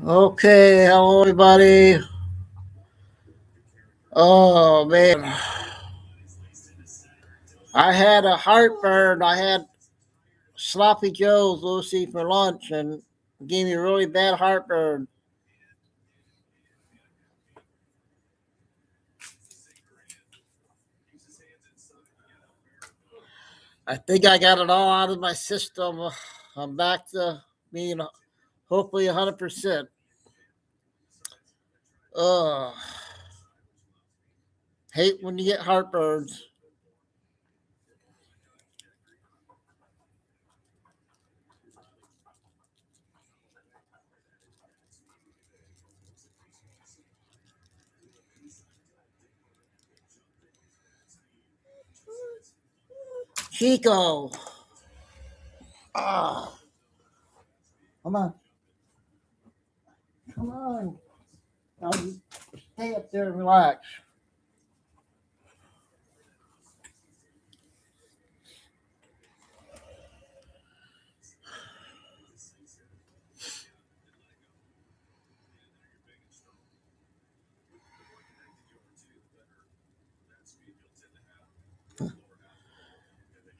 Okay, hello everybody. Oh man, I had a heartburn. I had sloppy joes, Lucy, for lunch, and it gave me a really bad heartburn. I think I got it all out of my system. I'm back to being hopefully 100%. Ugh, hate when you get heartburns. Chico. Ah, come on, come on. Now you stay up there and relax.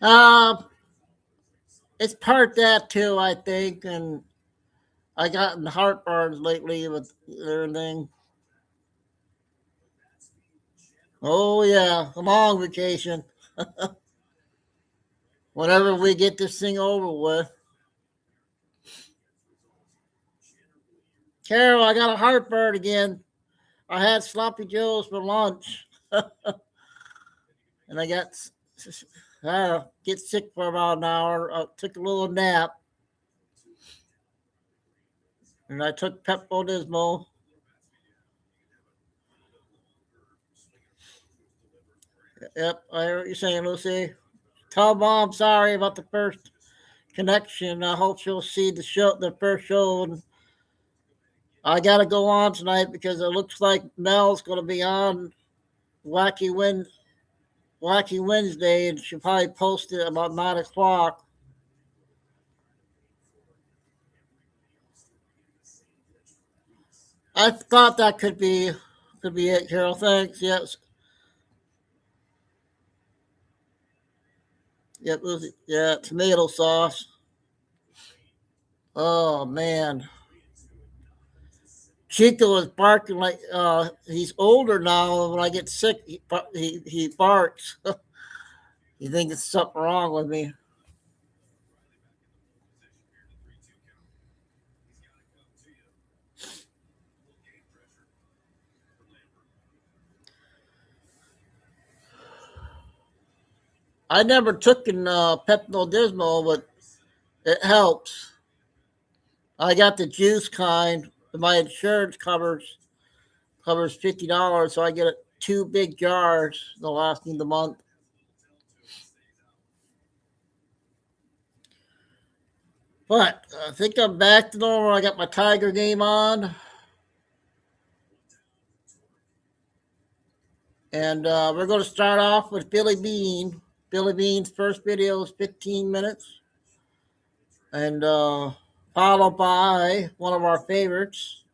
Uh, it's part that too, I think, and I gotten heartburns lately with everything. Oh yeah, a long vacation. Whenever we get this thing over with. Carol, I got a heartburn again. I had sloppy joes for lunch, and I got get sick for about an hour. I took a little nap, and I took Pepto Bismol. Yep, I heard what you're saying, Lucy. Tell Mom sorry about the first connection. I hope she'll see the first show. And I got to go on tonight because it looks like Mel's going to be on Wacky Win Wacky Wednesday, and she'll probably post it about 9 o'clock. I thought that could be it, Carol. Thanks. Yes. Yep. Yeah. Tomato sauce. Oh man, Chico is barking like he's older now. And when I get sick, he barks. You think it's something wrong with me? I never took Pepto Bismol, but it helps. I got the juice kind. My insurance covers $50, so I get 2 big jars. They'll last me the month. But I think I'm back to normal. I got my Tiger game on, and we're going to start off with Billy Bean. Billy Bean's first video is 15 minutes, and followed by one of our favorites.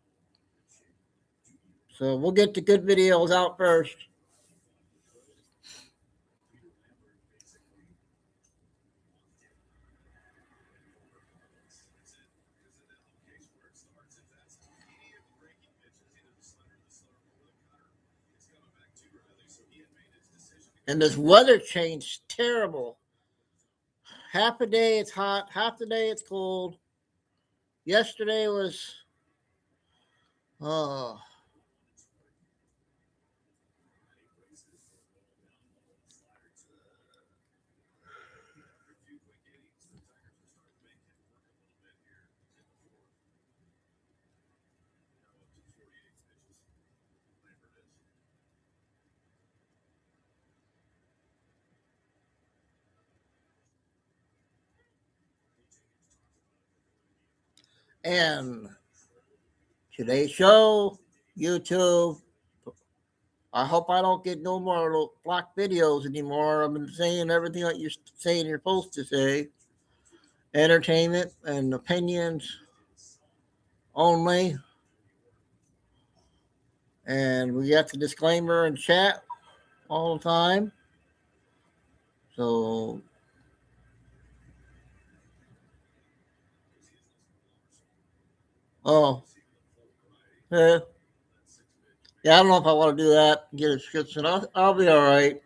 So we'll get the good videos out first. And this weather change terrible. Half a day it's hot, half the day it's cold. Yesterday was oh, and today's show, YouTube. I hope I don't get no more black videos anymore. I've been saying everything that you're saying you're supposed to say. Entertainment and opinions only. And we got the disclaimer in chat all the time. So, oh, yeah. Yeah, I don't know if I want to do that. Get a description. I'll be all right.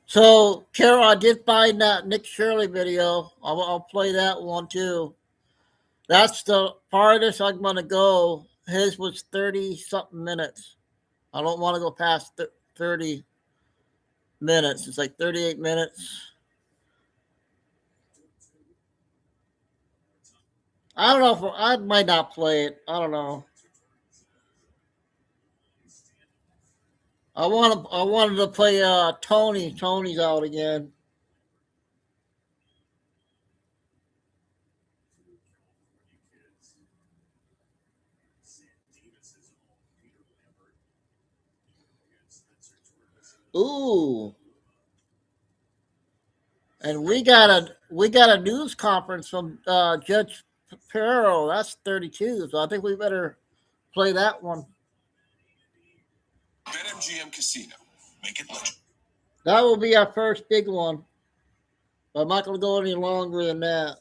So, Carol, I did find that Nick Shirley video. I'll play that one too. That's the farthest I'm going to go. His was 30 something minutes. I don't want to go past 30 minutes. It's like 38 minutes. I don't know if I might not play it. I don't know. I wanted to play Tony. Tony's out again. Ooh. And we got a news conference from Judge Perro. That's 32. So I think we better play that one. BetMGM Casino. Make it legend. That will be our first big one. But I'm not going to go any longer than that.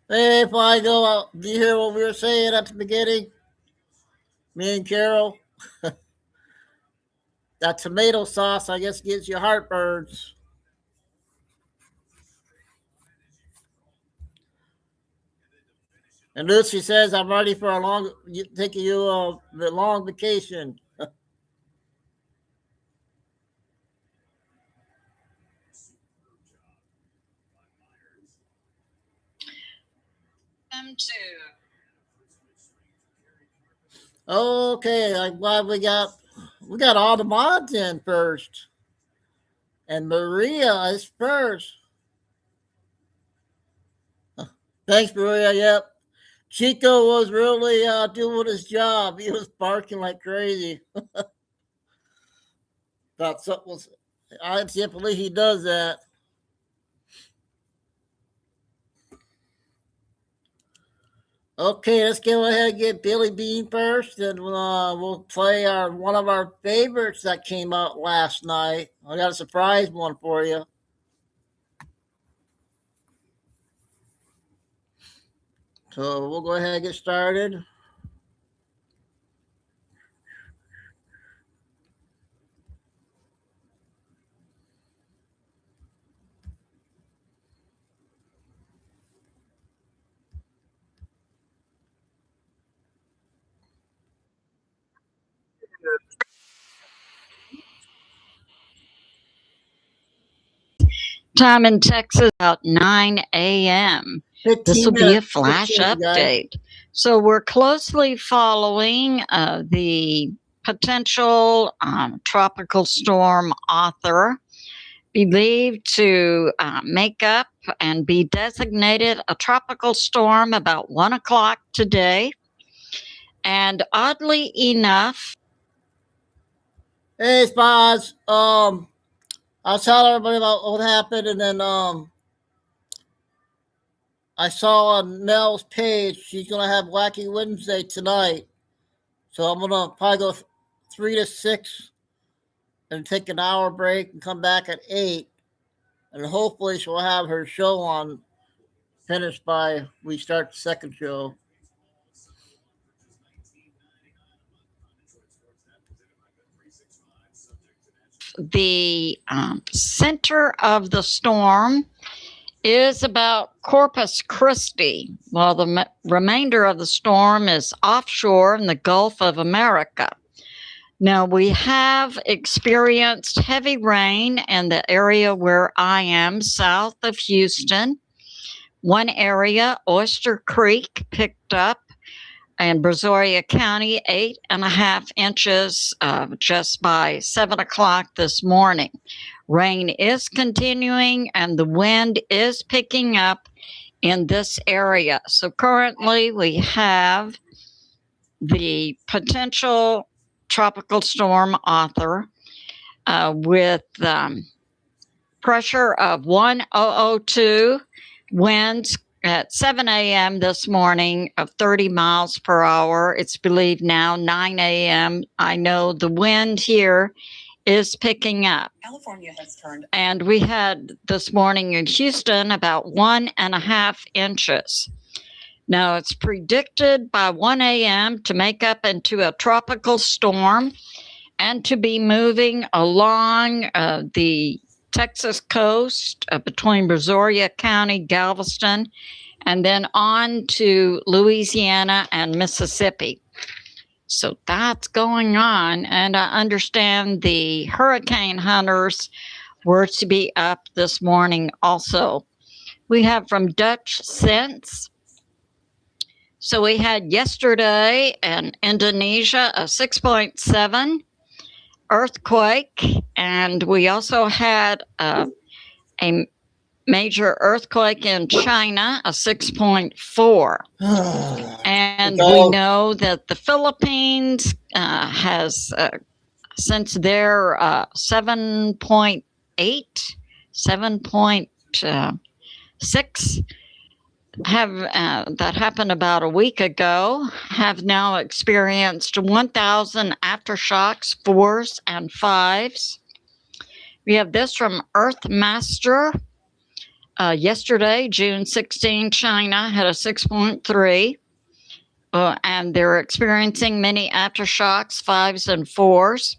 Hey, if I go out, do you hear what we were saying at the beginning? Me and Carol. That tomato sauce, I guess, gives you heartburns. And Lucy says, "I'm ready for a long, taking you a long vacation." Them too. Okay, I'm glad we got all the mods in first, and Maria is first. Thanks, Maria. Yep, Chico was really doing his job. He was barking like crazy. Thought something was. I can't believe he does that. Okay, let's go ahead and get Billy Bean first, and we'll play one of our favorites that came out last night. I got a surprise one for you. So we'll go ahead and get started. Time in Texas about 9 a.m. This will be a flash update. So we're closely following the potential tropical storm Arthur, believed to make up and be designated a tropical storm about 1 o'clock today. And oddly enough, hey, Spaz, I'll tell everybody about what happened, and then I saw on Mel's page she's gonna have Wacky Wednesday tonight, so I'm gonna probably go 3 to 6, and take an hour break and come back at 8, and hopefully she'll have her show on finished by we start the second show. The center of the storm is about Corpus Christi, while the remainder of the storm is offshore in the Gulf of America. Now, we have experienced heavy rain in the area where I am, south of Houston. One area, Oyster Creek, picked up in Brazoria County 8.5 inches just by 7 o'clock this morning. Rain is continuing and the wind is picking up in this area. So currently we have the potential tropical storm author with pressure of 1002, winds at 7 a.m. this morning of 30 miles per hour. It's believed now 9 a.m. I know the wind here is picking up. California has turned. And we had this morning in Houston about 1.5 inches. Now it's predicted by 1 a.m. to make up into a tropical storm and to be moving along the Texas coast between Brazoria County, Galveston, and then on to Louisiana and Mississippi. So that's going on. And I understand the hurricane hunters were to be up this morning also. We have from Dutch Sense. So we had yesterday in Indonesia a 6.7 earthquake, and we also had a major earthquake in China, a 6.4. And we know that the Philippines has, since their 7.8, 7.6, that happened about a week ago, have now experienced 1,000 aftershocks, 4s and 5s. We have this from Earthmaster. Yesterday, June 16, China had a 6.3, and they're experiencing many aftershocks, 5s and 4s.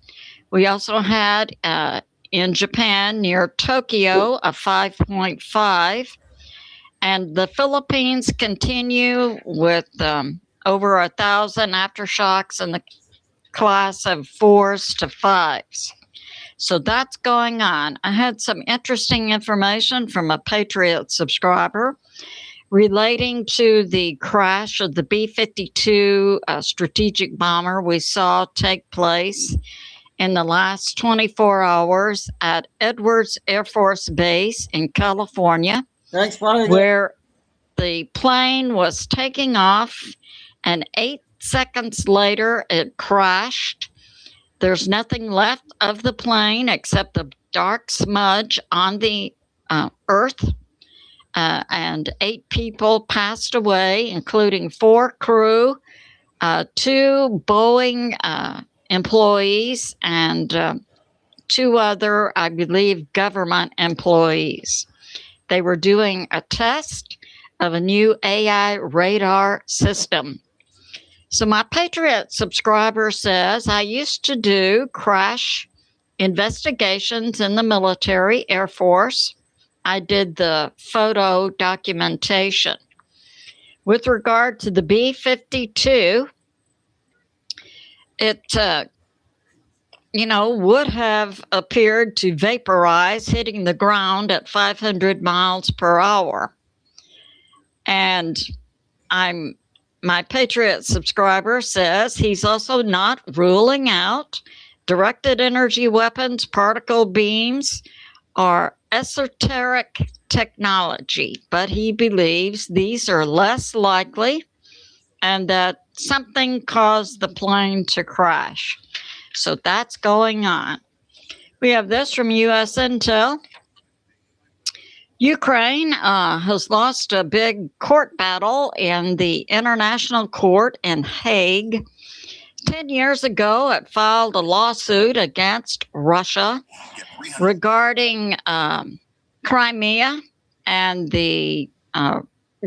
We also had in Japan near Tokyo a 5.5. And the Philippines continue with over 1,000 aftershocks in the class of 4s to 5s. So that's going on. I had some interesting information from a Patriot subscriber relating to the crash of the B-52 strategic bomber we saw take place in the last 24 hours at Edwards Air Force Base in California. Thanks, Florida. Where the plane was taking off, and 8 seconds later it crashed. There's nothing left of the plane except the dark smudge on the earth, and 8 people passed away, including 4 crew, 2 Boeing employees, and 2 other, I believe, government employees. They were doing a test of a new AI radar system. So my Patriot subscriber says, I used to do crash investigations in the military, Air Force. I did the photo documentation. With regard to the B-52, it would have appeared to vaporize, hitting the ground at 500 miles per hour. And my Patriot subscriber says he's also not ruling out directed energy weapons, particle beams, or esoteric technology, but he believes these are less likely and that something caused the plane to crash. So that's going on. We have this from U.S. Intel. Ukraine has lost a big court battle in the International Court in Hague. 10 years ago, it filed a lawsuit against Russia regarding Crimea, and the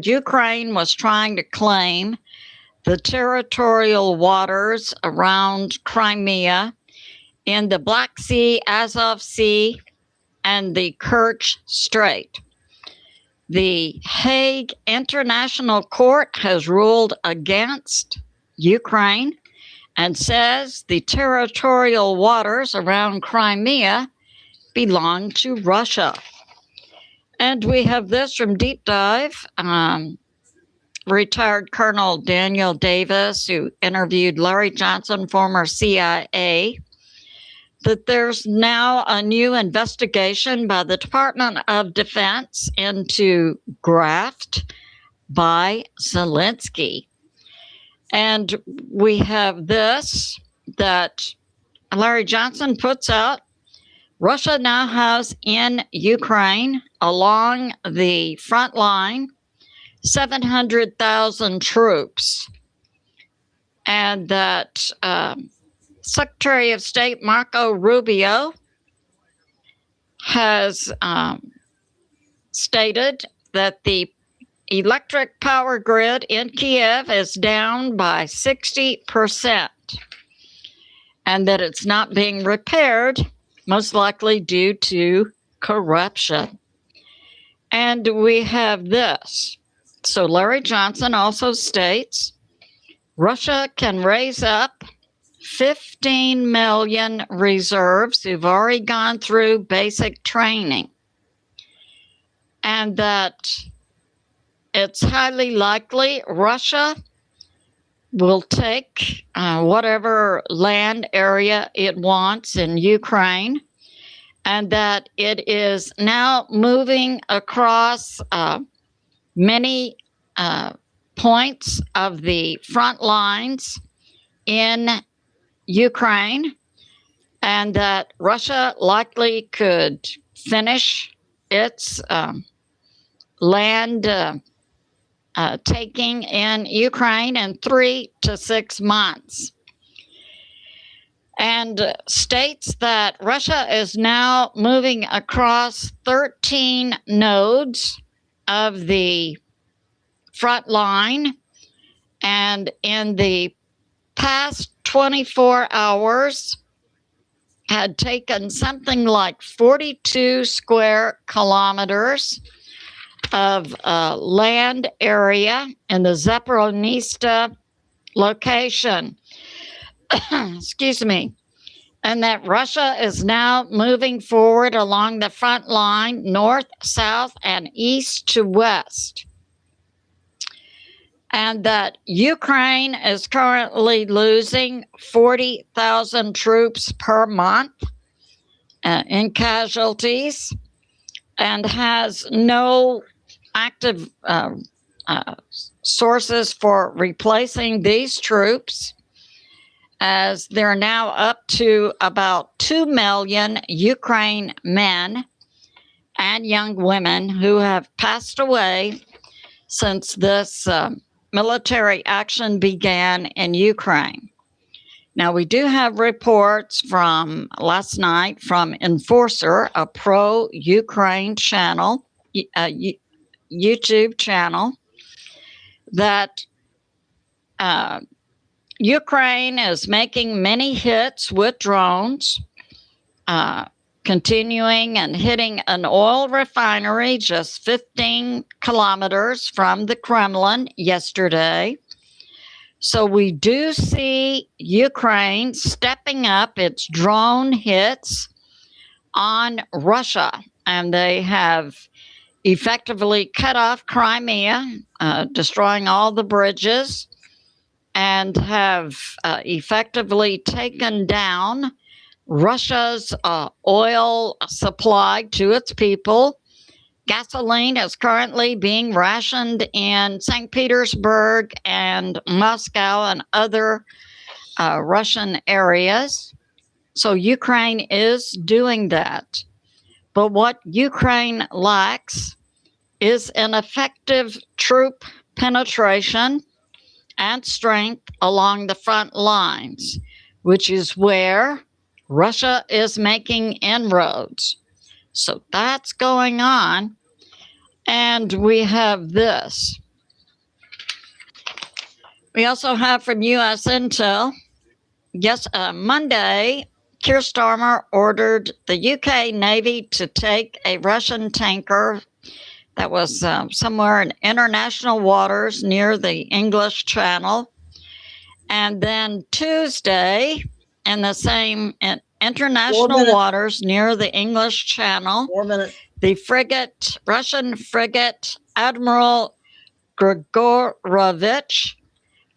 Ukraine was trying to claim the territorial waters around Crimea in the Black Sea, Azov Sea, and the Kerch Strait. The Hague International Court has ruled against Ukraine and says the territorial waters around Crimea belong to Russia. And we have this from Deep Dive. Retired Colonel Daniel Davis, who interviewed Larry Johnson, former CIA, that there's now a new investigation by the Department of Defense into graft by Zelensky. And we have this that Larry Johnson puts out. Russia now has in Ukraine, along the front line, 700,000 troops. And that Secretary of State Marco Rubio has stated that the electric power grid in Kiev is down by 60%, and that it's not being repaired, most likely due to corruption. And we have this. So Larry Johnson also states Russia can raise up 15 million reserves who've already gone through basic training, and that it's highly likely Russia will take whatever land area it wants in Ukraine, and that it is now moving across many points of the front lines in Ukraine, and that Russia likely could finish its land taking in Ukraine in 3 to 6 months. And states that Russia is now moving across 13 nodes of the front line, and in the past 24 hours had taken something like 42 square kilometers of land area in the Zaporizhzhia location. Excuse me. And that Russia is now moving forward along the front line, north, south, and east to west. And that Ukraine is currently losing 40,000 troops per month in casualties, and has no active sources for replacing these troops, as they're now up to about 2 million Ukraine men and young women who have passed away since this military action began in Ukraine. Now, we do have reports from last night from Enforcer, a pro-Ukraine channel, YouTube channel, that Ukraine is making many hits with drones, continuing and hitting an oil refinery just 15 kilometers from the Kremlin yesterday. So we do see Ukraine stepping up its drone hits on Russia, and they have effectively cut off Crimea, destroying all the bridges, and have effectively taken down Russia's oil supply to its people. Gasoline is currently being rationed in St. Petersburg and Moscow and other Russian areas. So Ukraine is doing that. But what Ukraine lacks is an effective troop penetration and strength along the front lines, which is where Russia is making inroads. So that's going on. And we have this. We also have from U.S. Intel, Monday, Keir Starmer ordered the UK Navy to take a Russian tanker that was somewhere in international waters near the English Channel. And then Tuesday, in the same international waters near the English Channel, the Russian frigate Admiral Grigorovich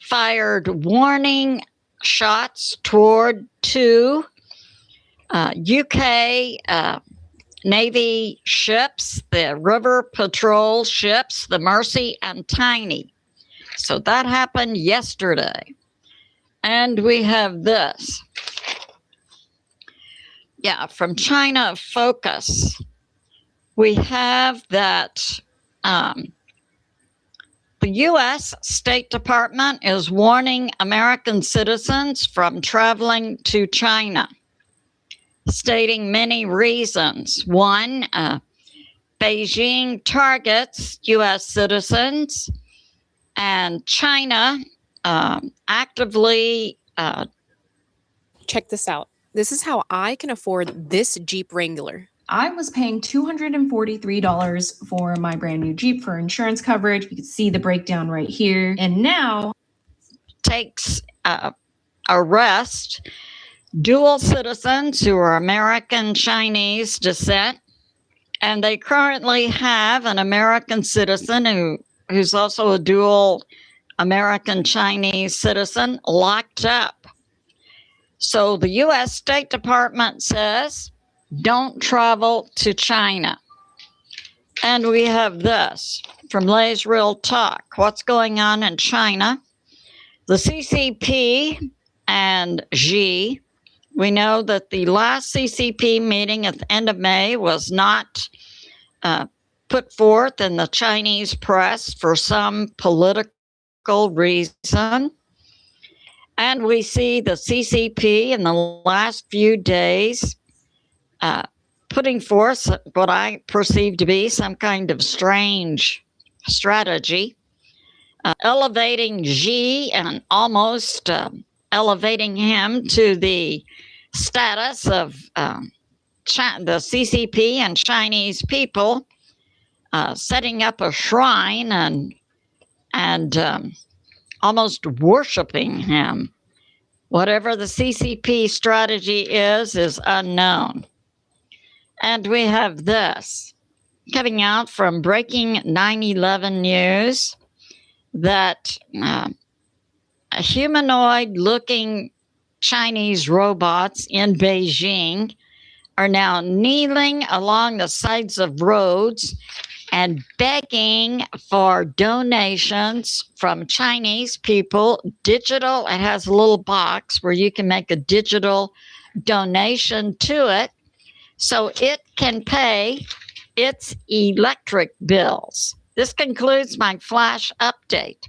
fired warning shots toward two UK Navy ships, the river patrol ships, the Mercy and Tiny. So that happened yesterday. And we have this. Yeah, from China Focus. We have that the U.S. State Department is warning American citizens from traveling to China, stating many reasons. One, Beijing targets U.S. citizens, and China actively. Check this out. This is how I can afford this Jeep Wrangler. I was paying $243 for my brand new Jeep for insurance coverage. You can see the breakdown right here. And now takes arrest dual citizens who are American Chinese descent. And they currently have an American citizen who's also a dual American Chinese citizen locked up. So the U.S. State Department says, don't travel to China. And we have this from Lay's Real Talk. What's going on in China? The CCP and Xi. We know that the last CCP meeting at the end of May was not put forth in the Chinese press for some political reason. And we see the CCP in the last few days putting forth what I perceive to be some kind of strange strategy, elevating Xi and almost elevating him to the status of the CCP and Chinese people, setting up a shrine and almost worshiping him. Whatever the CCP strategy is unknown. And we have this coming out from Breaking 9/11 News that humanoid-looking Chinese robots in Beijing are now kneeling along the sides of roads and begging for donations from Chinese people. Digital, it has a little box where you can make a digital donation to it so it can pay its electric bills. This concludes my flash update.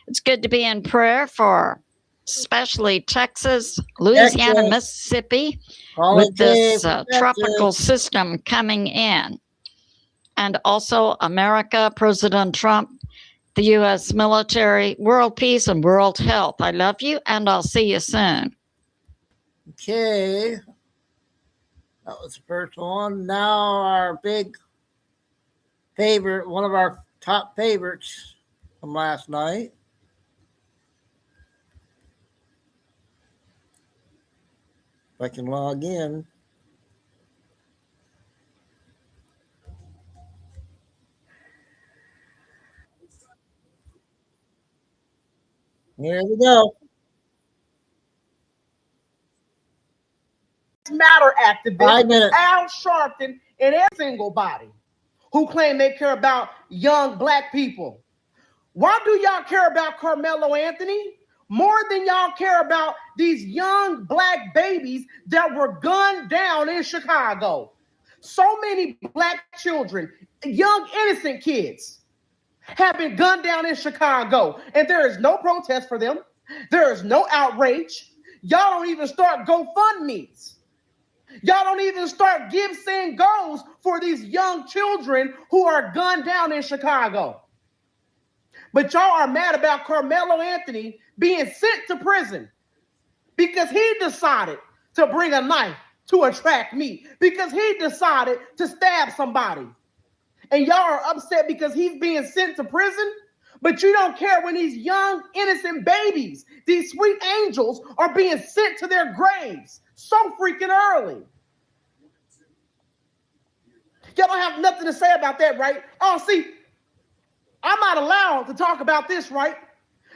It's good to be in prayer for especially Texas, Louisiana, Mississippi, with this tropical system coming in. And also America, President Trump, the U.S. military, world peace, and world health. I love you, and I'll see you soon. Okay. That was the first one. Now our big favorite, one of our top favorites from last night. If I can log in. Here we go. Matter activist Al Sharpton and every single body who claim they care about young black people. Why do y'all care about Carmelo Anthony more than y'all care about these young black babies that were gunned down in Chicago? So many black children, young innocent kids, have been gunned down in Chicago, and there is no protest for them. There is no outrage. Y'all don't even start GoFundMes. Y'all don't even start Give, Send, Goes for these young children who are gunned down in Chicago. But y'all are mad about Carmelo Anthony being sent to prison because he decided to bring a knife to attract meat, because he decided to stab somebody. And y'all are upset because he's being sent to prison, but you don't care when these young, innocent babies, these sweet angels, are being sent to their graves so freaking early. Y'all don't have nothing to say about that, right? Oh, see, I'm not allowed to talk about this, right?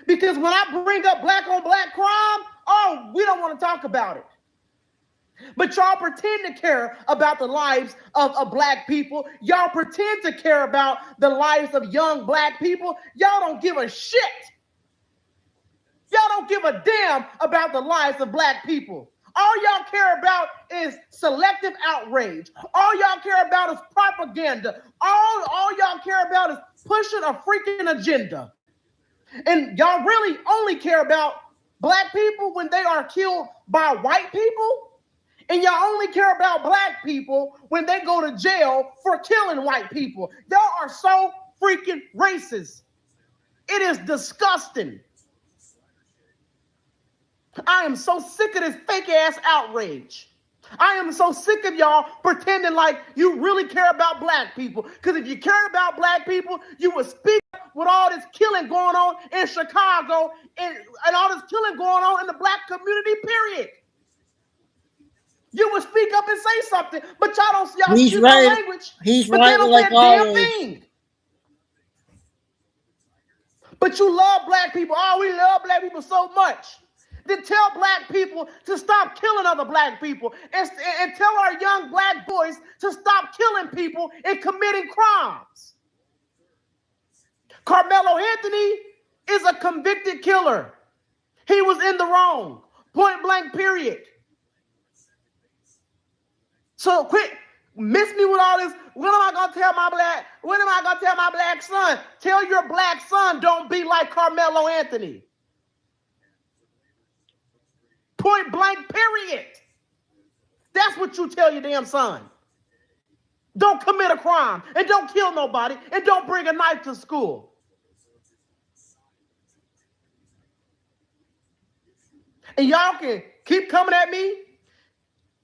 Because when I bring up black on black crime, oh, we don't want to talk about it. But y'all pretend to care about the lives of black people. Y'all pretend to care about the lives of young black people. Y'all don't give a shit Y'all don't give a damn about the lives of black people. All y'all care about is selective outrage. All y'all care about is propaganda. All y'all care about is pushing a freaking agenda. And y'all really only care about black people when they are killed by white people. And y'all only care about black people when they go to jail for killing white people. Y'all are so freaking racist. It is disgusting. I am so sick of this fake ass outrage. I am so sick of y'all pretending like you really care about black people. Because if you cared about black people, you would speak up with all this killing going on in Chicago and all this killing going on in the black community, period. You would speak up and say something, but y'all don't. Y'all He's use right. our language. He's but right they don't like say a damn always. thing. But you love black people. Oh, we love black people so much. Then tell black people to stop killing other black people and tell our young black boys to stop killing people and committing crimes. Carmelo Anthony is a convicted killer. He was in the wrong. Point blank, period. So quit miss me with all this. When am I gonna tell my black son? Tell your black son don't be like Carmelo Anthony. Point blank, period. That's what you tell your damn son. Don't commit a crime and don't kill nobody and don't bring a knife to school. And y'all can keep coming at me.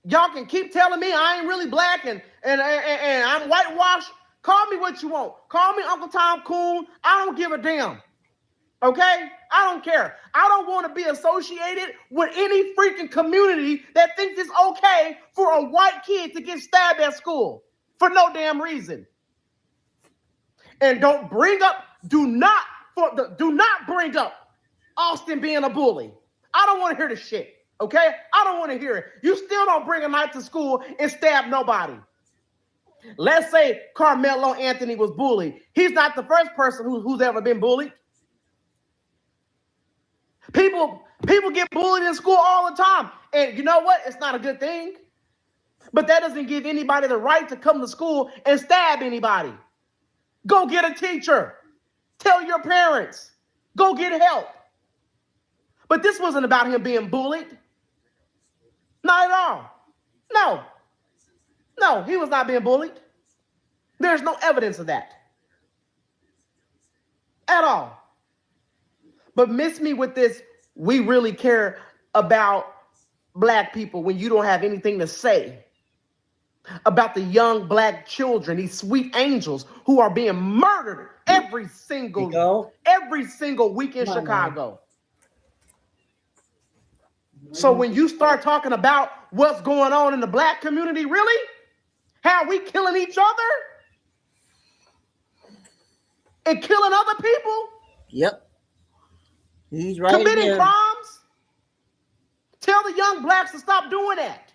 Y'all can keep telling me I ain't really black and I'm whitewashed. Call me what you want. Call me Uncle Tom Coon. I don't give a damn. Okay? I don't care. I don't want to be associated with any freaking community that thinks it's okay for a white kid to get stabbed at school for no damn reason. And do not bring up Austin being a bully. I don't want to hear the shit. Okay? I don't want to hear it. You still don't bring a knife to school and stab nobody. Let's say Carmelo Anthony was bullied. He's not the first person who's ever been bullied. People get bullied in school all the time. And you know what? It's not a good thing. But that doesn't give anybody the right to come to school and stab anybody. Go get a teacher. Tell your parents. Go get help. But this wasn't about him being bullied. Not at all. No, he was not being bullied. There's no evidence of that. At all. But miss me with this, we really care about black people when you don't have anything to say about the young black children, these sweet angels who are being murdered every single week in Chicago. So when you start talking about what's going on in the black community, really? How we killing each other? And killing other people? Yep. He's right. Committing crimes? Tell the young blacks to stop doing that.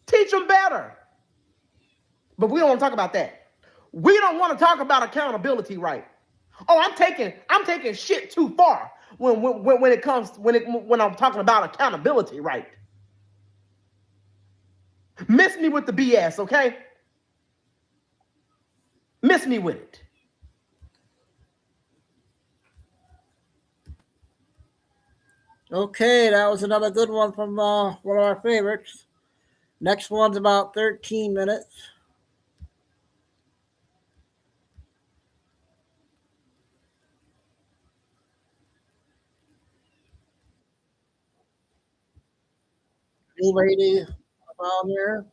Teach them better. But we don't want to talk about that. We don't want to talk about accountability, right? Oh, I'm taking shit too far when I'm talking about accountability, right? Miss me with the BS, okay? Miss me with it. Okay, that was another good one from one of our favorites. Next one's about 13 minutes. New lady around here.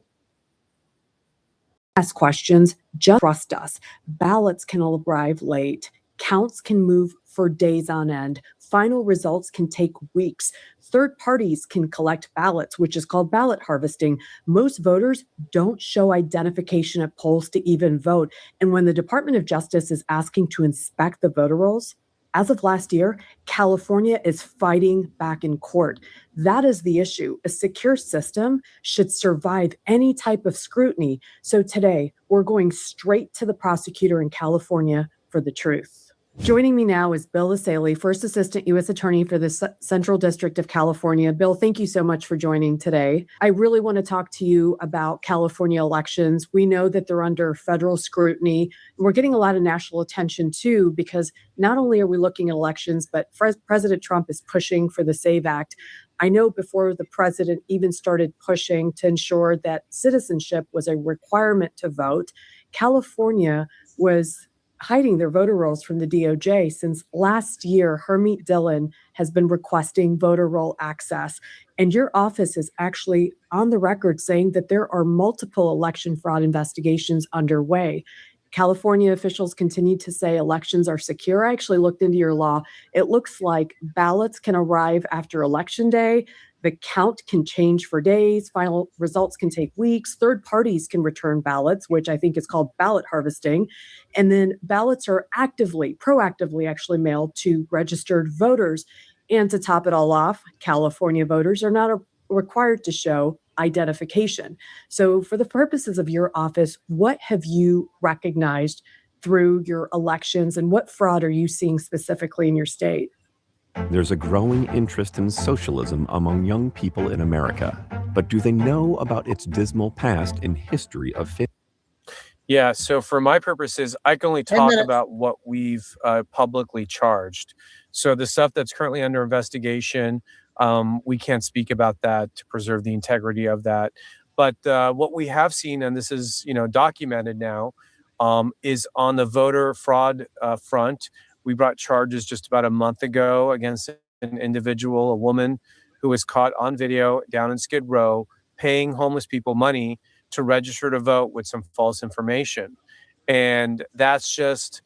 Ask questions, just trust us. Ballots can arrive late. Counts can move for days on end. Final results can take weeks. Third parties can collect ballots, which is called ballot harvesting. Most voters don't show identification at polls to even vote. And when the Department of Justice is asking to inspect the voter rolls, as of last year, California is fighting back in court. That is the issue. A secure system should survive any type of scrutiny. So today, we're going straight to the prosecutor in California for the truth. Joining me now is Bill Lasaley, First Assistant U.S. Attorney for the Central District of California. Bill, thank you so much for joining today. I really want to talk to you about California elections. We know that they're under federal scrutiny. We're getting a lot of national attention, too, because not only are we looking at elections, but President Trump is pushing for the SAVE Act. I know before the president even started pushing to ensure that citizenship was a requirement to vote, California was hiding their voter rolls from the DOJ since last year. Hermeet Dillon has been requesting voter roll access. And your office is actually on the record saying that there are multiple election fraud investigations underway. California officials continue to say elections are secure. I actually looked into your law. It looks like ballots can arrive after Election Day. The count can change for days. Final results can take weeks. Third parties can return ballots, which I think is called ballot harvesting. And then ballots are proactively actually mailed to registered voters. And to top it all off, California voters are not required to show identification. So for the purposes of your office, what have you recognized through your elections, and what fraud are you seeing specifically in your state? There's a growing interest in socialism among young people in America. But do they know about its dismal past and history of failure? Yeah, so for my purposes, I can only 10 talk minutes. about what we've publicly charged. So the stuff that's currently under investigation, we can't speak about that to preserve the integrity of that. But what we have seen, and this is documented now, is on the voter fraud front. We brought charges just about a month ago against an individual, a woman who was caught on video down in Skid Row paying homeless people money to register to vote with some false information. And that's just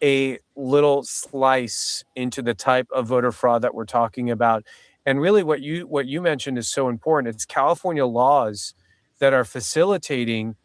a little slice into the type of voter fraud that we're talking about. And really what you mentioned is so important. It's California laws that are facilitating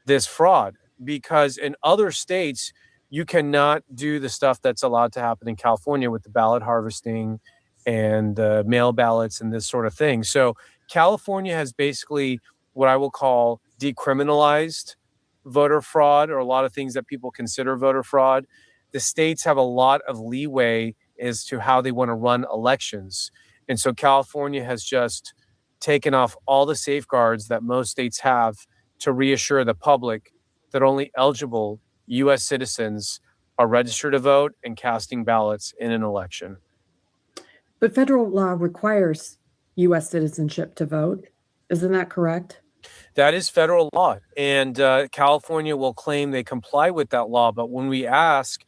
this fraud, because in other states, you cannot do the stuff that's allowed to happen in California with the ballot harvesting and the mail ballots and this sort of thing. So California has basically what I will call decriminalized voter fraud, or a lot of things that people consider voter fraud. The states have a lot of leeway as to how they want to run elections. And so California has just taken off all the safeguards that most states have to reassure the public that only eligible U.S. citizens are registered to vote and casting ballots in an election. But federal law requires U.S. citizenship to vote. Isn't that correct? That is federal law. And California will claim they comply with that law. But when we ask,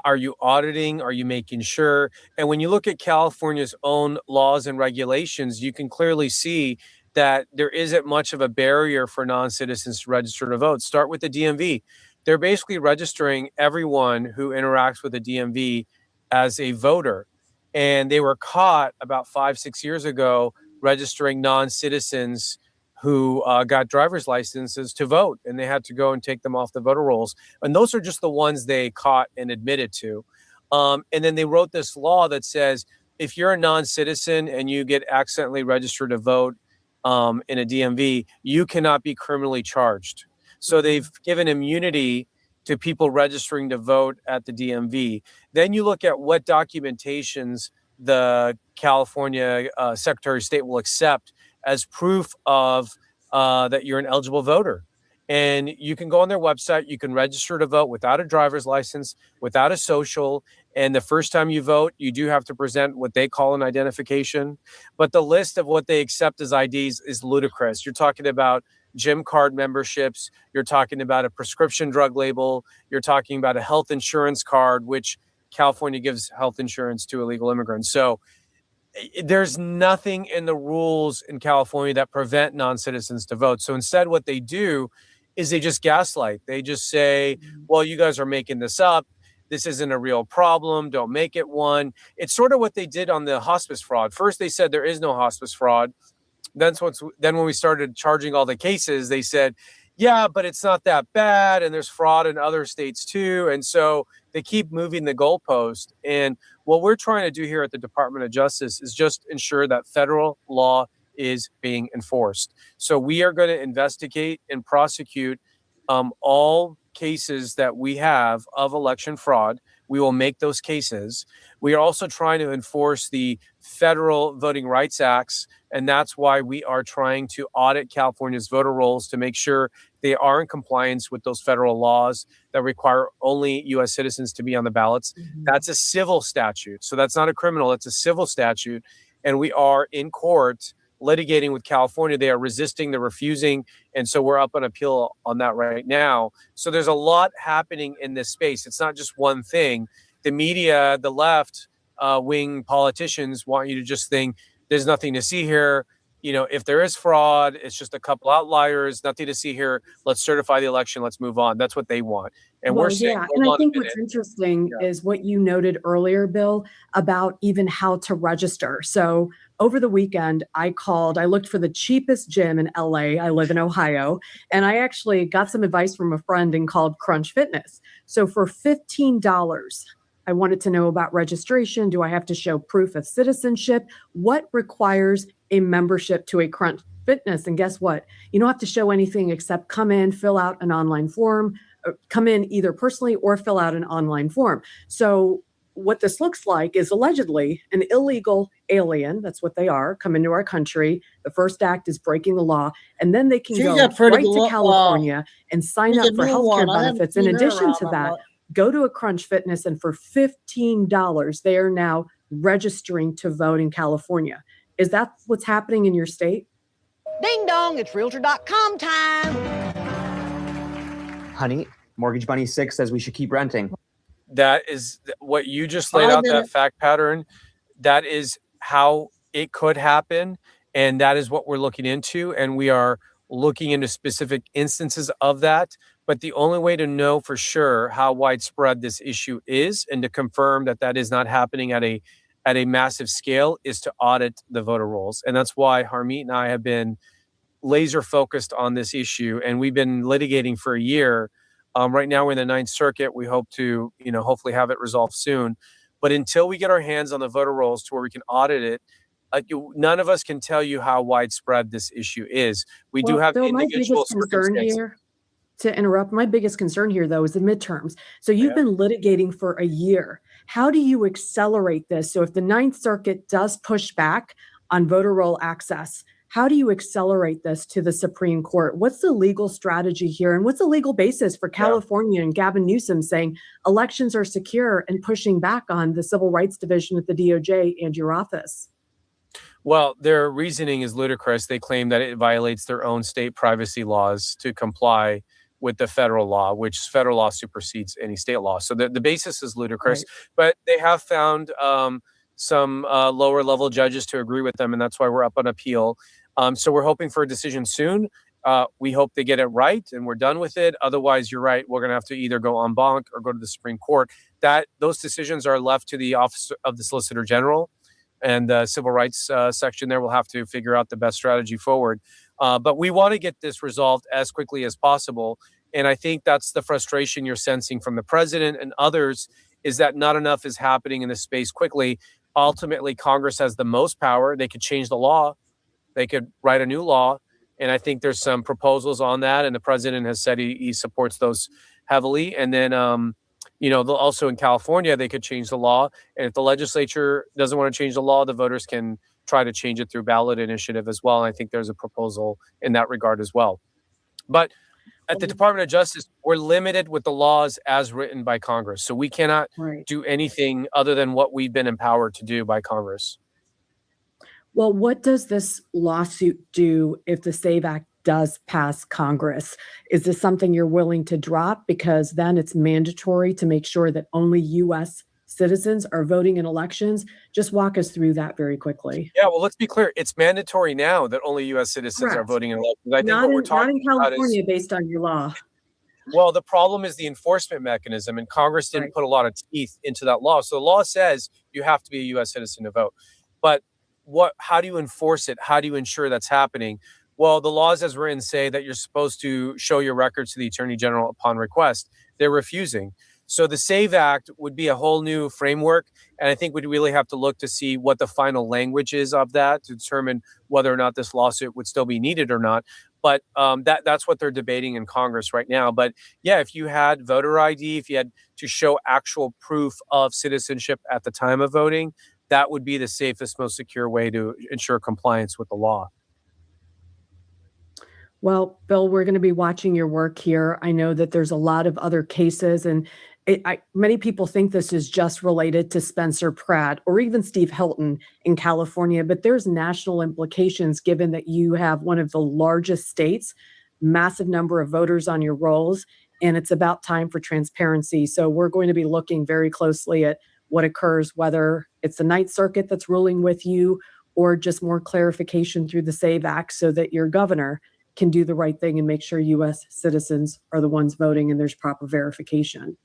are you auditing? Are you making sure? And when you look at California's own laws and regulations, you can clearly see that there isn't much of a barrier for non-citizens to register to vote. Start with the DMV. They're basically registering everyone who interacts with the DMV as a voter. And they were caught about 5-6 years ago registering non-citizens who got driver's licenses to vote, and they had to go and take them off the voter rolls. And those are just the ones they caught and admitted to. And then they wrote this law that says, if you're a non-citizen and you get accidentally registered to vote in a DMV, you cannot be criminally charged. So they've given immunity to people registering to vote at the DMV. Then you look at what documentations the California Secretary of State will accept as proof of that you're an eligible voter. And you can go on their website, you can register to vote without a driver's license, without a social. And the first time you vote, you do have to present what they call an identification. But the list of what they accept as IDs is ludicrous. You're talking about gym card memberships. You're talking about a prescription drug label. You're talking about a health insurance card, which California gives health insurance to illegal immigrants. So there's nothing in the rules in California that prevent non-citizens to vote. So instead, what they do is they just gaslight. They just say, well, you guys are making this up. This isn't a real problem. Don't make it one. It's sort of what they did on the hospice fraud. First, they said there is no hospice fraud. Then when we started charging all the cases, they said, yeah, but it's not that bad. And there's fraud in other states too. And so they keep moving the goalpost. And what we're trying to do here at the Department of Justice is just ensure that federal law is being enforced. So we are going to investigate and prosecute all cases that we have of election fraud. We will make those cases. We are also trying to enforce the federal Voting Rights Acts, and that's why we are trying to audit California's voter rolls to make sure they are in compliance with those federal laws that require only U.S. citizens to be on the ballots. That's a civil statute. So that's not a criminal, it's a civil statute. And we are in court litigating with California. They are resisting, they're refusing. And so we're up on appeal on that right now. So there's a lot happening in this space. It's not just one thing. The media, the left wing politicians want you to just think there's nothing to see here. You know, if there is fraud, it's just a couple outliers, nothing to see here. Let's certify the election. Let's move on. That's what they want. And we're saying, yeah. hold And I on a think minute. what's interesting is what you noted earlier, Bill, about even how to register. So over the weekend, I looked for the cheapest gym in LA. I live in Ohio. And I actually got some advice from a friend and called Crunch Fitness. So for $15, I wanted to know about registration. Do I have to show proof of citizenship? What requires a membership to a Crunch Fitness? And guess what? You don't have to show anything except come in, fill out an online form, come in either personally or fill out an online form. So what this looks like is allegedly an illegal alien, that's what they are, come into our country. The first act is breaking the law, and then they can She's go got pretty right to good- California and sign she's up a for new healthcare one. I haven't benefits. In seen her addition around to that that, much. go to a Crunch Fitness, and for $15, they are now registering to vote in California. Is that what's happening in your state? Ding dong, it's Realtor.com time. Honey, Mortgage Bunny 6 says we should keep renting. That is what you just laid out, that fact pattern. That is how it could happen. And that is what we're looking into. And we are looking into specific instances of that. But the only way to know for sure how widespread this issue is and to confirm that that is not happening at a massive scale is to audit the voter rolls. And that's why Harmeet and I have been laser focused on this issue. And we've been litigating for a year. Right now we're in the Ninth Circuit. We hope to, hopefully have it resolved soon. But until we get our hands on the voter rolls to where we can audit it, none of us can tell you how widespread this issue is. We do have Bill, individual circumstances. To interrupt, my biggest concern here, though, is the midterms. So you've been litigating for a year. How do you accelerate this? So if the Ninth Circuit does push back on voter roll access, how do you accelerate this to the Supreme Court? What's the legal strategy here? And what's the legal basis for California and Gavin Newsom saying elections are secure and pushing back on the Civil Rights Division at the DOJ and your office? Well, their reasoning is ludicrous. They claim that it violates their own state privacy laws to comply with the federal law, which federal law supersedes any state law. So the basis is ludicrous, but they have found some lower level judges to agree with them. And that's why we're up on appeal. So we're hoping for a decision soon. We hope they get it right and we're done with it. Otherwise, you're right. We're going to have to either go en banc or go to the Supreme Court. Those decisions are left to the Office of the Solicitor General, and the Civil Rights section there will have to figure out the best strategy forward. But we want to get this resolved as quickly as possible. And I think that's the frustration you're sensing from the president and others, is that not enough is happening in this space quickly. Ultimately, Congress has the most power. They could change the law. They could write a new law. And I think there's some proposals on that. And the president has said he supports those heavily. And then, also in California, they could change the law. And if the legislature doesn't want to change the law, the voters can try to change it through ballot initiative as well. And I think there's a proposal in that regard as well. But at the Department of Justice, we're limited with the laws as written by Congress. So we cannot do anything other than what we've been empowered to do by Congress. Well, what does this lawsuit do if the SAVE Act does pass Congress? Is this something you're willing to drop? Because then it's mandatory to make sure that only U.S. citizens are voting in elections. Just walk us through that very quickly. Yeah, well, let's be clear. It's mandatory now that only U.S. citizens are voting in elections. I think what we're talking not in about California is, based on your law. well, the problem is the enforcement mechanism, and Congress didn't put a lot of teeth into that law. So the law says you have to be a U.S. citizen to vote. But how do you enforce it? How do you ensure that's happening? Well, the laws as written say that you're supposed to show your records to the Attorney General upon request. They're refusing. So the SAVE Act would be a whole new framework. And I think we'd really have to look to see what the final language is of that to determine whether or not this lawsuit would still be needed or not. But that's what they're debating in Congress right now. But yeah, if you had voter ID, if you had to show actual proof of citizenship at the time of voting, that would be the safest, most secure way to ensure compliance with the law. Well, Bill, we're going to be watching your work here. I know that there's a lot of other cases, and many people think this is just related to Spencer Pratt or even Steve Hilton in California, but there's national implications given that you have one of the largest states, massive number of voters on your rolls, and it's about time for transparency. So we're going to be looking very closely at what occurs, whether it's the Ninth Circuit that's ruling with you or just more clarification through the SAVE Act so that your governor can do the right thing and make sure U.S. citizens are the ones voting and there's proper verification.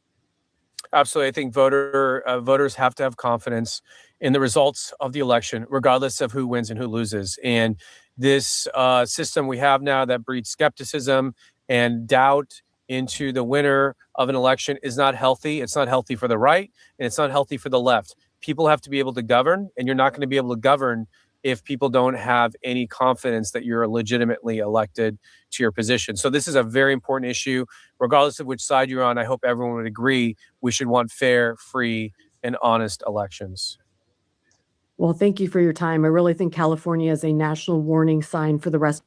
Absolutely. I think voters have to have confidence in the results of the election, regardless of who wins and who loses. And this system we have now that breeds skepticism and doubt into the winner of an election is not healthy. It's not healthy for the right, and it's not healthy for the left. People have to be able to govern, and you're not going to be able to govern if people don't have any confidence that you're legitimately elected to your position. So this is a very important issue. Regardless of which side you're on, I hope everyone would agree we should want fair, free, and honest elections. Well, thank you for your time. I really think California is a national warning sign for the rest.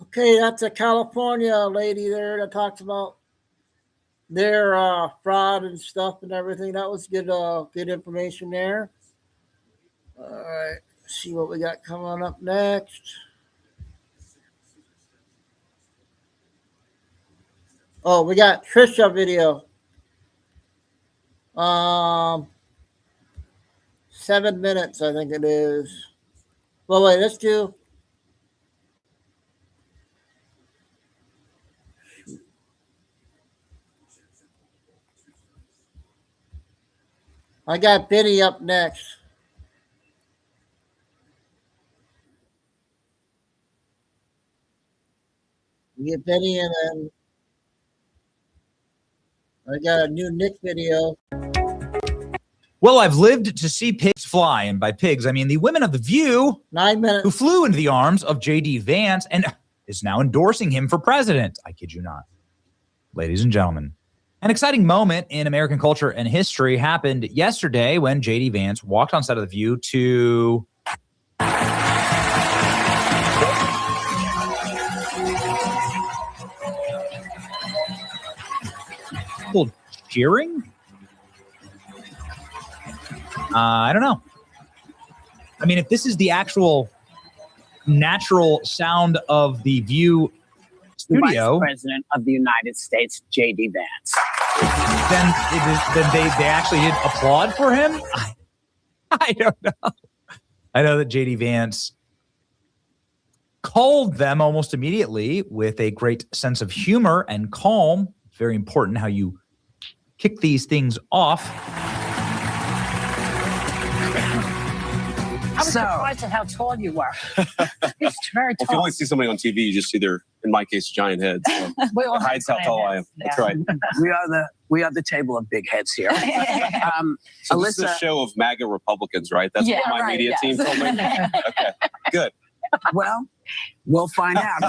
Okay, that's a California lady there that talks about their fraud and stuff and everything. That was good information there. All right. See what we got coming up next. Oh, we got Trisha video. 7 minutes, I think it is. Well, wait, let's do. I got Benny up next. We get Benny, and then I got a new Nick video. Well, I've lived to see pigs fly, and by pigs, I mean the women of The View 9 minutes. who flew into the arms of J.D. Vance and is now endorsing him for president. I kid you not. Ladies and gentlemen, an exciting moment in American culture and history happened yesterday when J.D. Vance walked on set of The View to... People cheering? I don't know. I mean, if this is the actual natural sound of the View studio, Vice President of the United States, J.D. Vance, then they actually did applaud for him. I don't know. I know that J.D. Vance called them almost immediately with a great sense of humor and calm. Very important how you kick these things off. I was surprised at how tall you were. He's very tall. If you only see somebody on TV, you just see their, in my case, giant heads. So That hides how tall I am. Yeah. That's right. We are the table of big heads here. So this is a show of MAGA Republicans, right? That's what my media team told me. Okay, good. Well, we'll find out.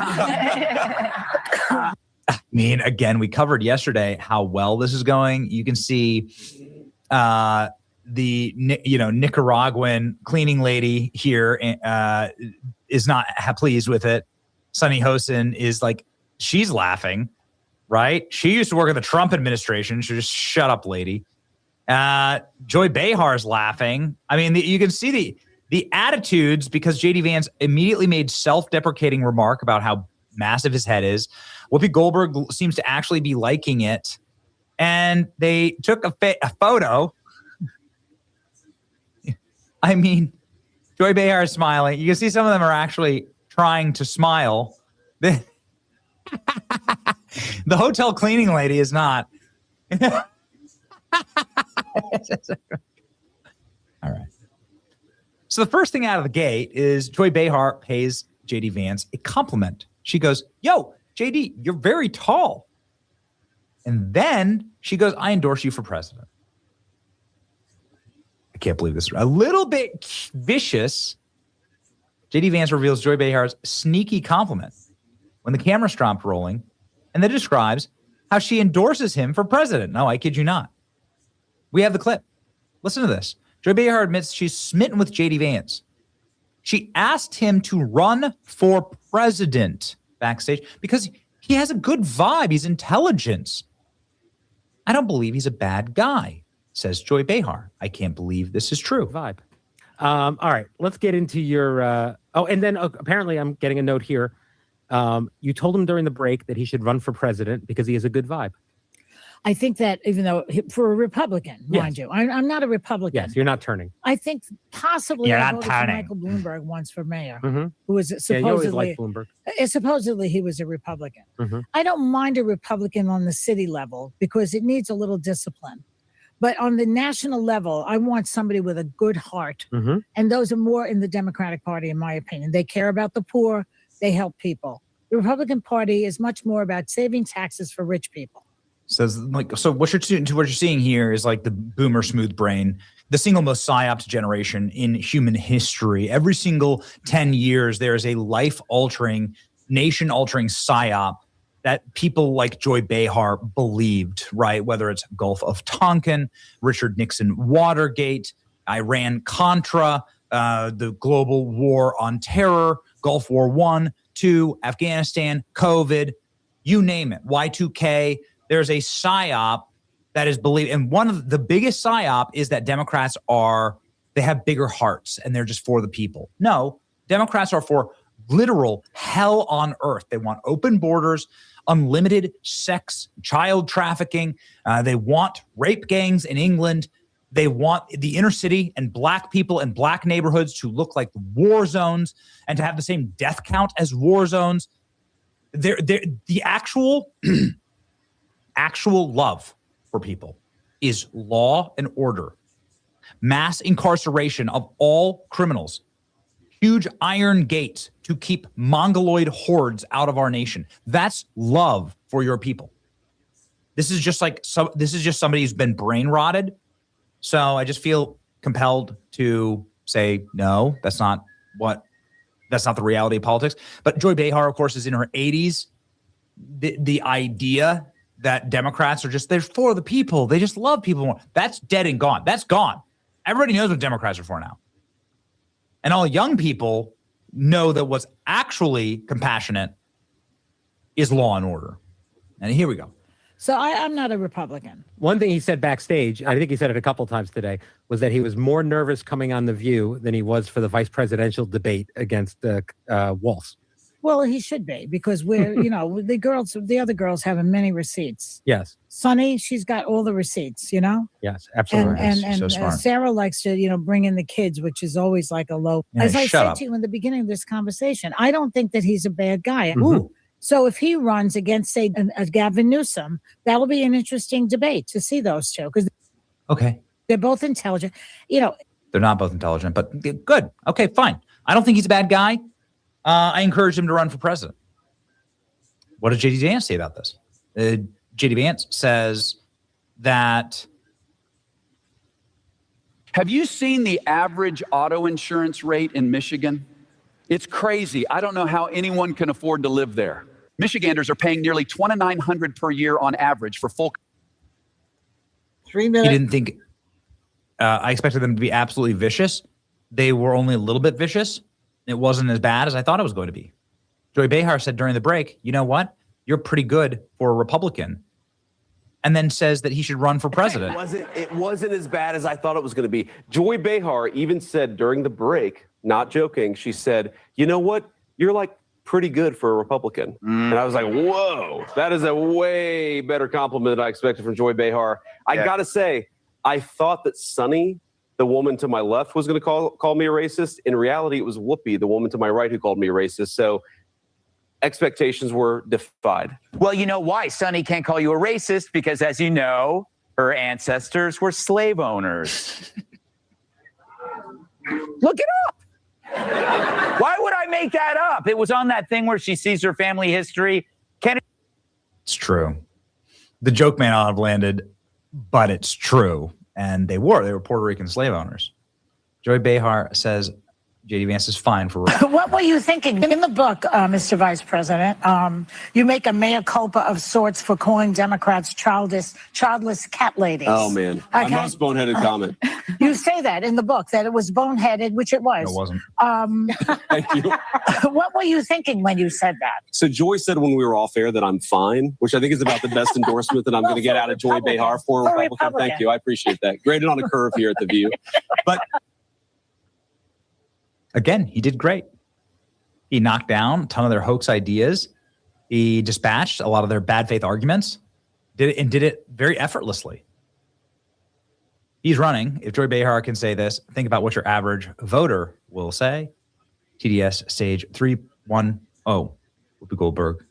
I mean, again, we covered yesterday how well this is going. You can see the Nicaraguan cleaning lady here is not pleased with it. Sunny Hosen is like, she's laughing, right? She used to work in the Trump administration. She just shut up, lady. Joy Behar's laughing. I mean, you can see the attitudes because J.D. Vance immediately made self-deprecating remark about how massive his head is. Whoopi Goldberg seems to actually be liking it. And they took a photo. I mean, Joy Behar is smiling. You can see some of them are actually trying to smile. The hotel cleaning lady is not. All right. So the first thing out of the gate is Joy Behar pays J.D. Vance a compliment. She goes, "Yo, J.D., you're very tall." And then she goes, "I endorse you for president." I can't believe this. A little bit vicious. J.D. Vance reveals Joy Behar's sneaky compliment. when the camera stopped rolling, and then describes how she endorses him for president. No, I kid you not. We have the clip. Listen to this. Joy Behar admits she's smitten with J.D. Vance. She asked him to run for president backstage because he has a good vibe. He's intelligent. I don't believe he's a bad guy, says Joy Behar. I can't believe this is true. Vibe. All right, let's get into your. And then apparently I'm getting a note here. You told him during the break that he should run for president because he has a good vibe. I think that even though for a Republican, mind you, I'm not a Republican. Yes, you're not turning. I think possibly You're I not voted for turning. Michael Bloomberg once for mayor, Mm-hmm. who was Yeah, you always supposedly liked Bloomberg. supposedly he was a Republican. Mm-hmm. I don't mind a Republican on the city level because it needs a little discipline. But on the national level, I want somebody with a good heart. Mm-hmm. And those are more in the Democratic Party, in my opinion. They care about the poor. They help people. The Republican Party is much more about saving taxes for rich people. So what you're seeing here is like the boomer smooth brain, the single most psyoped generation in human history. Every single 10 years, there is a life-altering, nation-altering psyop that people like Joy Behar believed, right? Whether it's Gulf of Tonkin, Richard Nixon Watergate, Iran-Contra, the global war on terror, Gulf War I, II, Afghanistan, COVID, you name it, Y2K. There's a psyop that is believed. And one of the biggest psyop is that Democrats they have bigger hearts and they're just for the people. No, Democrats are for literal hell on earth. They want open borders, unlimited sex, child trafficking. They want rape gangs in England. They want the inner city and black people and black neighborhoods to look like war zones and to have the same death count as war zones. The actual love for people is law and order, mass incarceration of all criminals, huge iron gates to keep mongoloid hordes out of our nation. That's love for your people. This is just somebody who's been brain rotted. So I just feel compelled to say, no, that's not the reality of politics. But Joy Behar, of course, is in her 80s. The idea that Democrats are they're for the people. They just love people more. That's dead and gone. That's gone. Everybody knows what Democrats are for now. And all young people know that what's actually compassionate is law and order. And here we go. So I'm not a Republican. One thing he said backstage, I think he said it a couple times today, was that he was more nervous coming on The View than he was for the vice presidential debate against Walz. Well, he should be because we're, the other girls have many receipts. Yes. Sunny, she's got all the receipts, Yes, absolutely. And so smart. Sarah likes to, bring in the kids, which is always like a low. Yeah, As I shut said up. to you in the beginning of this conversation, I don't think that he's a bad guy. Mhm. So if he runs against, say, a Gavin Newsom, that'll be an interesting debate to see those two because Okay. they're both intelligent. They're not both intelligent, but good. Okay, fine. I don't think he's a bad guy. I encouraged him to run for president. What does J.D. Vance say about this? J.D. Vance says that. Have you seen the average auto insurance rate in Michigan? It's crazy. I don't know how anyone can afford to live there. Michiganders are paying nearly $2,900 per year on average for full. 3 minutes. He didn't think. I expected them to be absolutely vicious. They were only a little bit vicious. It wasn't as bad as I thought it was going to be. Joy Behar said during the break, you know what? You're pretty good for a Republican. And then says that he should run for president. It wasn't as bad as I thought it was going to be. Joy Behar even said during the break, not joking, she said, you know what? You're like pretty good for a Republican. And I was like, whoa, that is a way better compliment than I expected from Joy Behar. I got to say, I thought that Sunny, the woman to my left, was going to call me a racist. In reality, it was Whoopi, the woman to my right, who called me a racist. So expectations were defied. Well, you know why Sunny can't call you a racist? Because as you know, her ancestors were slave owners. Look it up. Why would I make that up? It was on that thing where she sees her family history. It's true. The joke may not have landed, but it's true. And they were Puerto Rican slave owners. Joy Behar says JD Vance is fine for What were you thinking? In the book, Mr. Vice President, you make a mea culpa of sorts for calling Democrats childless cat ladies. Oh, man. Okay. Most boneheaded comment. You say that in the book, that it was boneheaded, which it was. No, it wasn't. Thank you. What were you thinking when you said that? So Joy said when we were off air that I'm fine, which I think is about the best endorsement that I'm going to get out of Joy Behar for Republican. Thank you. I appreciate that. Graded on a curve here at The View. But again, he did great. He knocked down a ton of their hoax ideas. He dispatched a lot of their bad faith arguments. Did it very effortlessly. He's running. If Joy Behar can say this, think about what your average voter will say. TDS stage 310. Whoopi Goldberg.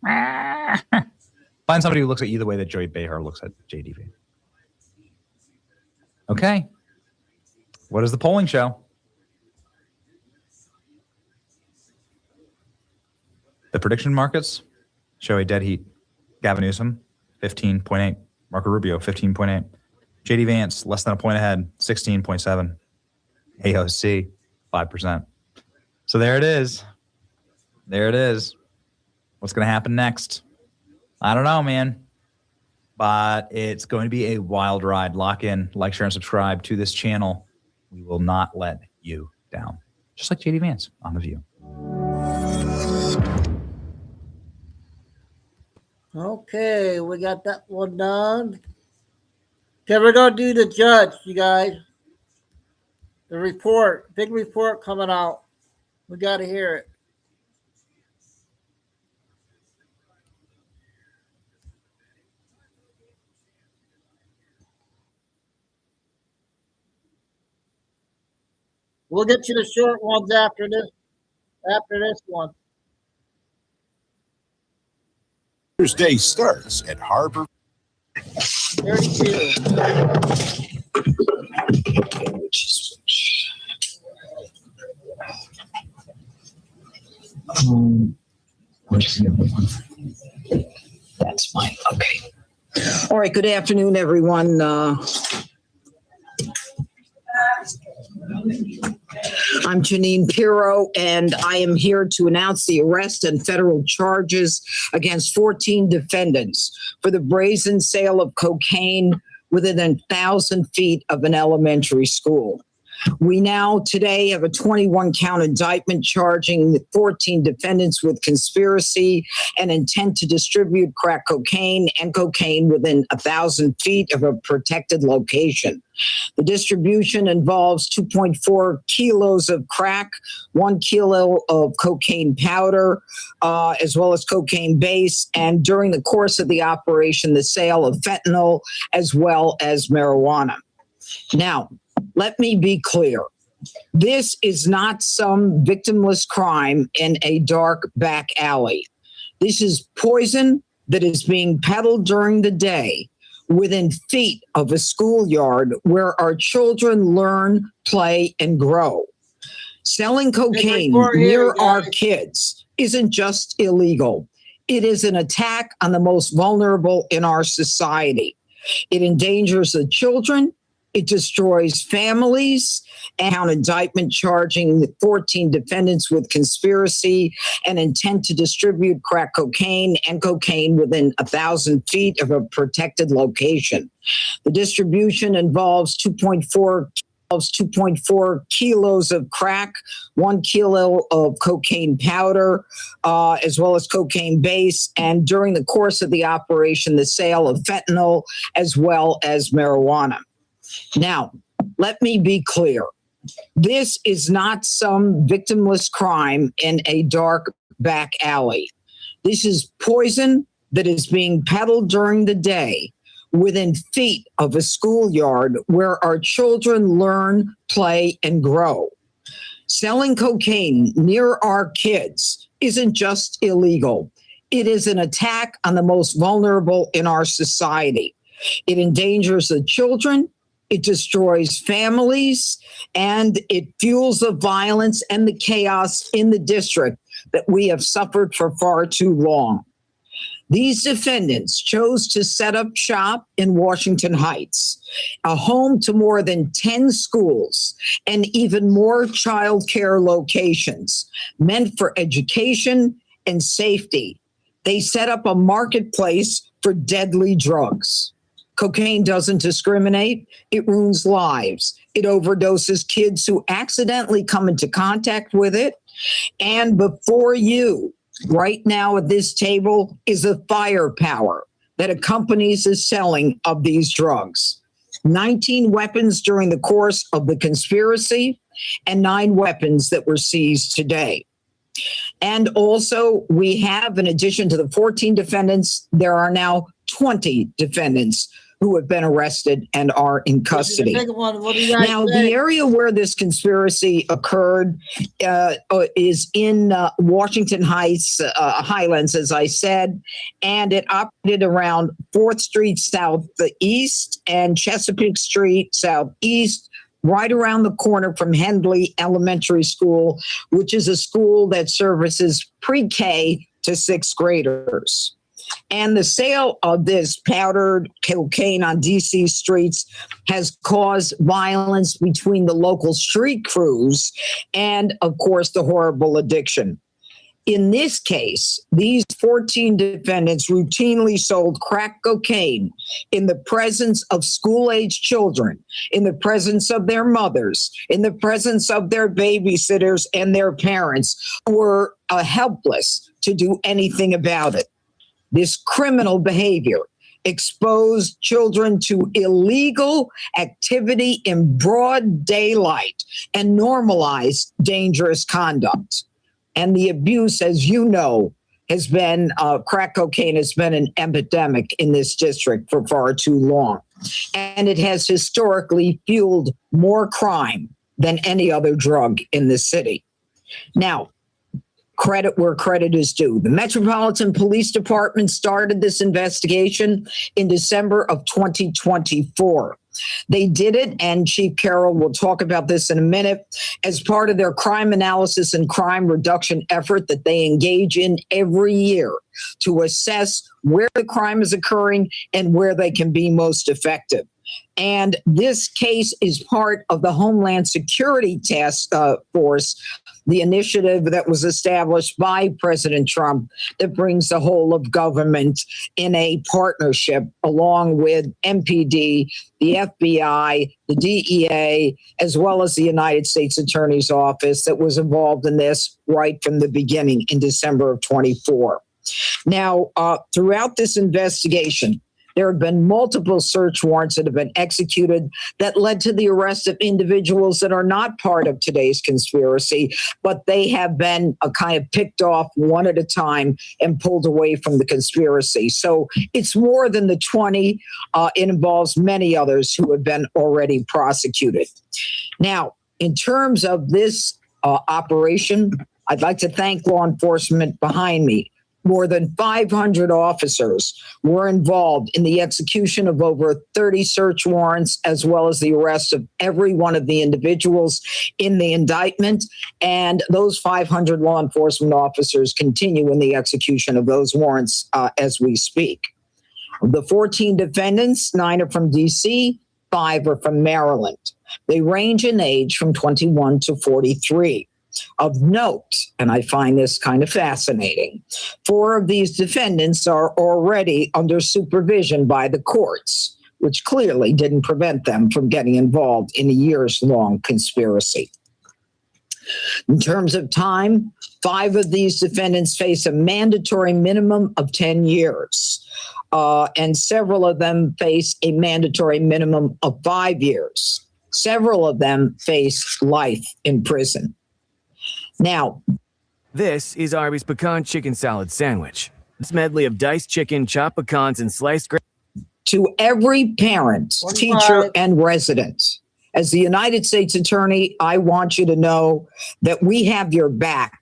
Find somebody who looks at you the way that Joy Behar looks at JDV. Okay. What does the polling show? The prediction markets show a dead heat. Gavin Newsom, 15.8. Marco Rubio, 15.8. JD Vance, less than a point ahead, 16.7. AOC, 5%. So there it is. There it is. What's going to happen next? I don't know, man. But it's going to be a wild ride. Lock in, like, share, and subscribe to this channel. We will not let you down. Just like JD Vance on The View. Okay, we got that one done. Okay, we're going to do the judge, you guys. The report, big report coming out. We got to hear it. We'll get you the short ones after this one. Thursday starts at Harbor. 32. Where's the other one? That's mine. Okay. All right. Good afternoon, everyone. I'm Janine Pirro, and I am here to announce the arrest and federal charges against 14 defendants for the brazen sale of cocaine within 1,000 feet of an elementary school. We now today have a 21-count indictment charging the 14 defendants with conspiracy and intent to distribute crack cocaine and cocaine within 1,000 feet of a protected location. The distribution involves 2.4 kilos of crack, 1 kilo of cocaine powder, as well as cocaine base, and during the course of the operation, the sale of fentanyl as well as marijuana. Now, let me be clear. This is not some victimless crime in a dark back alley. This is poison that is being peddled during the day within feet of a schoolyard where our children learn, play, and grow. Selling cocaine near our kids isn't just illegal. It is an attack on the most vulnerable in our society. It endangers the children. It destroys families, and an indictment charging the 14 defendants with conspiracy and intent to distribute crack cocaine and cocaine within 1,000 feet of a protected location. The distribution involves 2.4 kilos of crack, 1 kilo of cocaine powder, as well as cocaine base, and during the course of the operation, the sale of fentanyl as well as marijuana. Now, let me be clear. This is not some victimless crime in a dark back alley. This is poison that is being peddled during the day within feet of a schoolyard where our children learn, play, and grow. Selling cocaine near our kids isn't just illegal. It is an attack on the most vulnerable in our society. It endangers the children. It destroys families, and it fuels the violence and the chaos in the district that we have suffered for far too long. These defendants chose to set up shop in Washington Heights, a home to more than 10 schools and even more child care locations meant for education and safety. They set up a marketplace for deadly drugs. Cocaine doesn't discriminate. It ruins lives. It overdoses kids who accidentally come into contact with it. And before you, right now at this table, is the firepower that accompanies the selling of these drugs. 19 weapons during the course of the conspiracy and 9 weapons that were seized today. And also, we have, in addition to the 14 defendants, there are now 20 defendants who have been arrested and are in custody. Now, the area where this conspiracy occurred is in Washington Heights, Highlands, as I said, and it operated around 4th Street Southeast and Chesapeake Street Southeast, right around the corner from Hendley Elementary School, which is a school that services pre-K to 6th graders. And the sale of this powdered cocaine on DC streets has caused violence between the local street crews and, of course, the horrible addiction. In this case, these 14 defendants routinely sold crack cocaine in the presence of school-age children, in the presence of their mothers, in the presence of their babysitters and their parents who were helpless to do anything about it. This criminal behavior exposed children to illegal activity in broad daylight and normalized dangerous conduct. And the abuse, as you know, has been, crack cocaine has been an epidemic in this district for far too long. And it has historically fueled more crime than any other drug in the city. Now, credit where credit is due. The Metropolitan Police Department started this investigation in December of 2024. They did it, and Chief Carroll will talk about this in a minute, as part of their crime analysis and crime reduction effort that they engage in every year to assess where the crime is occurring and where they can be most effective. And this case is part of the Homeland Security Task Force, the initiative that was established by President Trump that brings the whole of government in a partnership along with MPD, the FBI, the DEA, as well as the United States Attorney's Office that was involved in this right from the beginning in December of 24. Now, throughout this investigation, there have been multiple search warrants that have been executed that led to the arrest of individuals that are not part of today's conspiracy, but they have been kind of picked off one at a time and pulled away from the conspiracy. So it's more than the 20. It involves many others who have been already prosecuted. Now, in terms of this operation, I'd like to thank law enforcement behind me. More than 500 officers were involved in the execution of over 30 search warrants, as well as the arrest of every one of the individuals in the indictment. And those 500 law enforcement officers continue in the execution of those warrants as we speak. Of the 14 defendants, 9 are from D.C., 5 are from Maryland. They range in age from 21 to 43. Of note, and I find this kind of fascinating, 4 of these defendants are already under supervision by the courts, which clearly didn't prevent them from getting involved in a years-long conspiracy. In terms of time, 5 of these defendants face a mandatory minimum of 10 years, and several of them face a mandatory minimum of 5 years. Several of them face life in prison. Now, this is Arby's Pecan Chicken Salad Sandwich. This medley of diced chicken, chopped pecans, and sliced to every parent, teacher, and resident, as the United States Attorney, I want you to know that we have your back.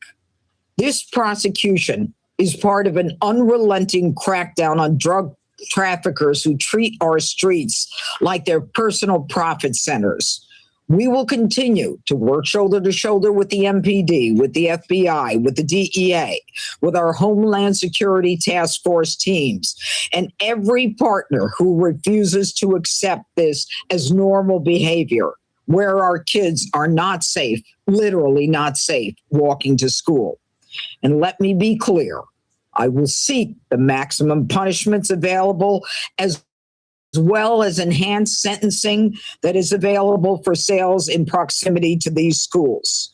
This prosecution is part of an unrelenting crackdown on drug traffickers who treat our streets like their personal profit centers. We will continue to work shoulder to shoulder with the MPD, with the FBI, with the DEA, with our Homeland Security Task Force teams, and every partner who refuses to accept this as normal behavior, where our kids are not safe, literally not safe, walking to school. And let me be clear, I will seek the maximum punishments available as well as enhanced sentencing that is available for sales in proximity to these schools.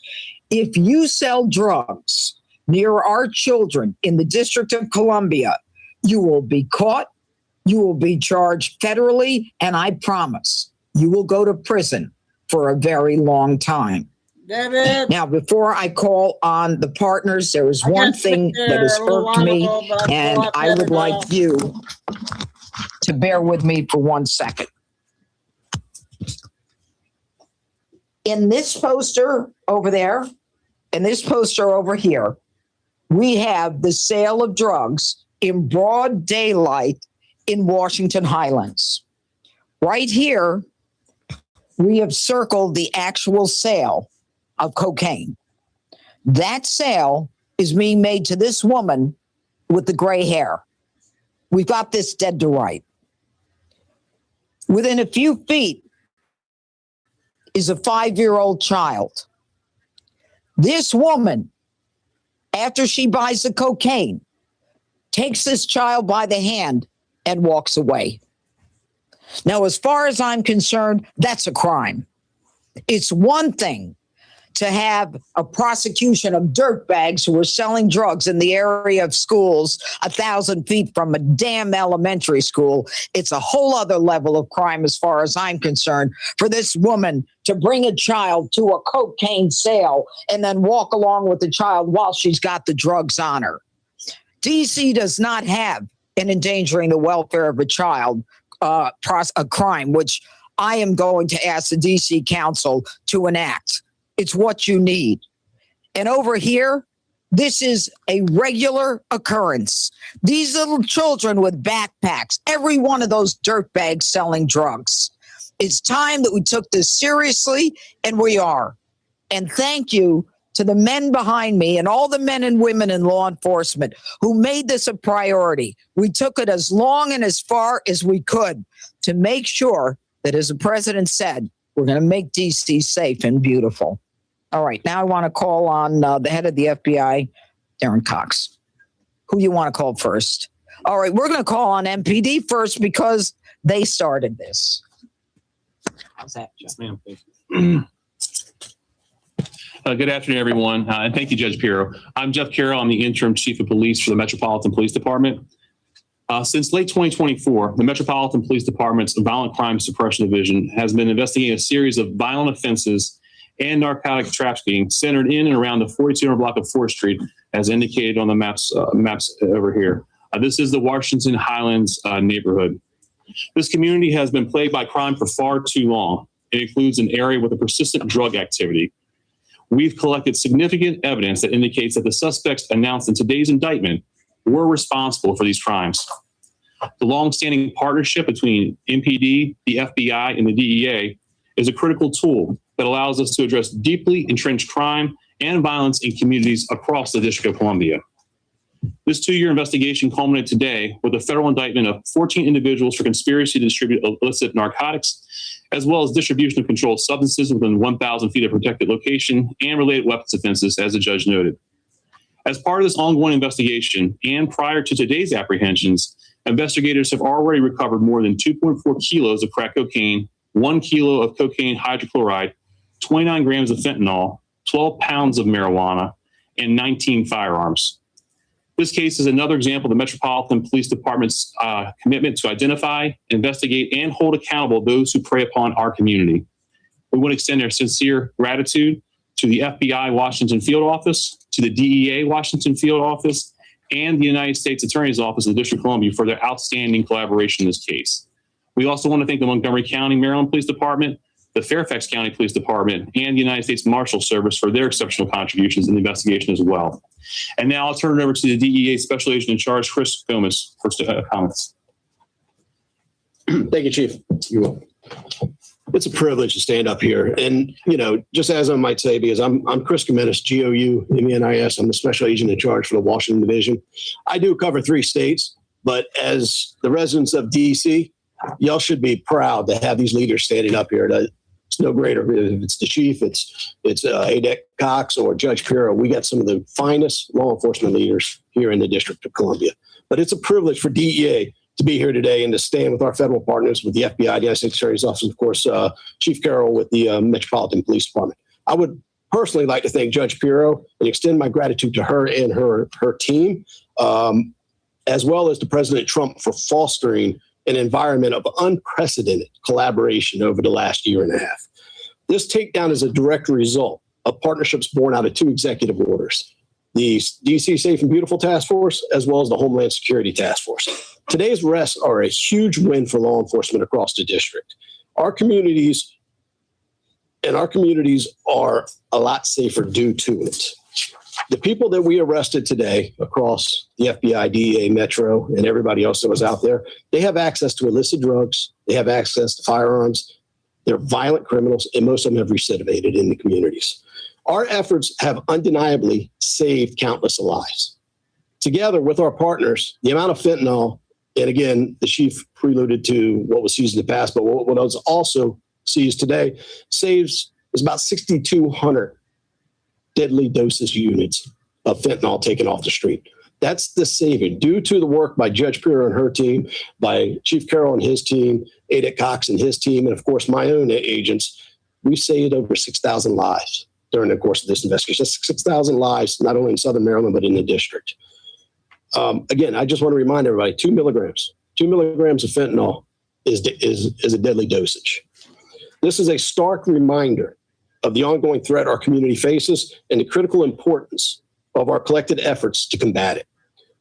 If you sell drugs near our children in the District of Columbia, you will be caught, you will be charged federally, and I promise you will go to prison for a very long time. Now, before I call on the partners, there is one thing that has irked me, and I would like you to bear with me for 1 second. In this poster over there, and this poster over here, we have the sale of drugs in broad daylight in Washington Highlands. Right here, we have circled the actual sale of cocaine. That sale is being made to this woman with the gray hair. We've got this dead to right. Within a few feet is a 5-year-old child. This woman, after she buys the cocaine, takes this child by the hand and walks away. Now, as far as I'm concerned, that's a crime. It's one thing to have a prosecution of dirtbags who are selling drugs in the area of schools 1,000 feet from a damn elementary school. It's a whole other level of crime, as far as I'm concerned, for this woman to bring a child to a cocaine sale and then walk along with the child while she's got the drugs on her. DC does not have an endangering the welfare of a child a crime, which I am going to ask the DC Council to enact. It's what you need. And over here, this is a regular occurrence. These little children with backpacks, every one of those dirtbags selling drugs. It's time that we took this seriously, and we are. And thank you to the men behind me and all the men and women in law enforcement who made this a priority. We took it as long and as far as we could to make sure that, as the president said, we're going to make DC safe and beautiful. All right, now I want to call on the head of the FBI, Darren Cox. Who you want to call first? All right, we're going to call on MPD first because they started this. How's that, Jeff? Yes, ma'am. Thank you. Good afternoon, everyone, and thank you, Judge Pirro. I'm Jeff Carroll. I'm the interim chief of police for the Metropolitan Police Department. Since late 2024, the Metropolitan Police Department's Violent Crime Suppression Division has been investigating a series of violent offenses and narcotic trafficking centered in and around the 4200 block of 4th Street, as indicated on the maps over here. This is the Washington Highlands neighborhood. This community has been plagued by crime for far too long. It includes an area with a persistent drug activity. We've collected significant evidence that indicates that the suspects announced in today's indictment were responsible for these crimes. The longstanding partnership between MPD, the FBI, and the DEA is a critical tool that allows us to address deeply entrenched crime and violence in communities across the District of Columbia. This 2-year investigation culminated today with a federal indictment of 14 individuals for conspiracy to distribute illicit narcotics, as well as distribution of controlled substances within 1,000 feet of protected location and related weapons offenses, as the judge noted. As part of this ongoing investigation and prior to today's apprehensions, investigators have already recovered more than 2.4 kilos of crack cocaine, 1 kilo of cocaine hydrochloride, 29 grams of fentanyl, 12 pounds of marijuana, and 19 firearms. This case is another example of the Metropolitan Police Department's commitment to identify, investigate, and hold accountable those who prey upon our community. We want to extend our sincere gratitude to the FBI Washington Field Office, to the DEA Washington Field Office, and the United States Attorney's Office of the District of Columbia for their outstanding collaboration in this case. We also want to thank the Montgomery County, Maryland Police Department, the Fairfax County Police Department, and the United States Marshal Service for their exceptional contributions in the investigation as well. And now I'll turn it over to the DEA Special Agent in Charge, Chris Gomez, for comments. Thank you, Chief. You're welcome. It's a privilege to stand up here. And, just as I might say, because I'm Chris Kamenis, GOU, MENIS. I'm the special agent in charge for the Washington Division. I do cover 3 states, but as the residents of D.C., y'all should be proud to have these leaders standing up here. It's no greater. If it's the chief, it's Adek Cox or Judge Pirro. We got some of the finest law enforcement leaders here in the District of Columbia. But it's a privilege for DEA to be here today and to stand with our federal partners, with the FBI, the United States Attorney's Office, and of course, Chief Carroll with the Metropolitan Police Department. I would personally like to thank Judge Pirro and extend my gratitude to her and her team, as well as to President Trump for fostering an environment of unprecedented collaboration over the last year and a half. This takedown is a direct result of partnerships born out of 2 executive orders, the DC Safe and Beautiful Task Force, as well as the Homeland Security Task Force. Today's arrests are a huge win for law enforcement across the district. Our communities are a lot safer due to it. The people that we arrested today across the FBI, DEA, Metro, and everybody else that was out there, they have access to illicit drugs. They have access to firearms. They're violent criminals, and most of them have recidivated in the communities. Our efforts have undeniably saved countless lives. Together with our partners, the amount of fentanyl, and again, the chief preluded to what was seized in the past, but what was also seized today, is about 6,200 deadly dosage units of fentanyl taken off the street. That's the saving. Due to the work by Judge Pirro and her team, by Chief Carroll and his team, Adek Cox and his team, and of course my own agents, we saved over 6,000 lives during the course of this investigation. That's 6,000 lives, not only in Southern Maryland, but in the district. Again, I just want to remind everybody, 2 milligrams of fentanyl is a deadly dosage. This is a stark reminder of the ongoing threat our community faces and the critical importance of our collected efforts to combat it.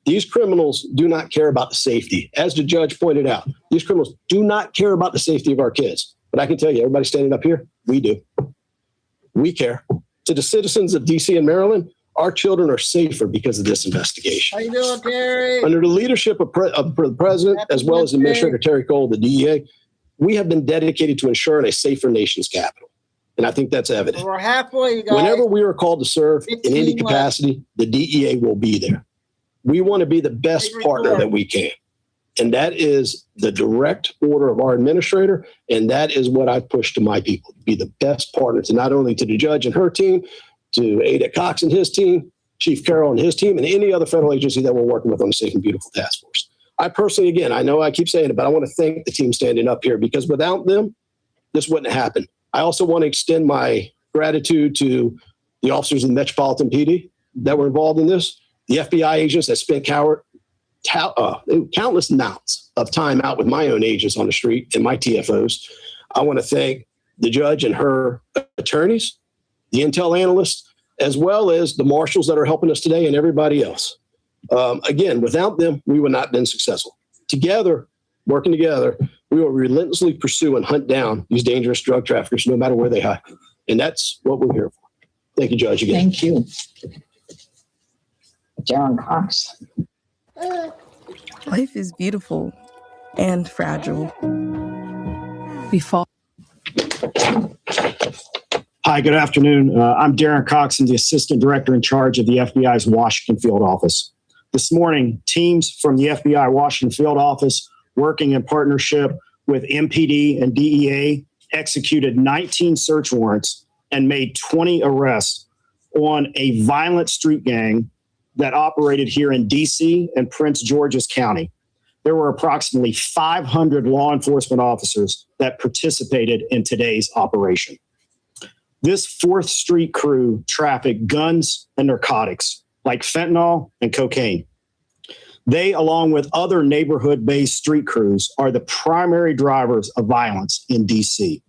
These criminals do not care about the safety. As the judge pointed out, these criminals do not care about the safety of our kids. But I can tell you, everybody standing up here, we do. We care. To the citizens of DC and Maryland, our children are safer because of this investigation. How you doing, Terry? Under the leadership of the president, as well as Administrator Terry Cole, the DEA, we have been dedicated to ensuring a safer nation's capital. And I think that's evident. We're halfway, you guys. Whenever we are called to serve in any capacity, the DEA will be there. We want to be the best partner that we can. And that is the direct order of our administrator. And that is what I push to my people, to be the best partner, to not only to the judge and her team, to Adek Cox and his team, Chief Carroll and his team, and any other federal agency that we're working with on the Safe and Beautiful Task Force. I personally, again, I know I keep saying it, but I want to thank the team standing up here, because without them, this wouldn't have happened. I also want to extend my gratitude to the officers in the Metropolitan PD that were involved in this, the FBI agents that spent countless amounts of time out with my own agents on the street and my TFOs. I want to thank the judge and her attorneys, the intel analysts, as well as the marshals that are helping us today and everybody else. Again, without them, we would not have been successful. Together, working together, we will relentlessly pursue and hunt down these dangerous drug traffickers, no matter where they hide. And that's what we're here for. Thank you, Judge, again. Thank you. John Cox. Life is beautiful and fragile. We fall. Hi, good afternoon. I'm Darren Cox. I'm the Assistant Director in charge of the FBI's Washington Field Office. This morning, teams from the FBI Washington Field Office, working in partnership with MPD and DEA, executed 19 search warrants and made 20 arrests on a violent street gang that operated here in DC and Prince George's County. There were approximately 500 law enforcement officers that participated in today's operation. This 4th Street crew trafficked guns and narcotics like fentanyl and cocaine. They, along with other neighborhood-based street crews, are the primary drivers of violence in DC.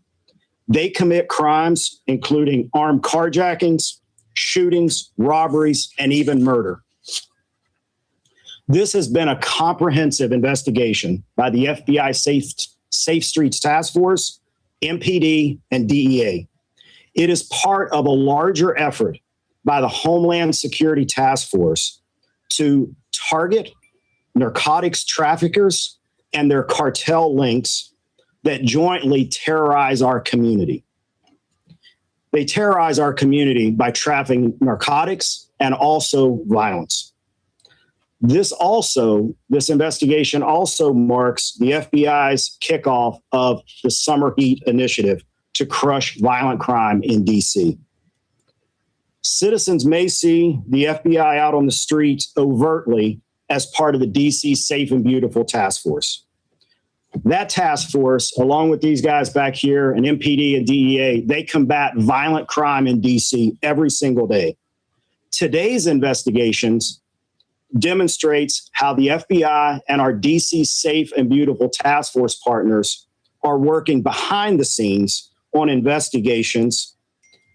They commit crimes including armed carjackings, shootings, robberies, and even murder. This has been a comprehensive investigation by the FBI Safe Streets Task Force, MPD, and DEA. It is part of a larger effort by the Homeland Security Task Force to target narcotics traffickers and their cartel links that jointly terrorize our community. They terrorize our community by trafficking narcotics and also violence. This investigation also marks the FBI's kickoff of the Summer Heat Initiative to crush violent crime in DC. Citizens may see the FBI out on the streets overtly as part of the DC Safe and Beautiful Task Force. That task force, along with these guys back here and MPD and DEA, they combat violent crime in DC every single day. Today's investigations demonstrates how the FBI and our DC Safe and Beautiful Task Force partners are working behind the scenes on investigations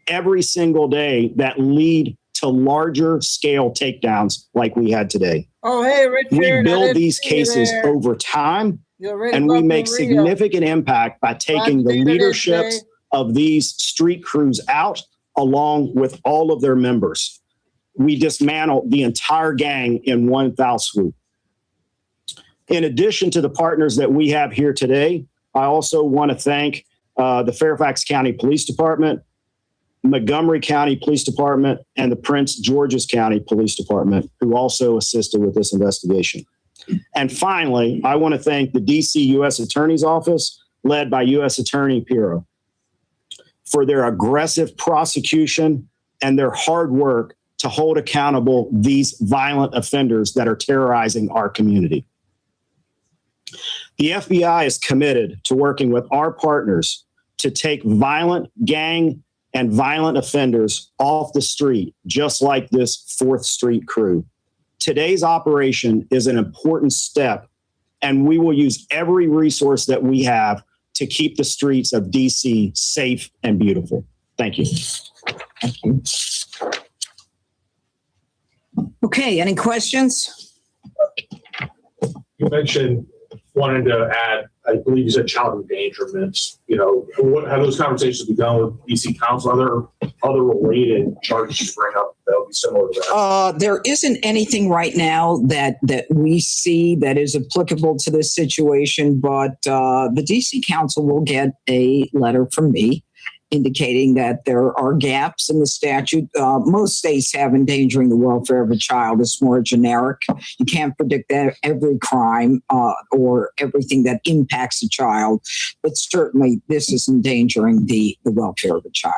every single day that lead to larger scale takedowns like we had today. Oh, hey, Richard. We build these cases over time, and we make significant impact by taking the leaderships of these street crews out along with all of their members. We dismantle the entire gang in one foul swoop. In addition to the partners that we have here today, I also want to thank the Fairfax County Police Department, Montgomery County Police Department, and the Prince George's County Police Department, who also assisted with this investigation. And finally, I want to thank the DC U.S. Attorney's Office, led by U.S. Attorney Pirro, for their aggressive prosecution and their hard work to hold accountable these violent offenders that are terrorizing our community. The FBI is committed to working with our partners to take violent gang and violent offenders off the street, just like this 4th Street crew. Today's operation is an important step, and we will use every resource that we have to keep the streets of DC safe and beautiful. Thank you. Thank you. Okay, any questions? You mentioned wanting to add, I believe you said child endangerment. You know, what have those conversations begun with DC Council? Are there other related charges you bring up that would be similar to that? There isn't anything right now that we see that is applicable to this situation, but the DC Council will get a letter from me indicating that there are gaps in the statute. Most states have endangering the welfare of a child. It's more generic. You can't predict that every crime or everything that impacts a child, but certainly this is endangering the welfare of a child.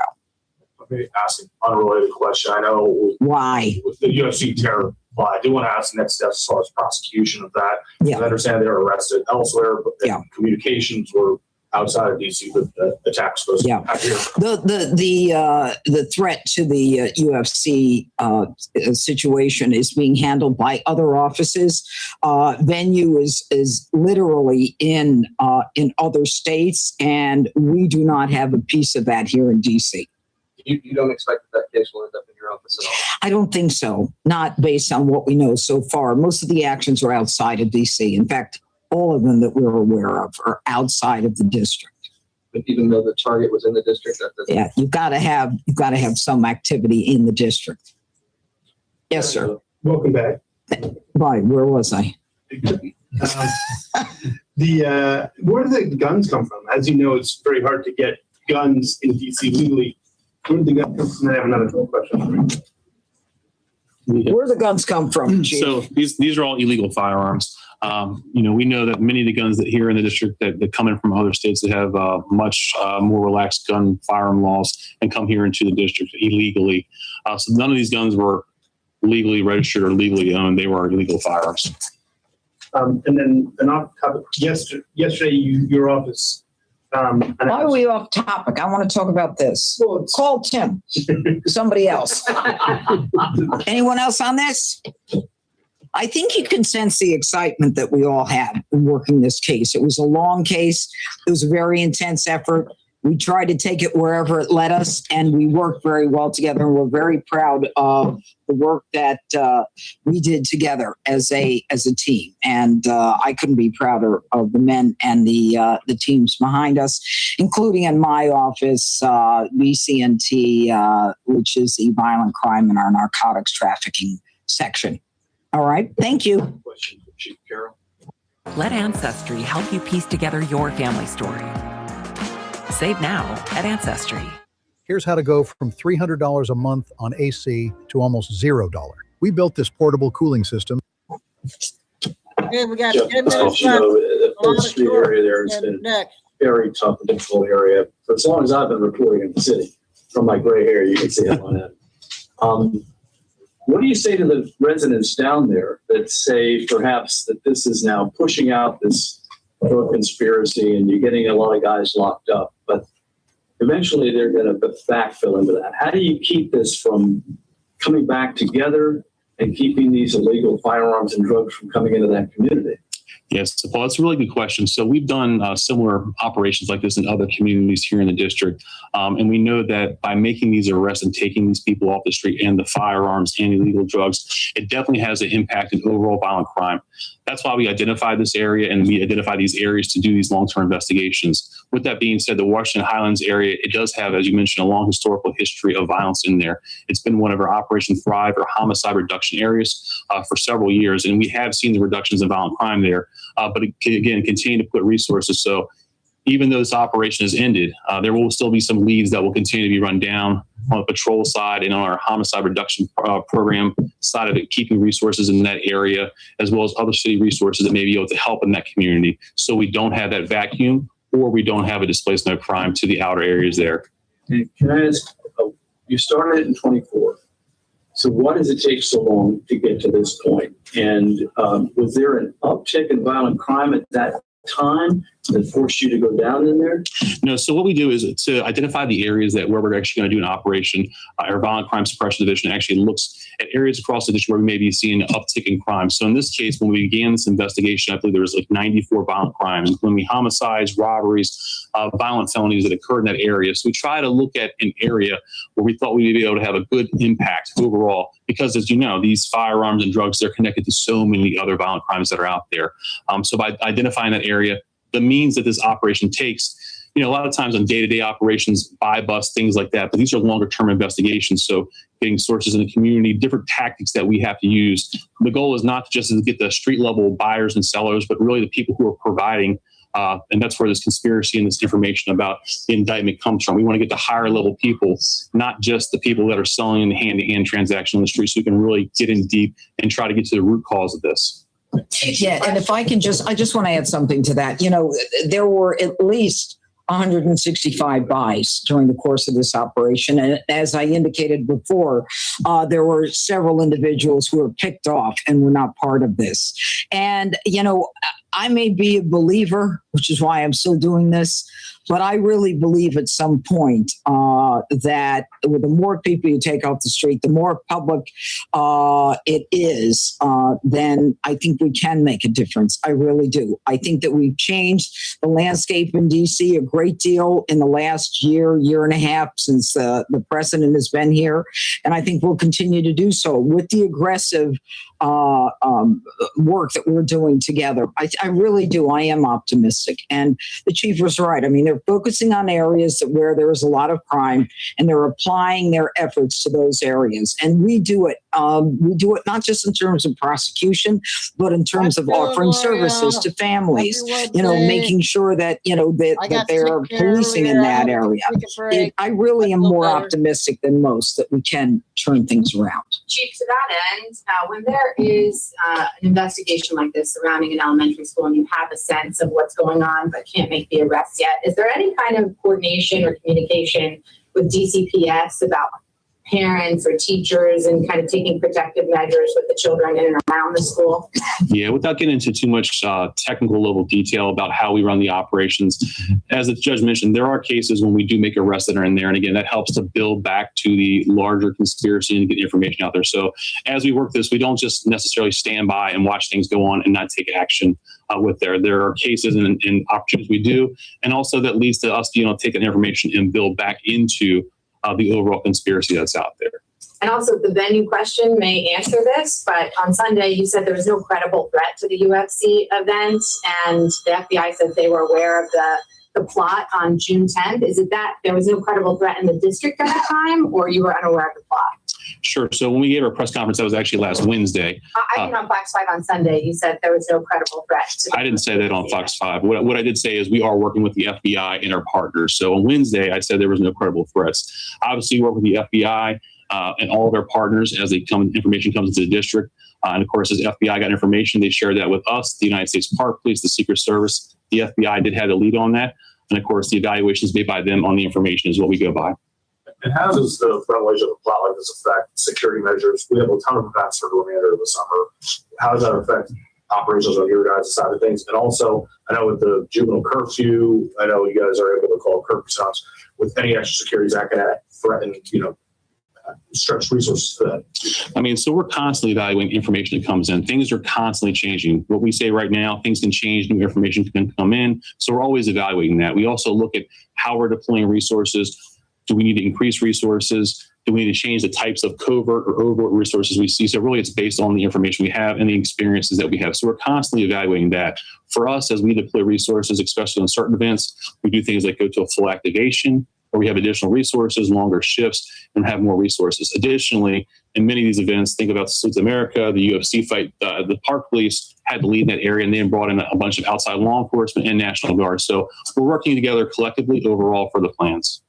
Let me ask an unrelated question. I know why with the UFC terror, well, I do want to ask the next steps as far as prosecution of that. Yeah. I understand they were arrested elsewhere, but communications were outside of DC, but the attacks was here. The threat to the UFC situation is being handled by other offices. Venue is literally in other states, and we do not have a piece of that here in DC. You don't expect that case will end up in your office at all? I don't think so, not based on what we know so far. Most of the actions are outside of DC. In fact, all of them that we're aware of are outside of the district. But even though the target was in the district, you've got to have some activity in the district. Yes, sir. Welcome back. Right, where was I? Where do the guns come from? As you know, it's very hard to get guns in DC legally. Where did the guns come from? I have another question for you. Where do the guns come from, Chief? So these are all illegal firearms. We know that many of the guns that here in the district that come in from other states that have much more relaxed gun firearm laws and come here into the district illegally. So none of these guns were legally registered or legally owned. They were illegal firearms. And then yesterday, your office. Why are we off topic? I want to talk about this. Well, call Tim. Somebody else. Anyone else on this? I think you can sense the excitement that we all had in working this case. It was a long case. It was a very intense effort. We tried to take it wherever it led us, and we worked very well together. And we're very proud of the work that we did together as a team. And I couldn't be prouder of the men and the teams behind us, including in my office, VCNT, which is the violent crime and our narcotics trafficking section. All right. Thank you. Question for Chief Carroll. Let Ancestry help you piece together your family story. Save now at Ancestry. Here's how to go from $300 a month on AC to almost $0. We built this portable cooling system. Okay, we got Jeff, 10 minutes you left. know, the On the Fifth Street short area there has and been next. very tough and difficult area for as long as I've been reporting in the city. From my gray hair, you can see it on it. What do you say to the residents down there that say perhaps that this is now pushing out this drug conspiracy and you're getting a lot of guys locked up, but eventually they're going to backfill into that? How do you keep this from coming back together and keeping these illegal firearms and drugs from coming into that community? Yes, Paul, that's a really good question. So we've done similar operations like this in other communities here in the district. And we know that by making these arrests and taking these people off the street and the firearms and illegal drugs, it definitely has an impact in overall violent crime. That's why we identified this area and we identified these areas to do these long-term investigations. With that being said, the Washington Highlands area, it does have, as you mentioned, a long historical history of violence in there. It's been one of our Operation Thrive or homicide reduction areas for several years. And we have seen the reductions in violent crime there. But again, continue to put resources. So even though this operation has ended, there will still be some leads that will continue to be run down on the patrol side and on our homicide reduction program side of it, keeping resources in that area, as well as other city resources that may be able to help in that community. So we don't have that vacuum or we don't have a displacement of crime to the outer areas there. Can I ask, you started it in 24. So why does it take so long to get to this point? And was there an uptick in violent crime at that time that forced you to go down in there? No. So what we do is to identify the areas that where we're actually going to do an operation. Our Violent Crime Suppression Division actually looks at areas across the district where we may be seeing an uptick in crime. So in this case, when we began this investigation, I believe there was like 94 violent crimes, including homicides, robberies, violent felonies that occurred in that area. So we try to look at an area where we thought we'd be able to have a good impact overall, because as you know, these firearms and drugs, they're connected to so many other violent crimes that are out there. So by identifying that area, the means that this operation takes, you know, a lot of times on day-to-day operations, buy, bust, things like that, but these are longer-term investigations. So getting sources in the community, different tactics that we have to use. The goal is not just to get the street-level buyers and sellers, but really the people who are providing. And that's where this conspiracy and this information about the indictment comes from. We want to get the higher level people, not just the people that are selling in the hand-to-hand transaction on the street, so we can really get in deep and try to get to the root cause of this. Yeah, and if I can I just want to add something to that. You know, there were at least 165 buys during the course of this operation. And as I indicated before, there were several individuals who were picked off and were not part of this. And, you know, I may be a believer, which is why I'm still doing this, but I really believe at some point that with the more people you take off the street, the more public it is, then I think we can make a difference. I really do. I think that we've changed the landscape in D.C. a great deal in the last year and a half since the president has been here. And I think we'll continue to do so with the aggressive work that we're doing together. I really do. I am optimistic. And the chief was right. I mean, they're focusing on areas where there is a lot of crime, and they're applying their efforts to those areas. And we do it. We do it not just in terms of prosecution, but in terms of offering services to families. You know, making sure that that they're policing in that area. I really am more optimistic than most that we can turn things around. Chief, to that end, when there is an investigation like this surrounding an elementary school and you have a sense of what's going on but can't make the arrest yet, is there any kind of coordination or communication with DCPS about parents or teachers and kind of taking protective measures with the children in and around the school? Yeah, without getting into too much technical level detail about how we run the operations, as the judge mentioned, there are cases when we do make arrests that are in there. And again, that helps to build back to the larger conspiracy and get information out there. So as we work this, we don't just necessarily stand by and watch things go on and not take action with there. There are cases and opportunities we do. And also that leads to us, taking information and build back into the overall conspiracy that's out there. And also the venue question may answer this, but on Sunday you said there was no credible threat to the UFC event, and the FBI said they were aware of the plot on June 10th. Is it that there was no credible threat in the district at that time, or you were unaware of the plot? Sure. So when we gave our press conference, that was actually last Wednesday. I think on Fox 5 on Sunday, you said there was no credible threat. I didn't say that on Fox 5. What I did say is we are working with the FBI and our partners. So on Wednesday, I said there was no credible threats. Obviously, we work with the FBI and all of our partners as information comes into the district. And of course, as FBI got information, they shared that with us, the United States Park Police, the Secret Service. The FBI did have the lead on that. And of course, the evaluations made by them on the information is what we go by. And how does the revelation of a plot like this affect security measures? We have a ton of events for the remainder of the summer. How does that affect operations on your guys' side of things? And also, I know with the juvenile curfew, I know you guys are able to call curfew stops. With any extra security, is that going to threaten, stretch resources for that? I mean, so we're constantly evaluating information that comes in. Things are constantly changing. What we say right now, things can change, new information can come in. So we're always evaluating that. We also look at how we're deploying resources. Do we need to increase resources? Do we need to change the types of covert or overt resources we see? So really it's based on the information we have and the experiences that we have. So we're constantly evaluating that. For us, as we deploy resources, especially on certain events, we do things like go to a full activation, where we have additional resources, longer shifts, and have more resources. Additionally, in many of these events, think about the Suits America, the UFC fight, the Park Police had to lead in that area, and then brought in a bunch of outside law enforcement and National Guard. So we're working together collectively overall for the plans.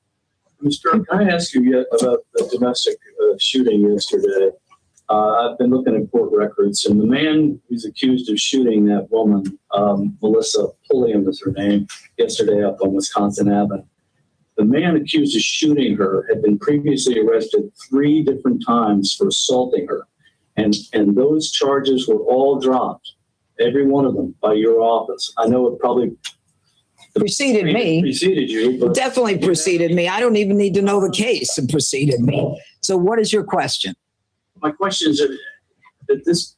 Mr. Can I ask you yet about the domestic shooting yesterday? I've been looking at court records, and the man who's accused of shooting that woman, Melissa Pulliam is her name, yesterday up on Wisconsin Avenue. The man accused of shooting her had been previously arrested 3 different times for assaulting her. And those charges were all dropped, every one of them, by your office. I know it probably preceded me. Preceded you. But definitely preceded me. I don't even need to know the case. It preceded me. So what is your question? My question is that this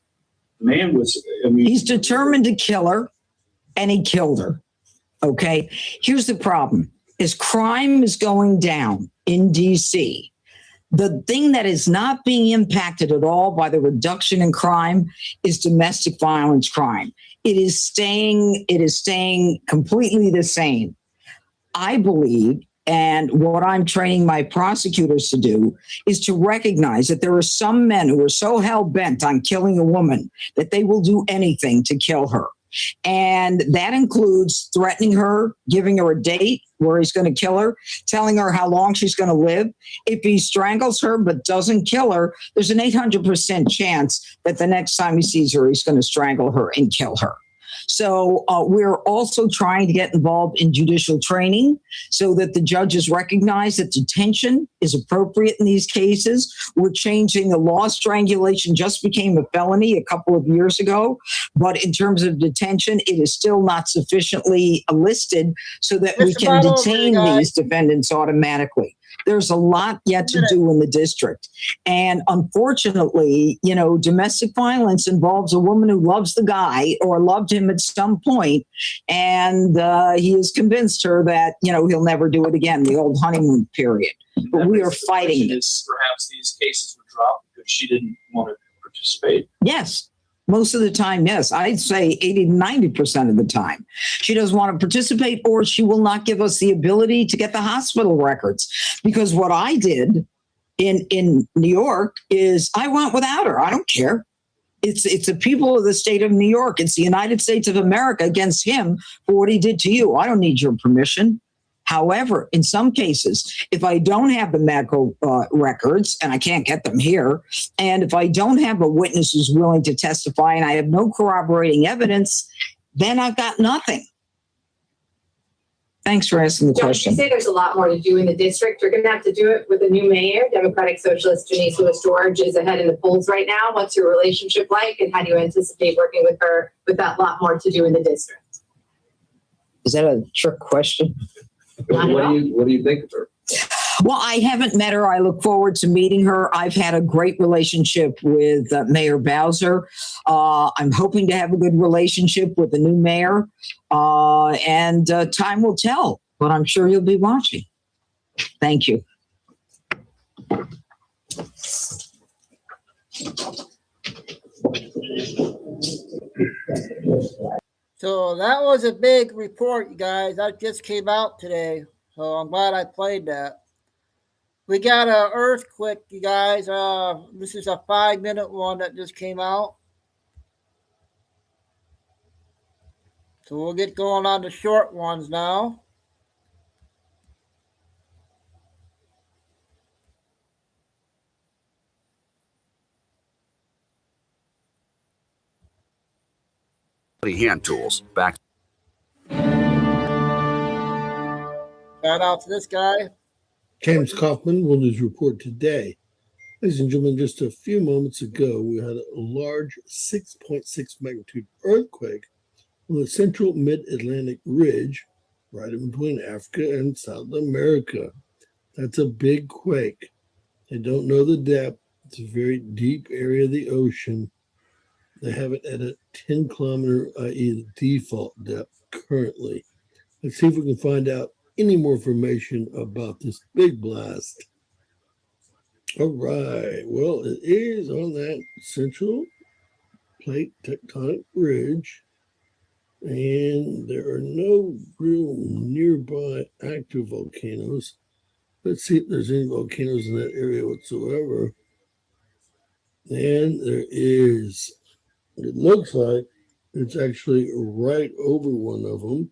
man was, he's determined to kill her, and he killed her. Okay. Here's the problem. As crime is going down in DC, the thing that is not being impacted at all by the reduction in crime is domestic violence crime. It is staying completely the same. I believe, and what I'm training my prosecutors to do, is to recognize that there are some men who are so hell-bent on killing a woman that they will do anything to kill her. And that includes threatening her, giving her a date where he's going to kill her, telling her how long she's going to live. If he strangles her but doesn't kill her, there's an 800% chance that the next time he sees her, he's going to strangle her and kill her. So we're also trying to get involved in judicial training so that the judges recognize that detention is appropriate in these cases. We're changing the law. Strangulation just became a felony a couple of years ago. But in terms of detention, it is still not sufficiently listed so that we can detain these defendants automatically. There's a lot yet to do in the district. And unfortunately, domestic violence involves a woman who loves the guy or loved him at some point, and he has convinced her that, he'll never do it again, the old honeymoon period. But we are fighting this. Perhaps these cases were dropped because she didn't want to participate. Yes. Most of the time, yes. I'd say 80 to 90% of the time. She doesn't want to participate, or she will not give us the ability to get the hospital records. Because what I did in New York is I went without her. I don't care. It's the people of the state of New York. It's the United States of America against him for what he did to you. I don't need your permission. However, in some cases, if I don't have the medical records, and I can't get them here, and if I don't have a witness who's willing to testify and I have no corroborating evidence, then I've got nothing. Thanks for asking the question. You say there's a lot more to do in the district. You're going to have to do it with a new mayor. Democratic Socialist Janice Lewis-George is ahead in the polls right now. What's your relationship like, and how do you anticipate working with her with that lot more to do in the district? Is that a trick question? What do you think of her? Well, I haven't met her. I look forward to meeting her. I've had a great relationship with Mayor Bowser. I'm hoping to have a good relationship with the new mayor. And time will tell, but I'm sure you'll be watching. Thank you. So that was a big report, you guys. That just came out today. So I'm glad I played that. We got a earthquake, you guys. This is a 5-minute one that just came out. So we'll get going on the short ones now. Hand tools. Back. Shout out to this guy. James Kaufman will news report today. Ladies and gentlemen, just a few moments ago, we had a large 6.6 magnitude earthquake on the central mid-Atlantic ridge, right in between Africa and South America. That's a big quake. They don't know the depth. It's a very deep area of the ocean. They have it at a 10-kilometer, i.e. the default depth currently. Let's see if we can find out any more information about this big blast. All right. Well, it is on that central plate tectonic ridge, and there are no real nearby active volcanoes. Let's see if there's any volcanoes in that area whatsoever. And there is. It looks like it's actually right over one of them,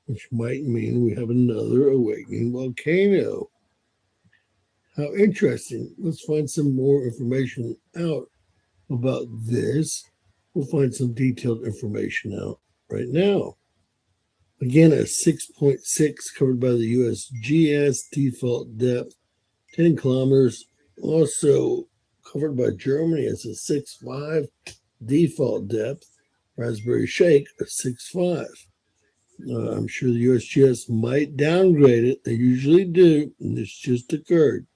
which might mean we have another awakening volcano. How interesting. Let's find some more information out about this. We'll find some detailed information out right now. Again, a 6.6 covered by the USGS, default depth 10 kilometers. Also covered by Germany as a 6.5 default depth. Raspberry Shake a 6.5. I'm sure the USGS might downgrade it. They usually do, and this just occurred.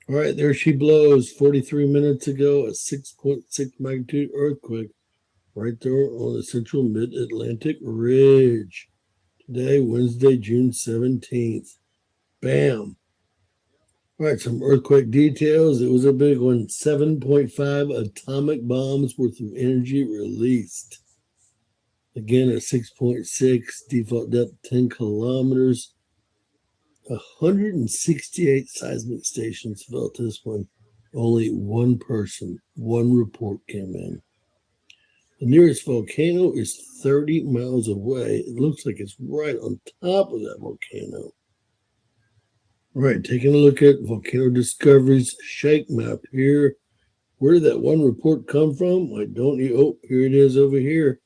All right, there she blows 43 minutes ago, a 6.6 magnitude earthquake right there on the central mid-Atlantic ridge. Today, Wednesday, June 17th. Bam. All right, some earthquake details. It was a big one. 7.5 atomic bombs worth of energy released. Again, a 6.6 default depth, 10 kilometers. 168 seismic stations felt this one. Only one person, one report came in. The nearest volcano is 30 miles away. It looks like it's right on top of that volcano. All right, taking a look at Volcano Discovery's shake map here. Where did that one report come from? Why don't you? Oh, here it is over here.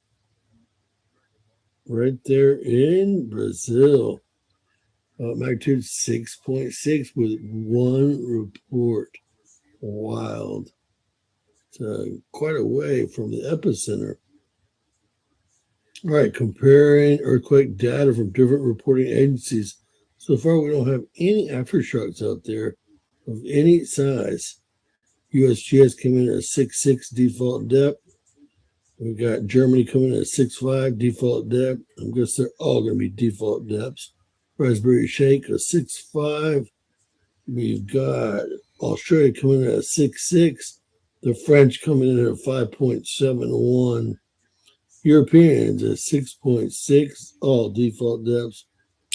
Right there in Brazil. Magnitude 6.6 with one report. Wild. It's quite away from the epicenter. All right, comparing earthquake data from different reporting agencies. So far, we don't have any aftershocks out there of any size. USGS came in at a 6.6 default depth. We've got Germany coming in at 6.5 default depth. I guess they're all going to be default depths. Raspberry Shake, a 6.5. We've got Australia coming in at a 6.6. The French coming in at a 5.71. Europeans at 6.6, all default depths.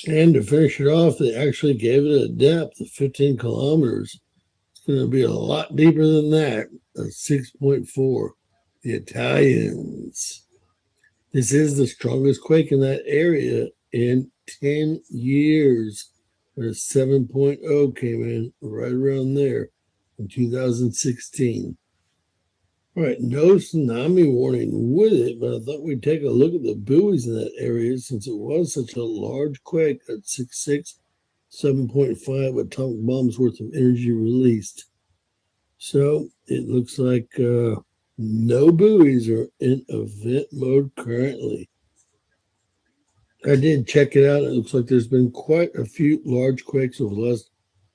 And to finish it off, they actually gave it a depth of 15 kilometers. It's going to be a lot deeper than that, a 6.4. The Italians. This is the strongest quake in that area in 10 years. A 7.0 came in right around there in 2016. All right, no tsunami warning with it, but I thought we'd take a look at the buoys in that area since it was such a large quake at 6.6, 7.5 atomic bombs worth of energy released. So it looks like no buoys are in event mode currently. I did check it out. It looks like there's been quite a few large quakes over the last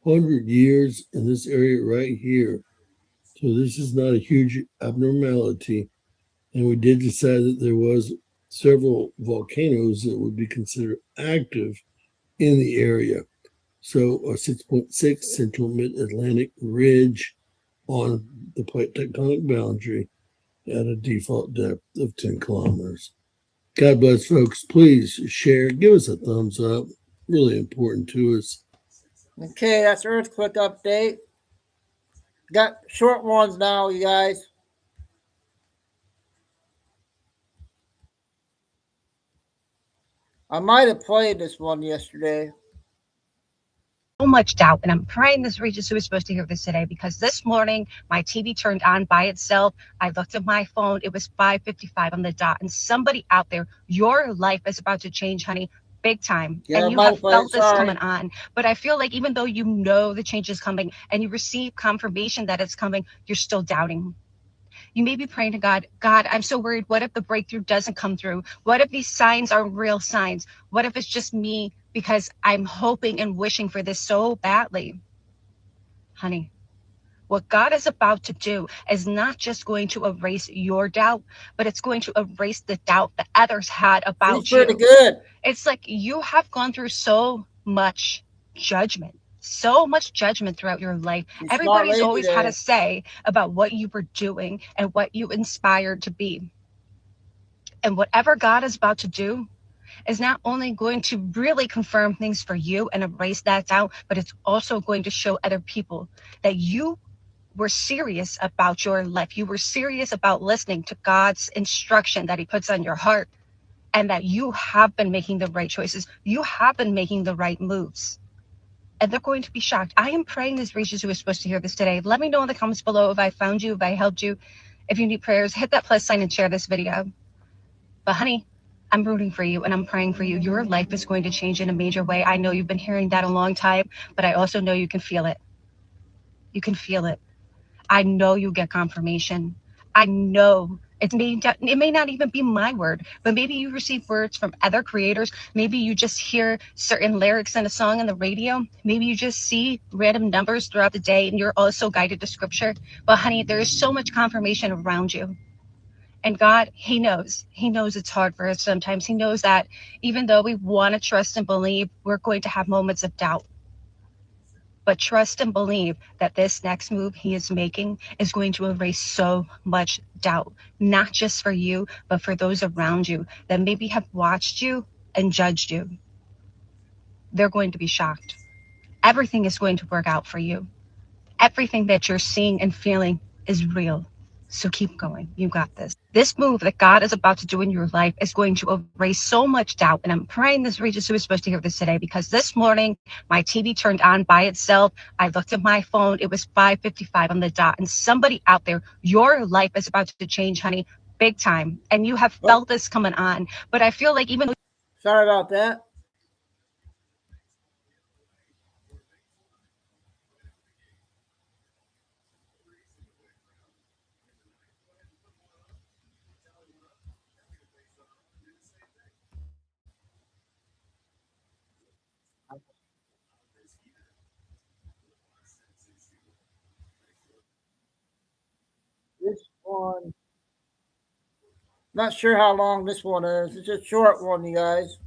100 years in this area right here. So this is not a huge abnormality. And we did decide that there was several volcanoes that would be considered active in the area. So a 6.6 central mid-Atlantic ridge on the plate tectonic boundary at a default depth of 10 kilometers. God bless, folks. Please share. Give us a thumbs up. Really important to us. Okay, that's earthquake update. Got short ones now, you guys. I might have played this one yesterday. So much doubt, and I'm praying this reaches who is supposed to hear this today, because this morning my TV turned on by itself. I looked at my phone, it was 5:55 on the dot, and somebody out there, your life is about to change, honey, big time. Yeah, and you my have fault, felt this sorry. coming on, but I feel like even though you know the change is coming and you receive confirmation that it's coming, you're still doubting. You may be praying to God, God, I'm so worried. What if the breakthrough doesn't come through? What if these signs aren't real signs? What if it's just me because I'm hoping and wishing for this so badly? Honey, what God is about to do is not just going to erase your doubt, but it's going to erase the doubt that others had about She's you. pretty good. It's like you have gone through so much judgment throughout your life. She's a smart Everybody's lady always had there. a say about what you were doing and what you inspired to be. And whatever God is about to do is not only going to really confirm things for you and erase that doubt, but it's also going to show other people that you were serious about your life. You were serious about listening to God's instruction that he puts on your heart, and that you have been making the right choices. You have been making the right moves. And they're going to be shocked. I am praying this reaches who is supposed to hear this today. Let me know in the comments below if I found you, if I helped you. If you need prayers, hit that plus sign and share this video. But honey, I'm rooting for you and I'm praying for you. Your life is going to change in a major way. I know you've been hearing that a long time, but I also know you can feel it. You can feel it. I know you get confirmation. I know it may not even be my word, but maybe you receive words from other creators. Maybe you just hear certain lyrics in a song on the radio. Maybe you just see random numbers throughout the day and you're also guided to scripture. But honey, there is so much confirmation around you. And God, he knows it's hard for us sometimes. He knows that even though we want to trust and believe, we're going to have moments of doubt. But trust and believe that this next move he is making is going to erase so much doubt, not just for you, but for those around you that maybe have watched you and judged you. They're going to be shocked. Everything is going to work out for you. Everything that you're seeing and feeling is real. So keep going. You got this. This move that God is about to do in your life is going to erase so much doubt. And I'm praying this reaches who is supposed to hear this today, because this morning my TV turned on by itself. I looked at my phone. It was 5:55 on the dot. And somebody out there, your life is about to change, honey, big time. And you have felt this coming on. But I feel like even though... Sorry about that. This one, not sure how long this one is. It's a short one, you guys.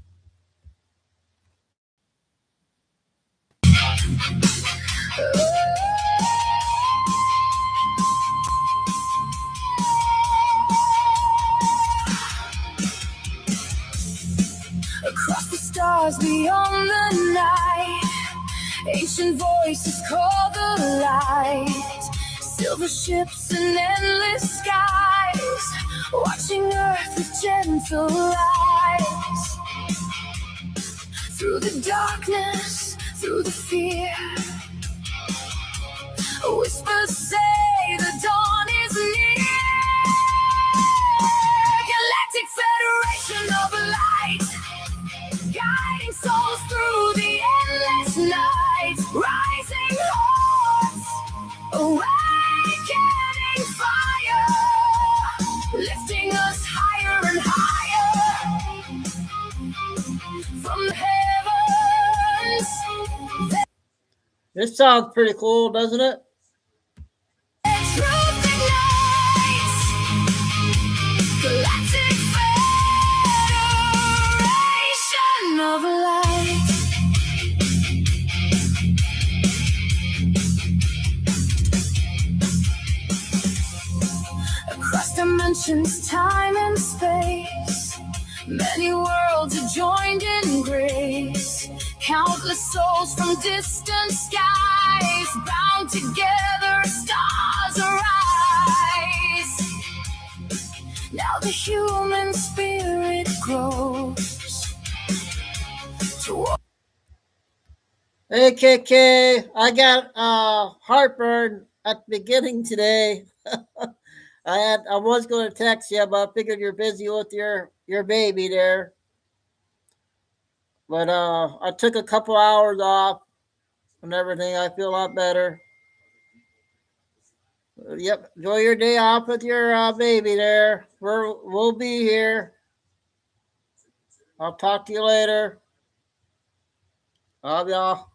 Across the stars beyond the night, ancient voices call the light. Silver ships and endless skies, watching earth with gentle eyes. Through the darkness, through the fear, whispers say the dawn is near. Galactic Federation of Light, guiding souls through the endless night. Rising hearts, awakening fire, lifting us higher and higher from the heavens. This sounds pretty cool, doesn't it? Galactic Federation of Light. Across dimensions, time and space, many worlds are joined in grace. Countless souls from distant skies, bound together, stars arise. Now the human spirit grows. Hey, KK, I got heartburn at the beginning today. I was going to text you, but I figured you're busy with your baby there. But I took a couple hours off and everything. I feel a lot better. Yep, enjoy your day off with your baby there. We'll be here. I'll talk to you later. Love y'all.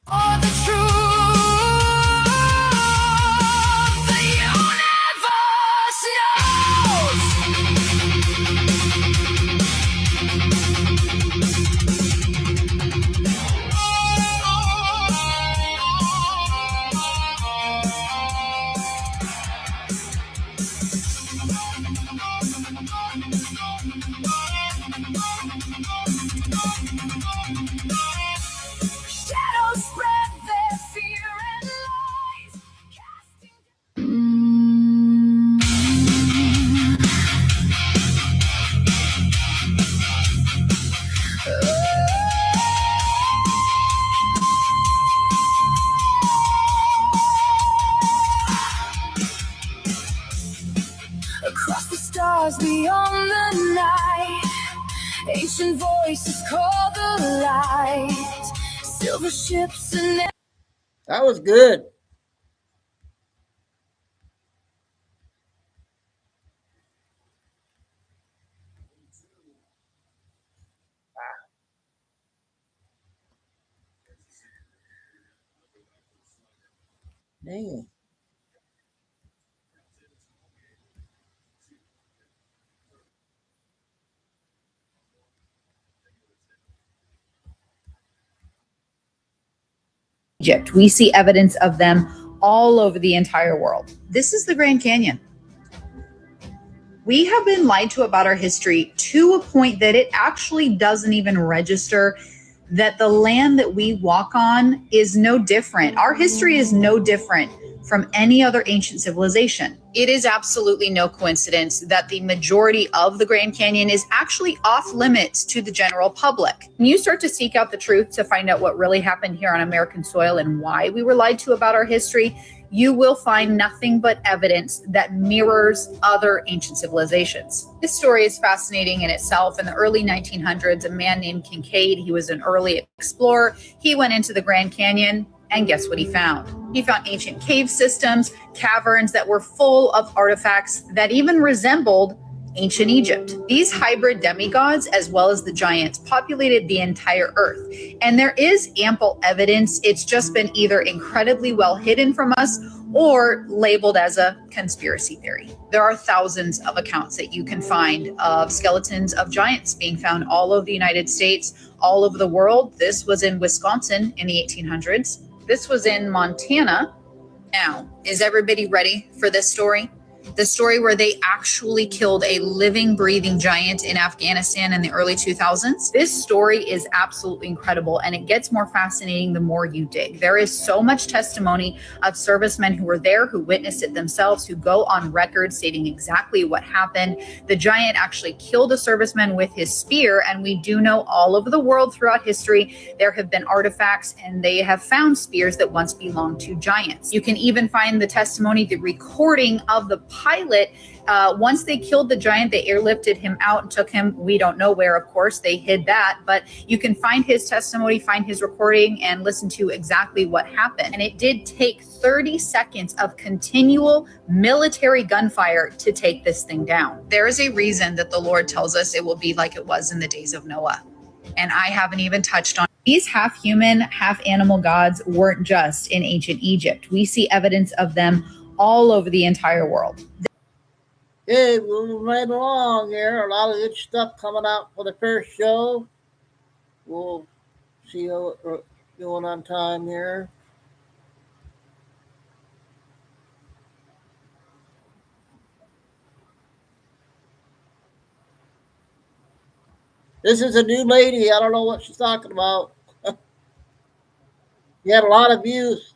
For the truth, the universe shadows spread their fear and lies, casting across the stars beyond the night. Ancient voices call the light. Silver ships and That was good. Dang. Egypt. We see evidence of them all over the entire world. This is the Grand Canyon. We have been lied to about our history to a point that it actually doesn't even register that the land that we walk on is no different. Our history is no different from any other ancient civilization. It is absolutely no coincidence that the majority of the Grand Canyon is actually off limits to the general public. When you start to seek out the truth to find out what really happened here on American soil and why we were lied to about our history, you will find nothing but evidence that mirrors other ancient civilizations. This story is fascinating in itself. In the early 1900s, a man named Kincaid, he was an early explorer. He went into the Grand Canyon, and guess what he found? He found ancient cave systems, caverns that were full of artifacts that even resembled ancient Egypt. These hybrid demigods, as well as the giants, populated the entire earth. And there is ample evidence. It's just been either incredibly well hidden from us or labeled as a conspiracy theory. There are thousands of accounts that you can find of skeletons of giants being found all over the United States, all over the world. This was in Wisconsin in the 1800s. This was in Montana. Now, is everybody ready for this story? The story where they actually killed a living, breathing giant in Afghanistan in the early 2000s. This story is absolutely incredible, and it gets more fascinating the more you dig. There is so much testimony of servicemen who were there, who witnessed it themselves, who go on record stating exactly what happened. The giant actually killed a serviceman with his spear, and we do know all over the world throughout history, there have been artifacts and they have found spears that once belonged to giants. You can even find the testimony, the recording of the pilot. Once they killed the giant, they airlifted him out and took him, we don't know where, of course, they hid that, but you can find his testimony, find his recording, and listen to exactly what happened. And it did take 30 seconds of continual military gunfire to take this thing down. There is a reason that the Lord tells us it will be like it was in the days of Noah. And I haven't even touched on these half human, half animal gods weren't just in ancient Egypt. We see evidence of them all over the entire world. Hey, moving right along here. A lot of good stuff coming out for the first show. We'll see how we're doing on time here. This is a new lady. I don't know what she's talking about. You had a lot of views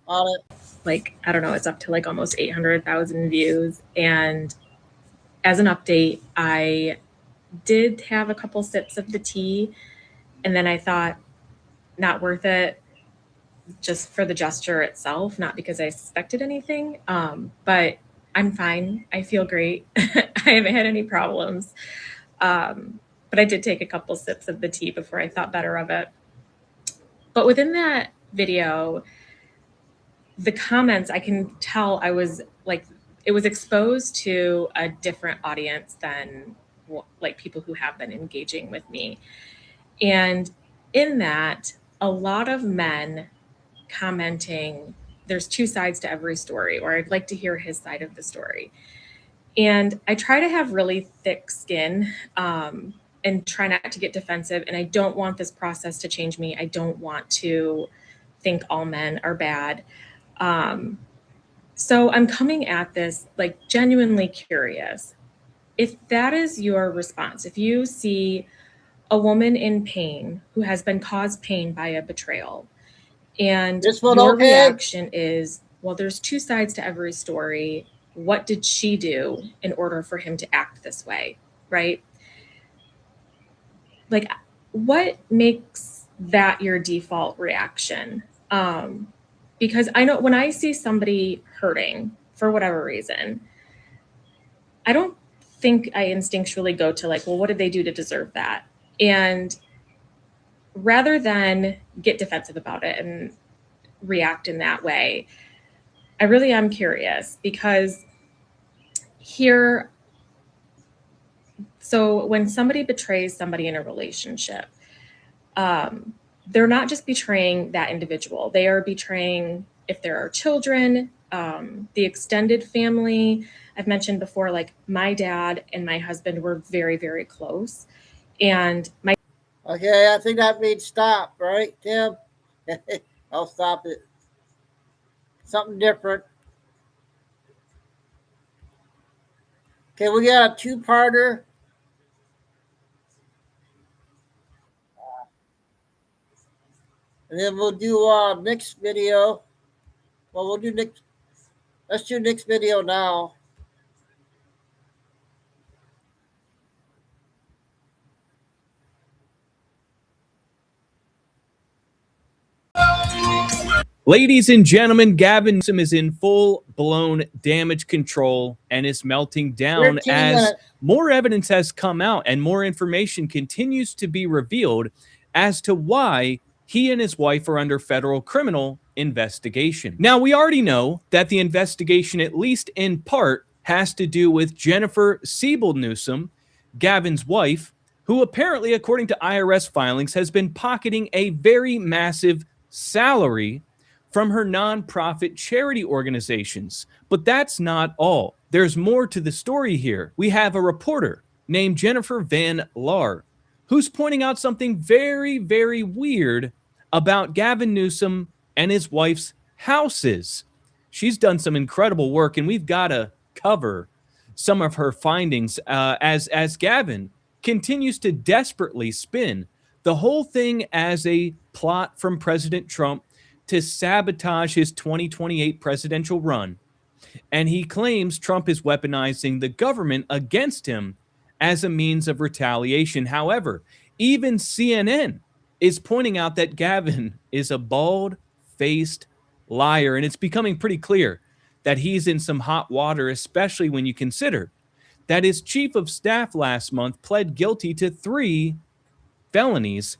on it. Like, I don't know, it's up to like almost 800,000 views. And as an update, I did have a couple sips of the tea, and then I thought, not worth it, just for the gesture itself, not because I suspected anything. But I'm fine. I feel great. I haven't had any problems. But I did take a couple sips of the tea before I thought better of it. But within that video, the comments, I can tell I was like, it was exposed to a different audience than like people who have been engaging with me. And in that, a lot of men commenting, there's two sides to every story, or I'd like to hear his side of the story. And I try to have really thick skin and try not to get defensive. And I don't want this process to change me. I don't want to think all men are bad. So I'm coming at this like genuinely curious. If that is your response, if you see a woman in pain who has been caused pain by a betrayal, and your reaction is, well, there's two sides to every story. What did she do in order for him to act this way, right? Like, what makes that your default reaction? Because I know when I see somebody hurting for whatever reason, I don't think I instinctually go to like, well, what did they do to deserve that? And rather than get defensive about it and react in that way, I really am curious because here, so when somebody betrays somebody in a relationship, they're not just betraying that individual. They are betraying, if there are children, the extended family. I've mentioned before, like my dad and my husband were very, very close. And my Okay, I think that means stop, right, Tim? I'll stop it. Something different. Okay, we got a two-parter. And then we'll do next video. Well, we'll do next. Let's do next video now. Ladies and gentlemen, Gavin Newsom is in full-blown damage control and is melting down 13 as minutes. more evidence has come out and more information continues to be revealed as to why he and his wife are under federal criminal investigation. Now, we already know that the investigation, at least in part, has to do with Jennifer Siebel Newsom, Gavin's wife, who apparently, according to IRS filings, has been pocketing a very massive salary from her nonprofit charity organizations. But that's not all. There's more to the story here. We have a reporter named Jennifer Van Laar, who's pointing out something very, very weird about Gavin Newsom and his wife's houses. She's done some incredible work, and we've got to cover some of her findings as Gavin continues to desperately spin the whole thing as a plot from President Trump to sabotage his 2028 presidential run. And he claims Trump is weaponizing the government against him as a means of retaliation. However, even CNN is pointing out that Gavin is a bald-faced liar, and it's becoming pretty clear that he's in some hot water, especially when you consider that his chief of staff last month pled guilty to 3 felonies,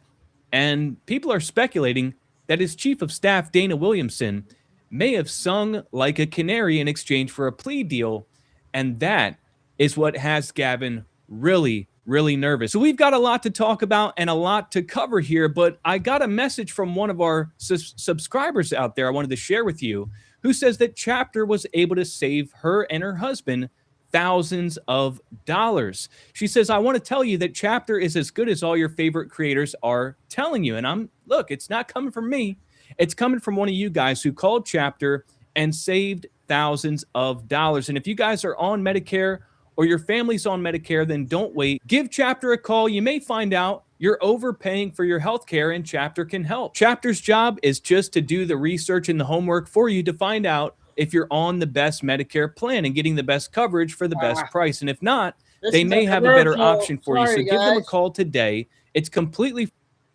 and people are speculating that his chief of staff, Dana Williamson, may have sung like a canary in exchange for a plea deal, and that is what has Gavin really, really nervous. So we've got a lot to talk about and a lot to cover here, but I got a message from one of our subscribers out there I wanted to share with you, who says that Chapter was able to save her and her husband thousands of dollars. She says, I want to tell you that Chapter is as good as all your favorite creators are telling you. And look, it's not coming from me. It's coming from one of you guys who called Chapter and saved thousands of dollars. And if you guys are on Medicare or your family's on Medicare, then don't wait. Give Chapter a call. You may find out you're overpaying for your health care, and Chapter can help. Chapter's job is just to do the research and the homework for you to find out if you're on the best Medicare plan and getting the best coverage for the best price. And if not, they may have a better option for you. So give them a call today. It's completely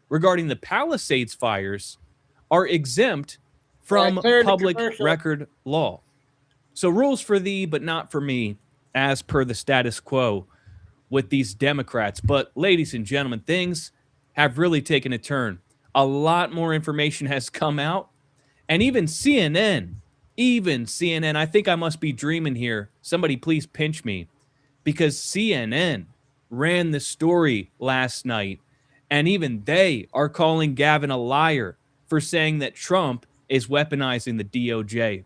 regarding the Palisades fires are exempt from public record law. So rules for thee, but not for me, as per the status quo with these Democrats. But ladies and gentlemen, things have really taken a turn. A lot more information has come out. And even CNN, I think I must be dreaming here. Somebody please pinch me. Because CNN ran the story last night. And even they are calling Gavin a liar for saying that Trump is weaponizing the DOJ.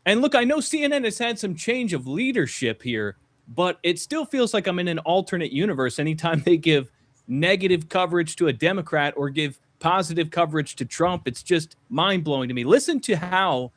And look, I know CNN has had some change of leadership here, but it still feels like I'm in an alternate universe anytime they give negative coverage to a Democrat or give positive coverage to Trump. It's just mind-blowing to me. Listen to how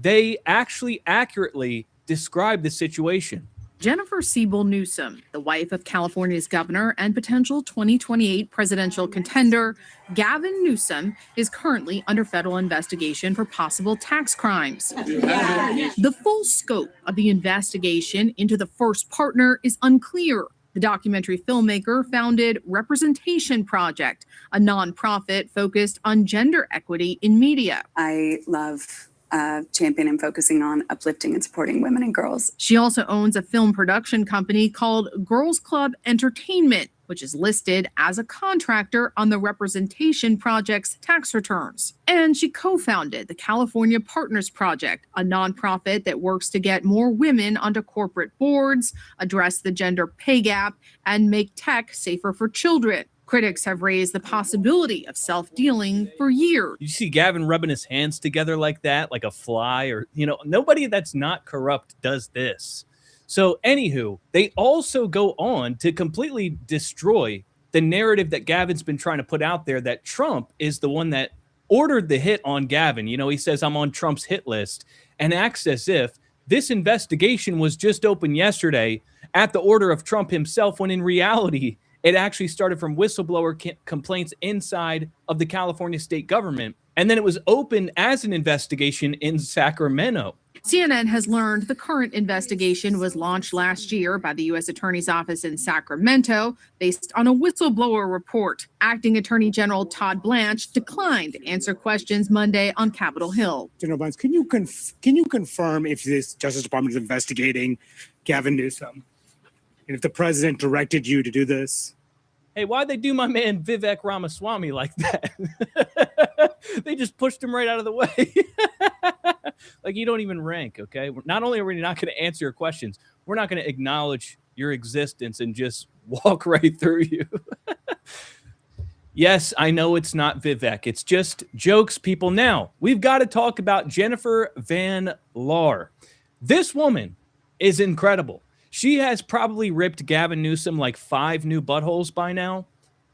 they actually accurately describe the situation. Jennifer Siebel Newsom, the wife of California's governor and potential 2028 presidential contender, Gavin Newsom, is currently under federal investigation for possible tax crimes. The full scope of the investigation into the first partner is unclear. The documentary filmmaker founded Representation Project, a nonprofit focused on gender equity in media. I love championing and focusing on uplifting and supporting women and girls. She also owns a film production company called Girls Club Entertainment, which is listed as a contractor on the Representation Project's tax returns. And she co-founded the California Partners Project, a nonprofit that works to get more women onto corporate boards, address the gender pay gap, and make tech safer for children. Critics have raised the possibility of self-dealing for years. You see Gavin rubbing his hands together like that, like a fly, or, nobody that's not corrupt does this. So anywho, they also go on to completely destroy the narrative that Gavin's been trying to put out there, that Trump is the one that ordered the hit on Gavin. He says, I'm on Trump's hit list, and acts as if this investigation was just open yesterday at the order of Trump himself, when in reality, it actually started from whistleblower complaints inside of the California state government. And then it was open as an investigation in Sacramento. CNN has learned the current investigation was launched last year by the U.S. Attorney's Office in Sacramento based on a whistleblower report. Acting Attorney General Todd Blanche declined to answer questions Monday on Capitol Hill. General Blanche, can you confirm if this Justice Department is investigating Gavin Newsom? And if the president directed you to do this? Hey, why'd they do my man Vivek Ramaswamy like that? They just pushed him right out of the way. Like, you don't even rank, okay? Not only are we not going to answer your questions, we're not going to acknowledge your existence and just walk right through you. Yes, I know it's not Vivek. It's just jokes, people. Now, we've got to talk about Jennifer Van Laar. This woman is incredible. She has probably ripped Gavin Newsom like 5 new buttholes by now,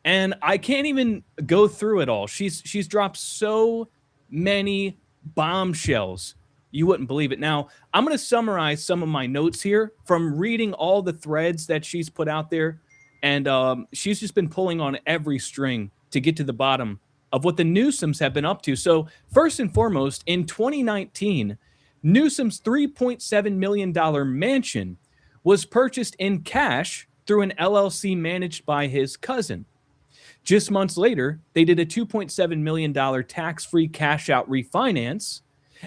and I can't even go through it all. She's dropped so many bombshells, you wouldn't believe it. Now, I'm going to summarize some of my notes here from reading all the threads that she's put out there, and she's just been pulling on every string to get to the bottom of what the Newsoms have been up to. So first and foremost, in 2019, Newsom's $3.7 million mansion was purchased in cash through an LLC managed by his cousin. Just months later, they did a $2.7 million tax-free cash-out refinance,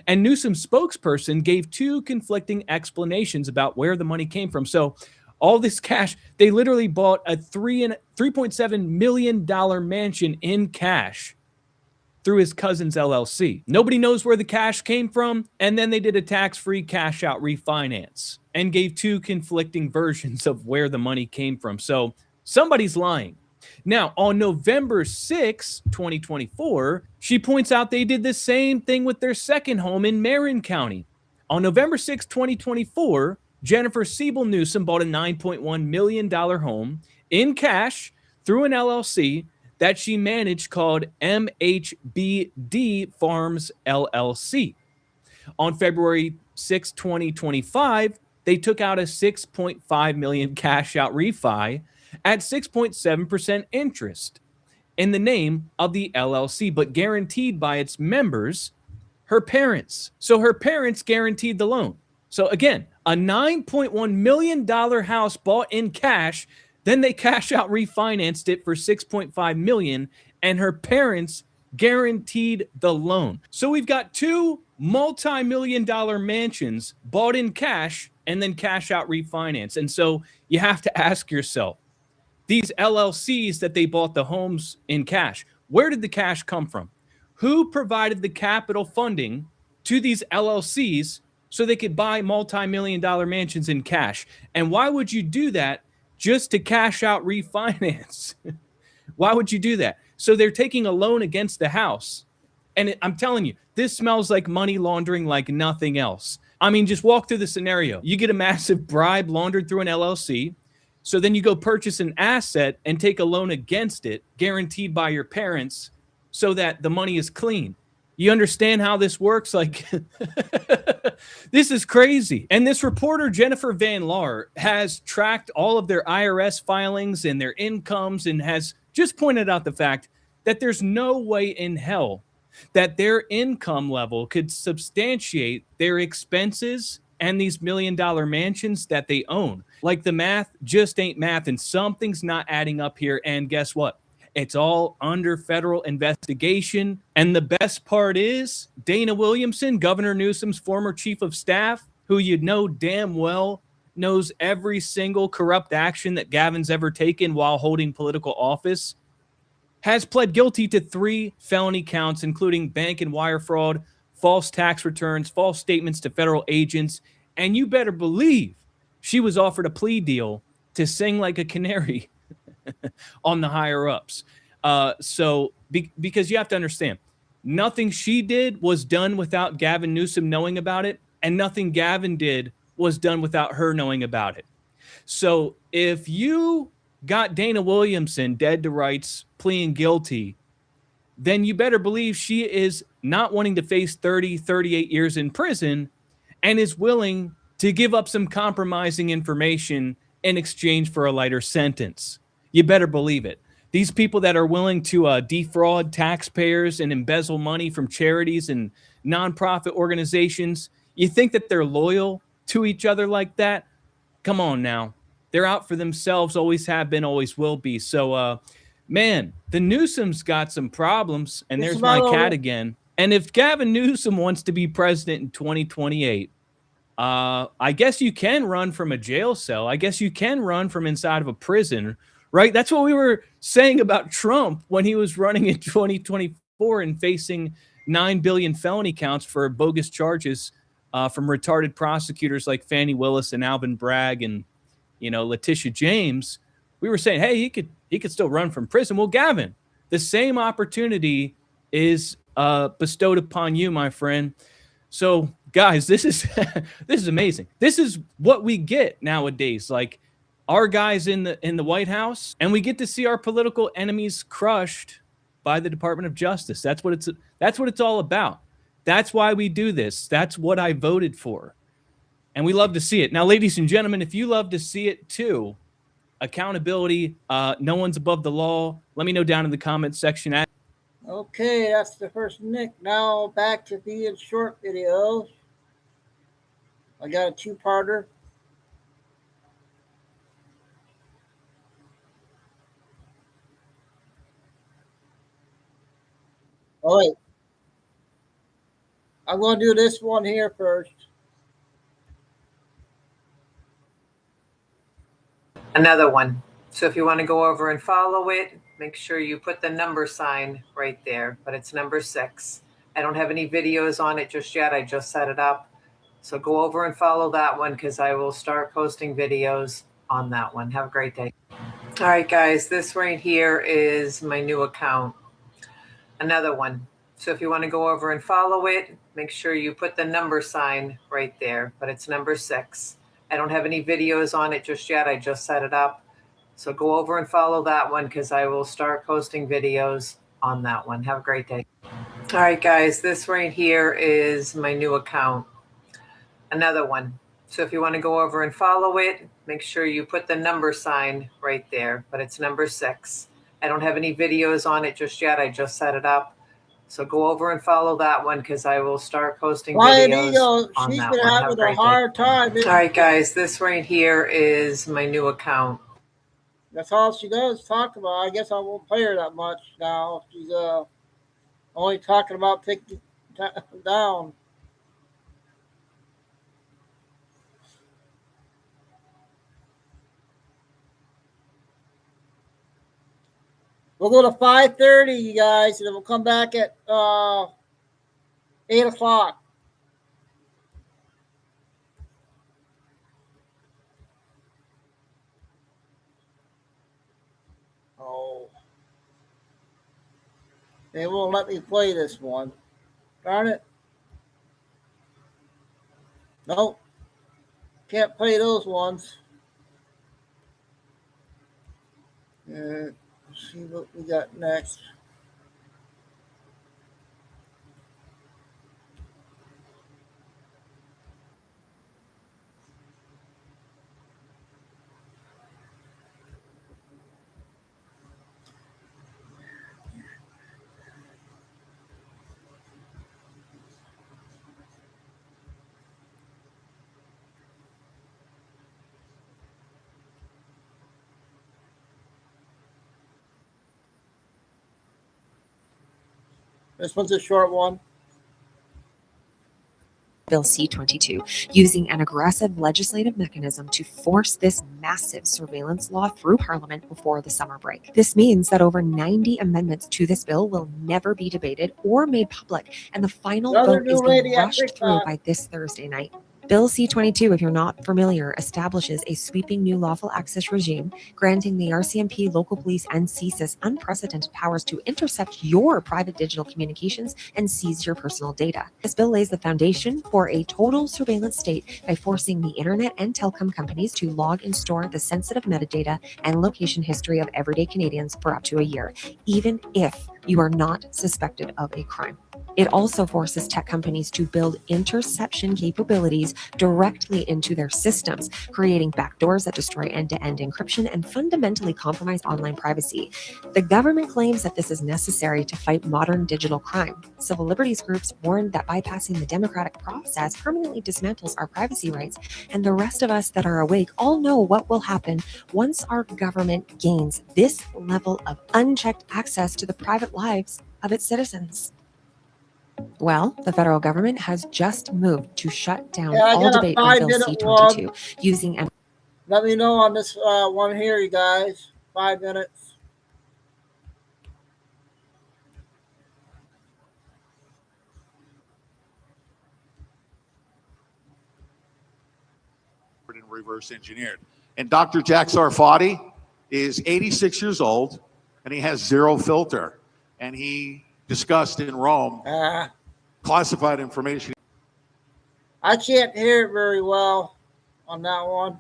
and Newsom's spokesperson gave 2 conflicting explanations about where the money came from. So all this cash, they literally bought a $3.7 million mansion in cash through his cousin's LLC. Nobody knows where the cash came from, and then they did a tax-free cash-out refinance and gave 2 conflicting versions of where the money came from. So somebody's lying. Now, on November 6, 2024, she points out they did the same thing with their second home in Marin County. On November 6, 2024, Jennifer Siebel Newsom bought a $9.1 million home in cash through an LLC that she managed called MHBD Farms LLC. On February 6, 2025, they took out a $6.5 million cash out refi at 6.7% interest in the name of the LLC, but guaranteed by its members, her parents. So her parents guaranteed the loan. So again, a $9.1 million house bought in cash, then they cash out refinanced it for $6.5 million, and her parents guaranteed the loan. So we've got two multi-million dollar mansions bought in cash and then cash out refinance. And so you have to ask yourself, these LLCs that they bought the homes in cash, where did the cash come from? Who provided the capital funding to these LLCs so they could buy multi-million dollar mansions in cash? And why would you do that just to cash out refinance? Why would you do that? So they're taking a loan against the house. And I'm telling you, this smells like money laundering like nothing else. I mean, just walk through the scenario. You get a massive bribe laundered through an LLC. So then you go purchase an asset and take a loan against it, guaranteed by your parents, so that the money is clean. You understand how this works? Like, this is crazy. And this reporter, Jennifer Van Laar, has tracked all of their IRS filings and their incomes and has just pointed out the fact that there's no way in hell that their income level could substantiate their expenses and these $1 million mansions that they own. Like, the math just ain't math, and something's not adding up here. And guess what? It's all under federal investigation. And the best part is Dana Williamson, Governor Newsom's former chief of staff, who you know damn well knows every single corrupt action that Gavin's ever taken while holding political office, has pled guilty to 3 felony counts, including bank and wire fraud, false tax returns, false statements to federal agents. And you better believe she was offered a plea deal to sing like a canary on the higher ups. Because you have to understand, nothing she did was done without Gavin Newsom knowing about it, and nothing Gavin did was done without her knowing about it. So if you got Dana Williamson dead to rights, pleading guilty, then you better believe she is not wanting to face 30, 38 years in prison and is willing to give up some compromising information in exchange for a lighter sentence. You better believe it. These people that are willing to defraud taxpayers and embezzle money from charities and nonprofit organizations, you think that they're loyal to each other like that? Come on now. They're out for themselves, always have been, always will be. So, man, the Newsom's got some problems, and there's my cat again. And if Gavin Newsom wants to be president in 2028, I guess you can run from a jail cell. I guess you can run from inside of a prison, right? That's what we were saying about Trump when he was running in 2024 and facing 9 billion felony counts for bogus charges from retarded prosecutors like Fani Willis and Alvin Bragg and, Letitia James. We were saying, hey, he could still run from prison. Well, Gavin, the same opportunity is bestowed upon you, my friend. So, guys, this is this is amazing. This is what we get nowadays. Like, our guys in the White House, and we get to see our political enemies crushed by the Department of Justice. That's what it's all about. That's why we do this. That's what I voted for. And we love to see it. Now, ladies and gentlemen, if you love to see it too, accountability, no one's above the law. Let me know down in the comments section. Okay, that's the first Nick. Now back to the short videos. I got a 2-parter. All right. I'm going to do this one here first. Another one. So if you want to go over and follow it, make sure you put the number sign right there, but it's number 6. I don't have any videos on it just yet. I just set it up. So go over and follow that one because I will start posting videos on that one. Have a great day. All right, guys, this right here is my new account. Another one. So if you want to go over and follow it, make sure you put the number sign right there, but it's number 6. I don't have any videos on it just yet. I just set it up. So go over and follow that one because I will start posting videos on that one. Have a great day. All right, guys, this right here is my new account. Another one. So if you want to go over and follow it, make sure you put the number sign right there, but it's number 6. I don't have any videos on it just yet. I just set it up. So go over and follow that one because I will start posting videos on she's that been one. Have having a great day. hard time. All right, guys, this right here is my new account. That's all she does talk about. I guess I won't play her that much now. She's only talking about taking down. We'll go to 5:30, you guys, and then we'll come back at 8 o'clock. Oh. They won't let me play this one. Darn it. Nope. Can't play those ones. Let's see what we got next. This one's a short one. Bill C-22, using an aggressive legislative mechanism to force this massive surveillance law through Parliament before the summer break. This means that over 90 amendments to this bill will never be debated or made public, and the final vote is being rushed through by this Thursday night. Bill C-22, if you're not familiar, establishes a sweeping new lawful access regime, granting the RCMP, local police, and CSIS unprecedented powers to intercept your private digital communications and seize your personal data. This bill lays the foundation for a total surveillance state by forcing the internet and telecom companies to log and store the sensitive metadata and location history of everyday Canadians for up to a year, even if you are not suspected of a crime. It also forces tech companies to build interception capabilities directly into their systems, creating backdoors that destroy end-to-end encryption and fundamentally compromise online privacy. The government claims that this is necessary to fight modern digital crime. Civil liberties groups warn that bypassing the democratic process permanently dismantles our privacy rights, and the rest of us that are awake all know what will happen once our government gains this level of unchecked access to the private lives of its citizens. Well, the federal government has just moved to shut down all debate on Bill C-22 using an... Let me know on this one here, you guys. 5 minutes. And reverse engineered. And Dr. Jack Sarfati is 86 years old, and he has zero filter. And he discussed in Rome classified information. I can't hear it very well on that one.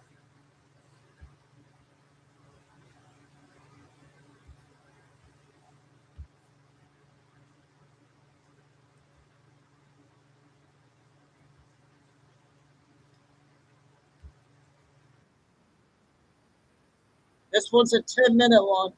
This one's a 10-minute one.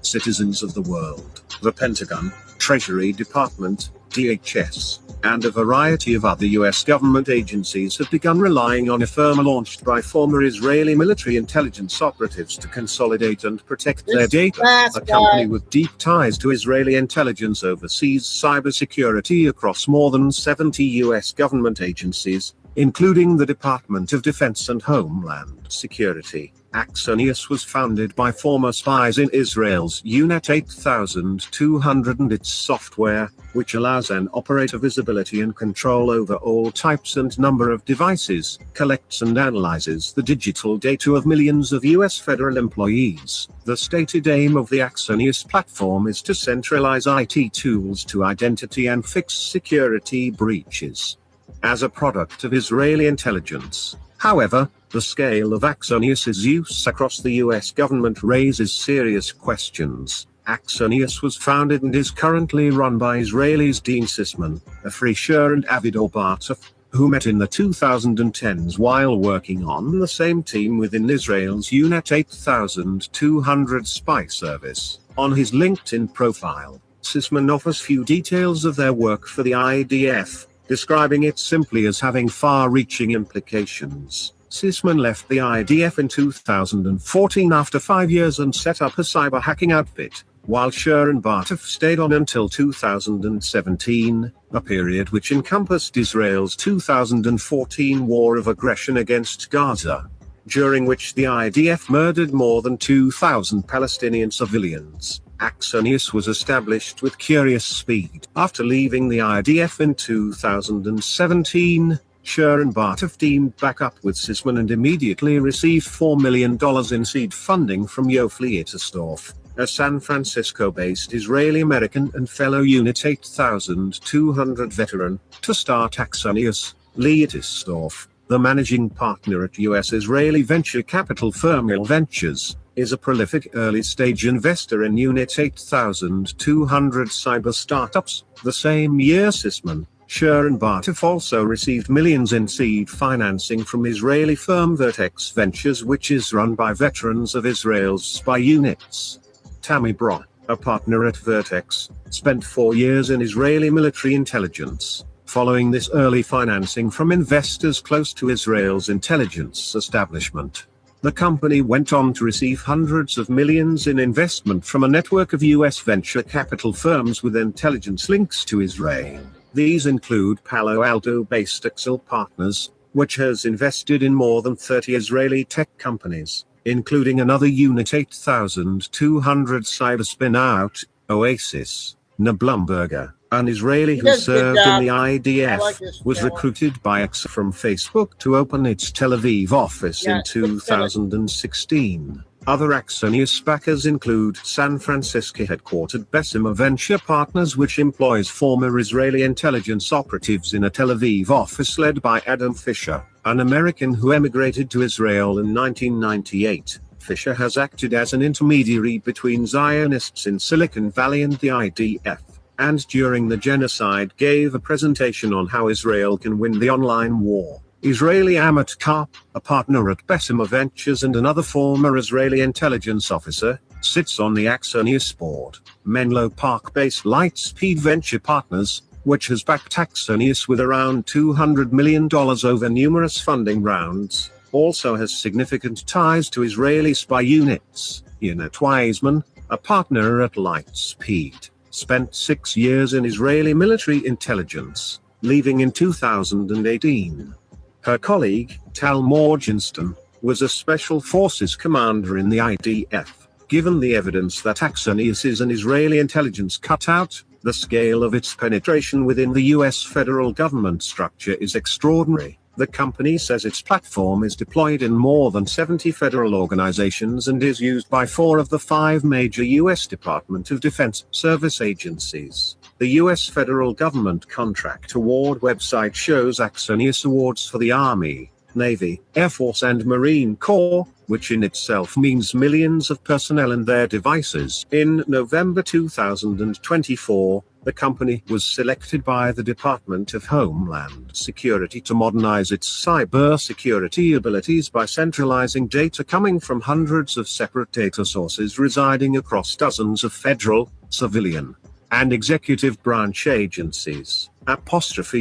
Citizens of the world, the Pentagon, Treasury Department, DHS, and a variety of other U.S. government agencies have begun relying on a firm launched by former Israeli military intelligence operatives to consolidate and protect their data. A company with deep ties to Israeli intelligence oversees cybersecurity across more than 70 U.S. government agencies, including the Department of Defense and Homeland Security. Axonius was founded by former spies in Israel's UNET 8200 and its software, which allows an operator visibility and control over all types and number of devices, collects and analyzes the digital data of millions of US federal employees. The stated aim of the Axonius platform is to centralize IT tools to identity and fix security breaches. As a product of Israeli intelligence, however, the scale of Axonius's use across the US government raises serious questions. Axonius was founded and is currently run by Israelis Dean Sisman, Afrisha and Avidor Bartov, who met in the 2010s while working on the same team within Israel's UNET 8200 spy service. On his LinkedIn profile, Sisman offers few details of their work for the IDF, describing it simply as having far-reaching implications. Sisman left the IDF in 2014 after 5 years and set up a cyber hacking outfit, while Sharon Bartov stayed on until 2017, a period which encompassed Israel's 2014 war of aggression against Gaza, during which the IDF murdered more than 2,000 Palestinian civilians. Axonius was established with curious speed. After leaving the IDF in 2017, Sharon Bartov teamed back up with Sisman and immediately received $4 million in seed funding from Yoav Lietersdorf, a San Francisco-based Israeli-American and fellow UNIT 8200 veteran, to start Axonius. Lietersdorf, the managing partner at US-Israeli venture capital firm Hill Ventures, is a prolific early-stage investor in UNIT 8200 cyber startups. The same year, Sisman, Sharon Bartov also received millions in seed financing from Israeli firm Vertex Ventures, which is run by veterans of Israel's spy units. Tammy Bra, a partner at Vertex, spent 4 years in Israeli military intelligence. Following this early financing from investors close to Israel's intelligence establishment, the company went on to receive hundreds of millions in investment from a network of US venture capital firms with intelligence links to Israel. These include Palo Alto-based Excel Partners, which has invested in more than 30 Israeli tech companies, including another UNIT 8200 cyber spin-out, Oasis. Blumberger, an Israeli who served in the IDF, was recruited by Excel from Facebook to open its Tel Aviv office in 2016. Other Axonius backers include San Francisco-headquartered Bessemer Venture Partners, which employs former Israeli intelligence operatives in a Tel Aviv office led by Adam Fisher, an American who emigrated to Israel in 1998. Fisher has acted as an intermediary between Zionists in Silicon Valley and the IDF, and during the genocide gave a presentation on how Israel can win the online war. Israeli Amat Karp, a partner at Bessemer Ventures and another former Israeli intelligence officer, sits on the Axonius board. Menlo Park-based Lightspeed Venture Partners, which has backed Axonius with around $200 million over numerous funding rounds, also has significant ties to Israeli spy units. Newswithzman, a partner at Lightspeed, spent 6 years in Israeli military intelligence, leaving in 2018. Her colleague, Tal Morgenstern, was a Special Forces commander in the IDF. Given the evidence that Axonius is an Israeli intelligence cutout, the scale of its penetration within the US federal government structure is extraordinary. The company says its platform is deployed in more than 70 federal organizations and is used by 4 of the 5 major US Department of Defense service agencies. The US federal government contract award website shows Axonius awards for the Army, Navy, Air Force and Marine Corps, which in itself means millions of personnel and their devices. In November 2024, the company was selected by the Department of Homeland Security to modernize its cybersecurity abilities by centralizing data coming from hundreds of separate data sources residing across dozens of federal, civilian, and executive branch agencies.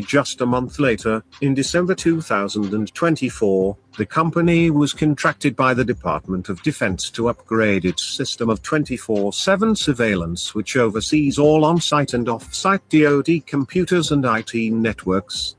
Just a month later, in December 2024, the company was contracted by the Department of Defense to upgrade its system of 24/7 surveillance, which oversees all on-site and off-site DoD computers and IT networks.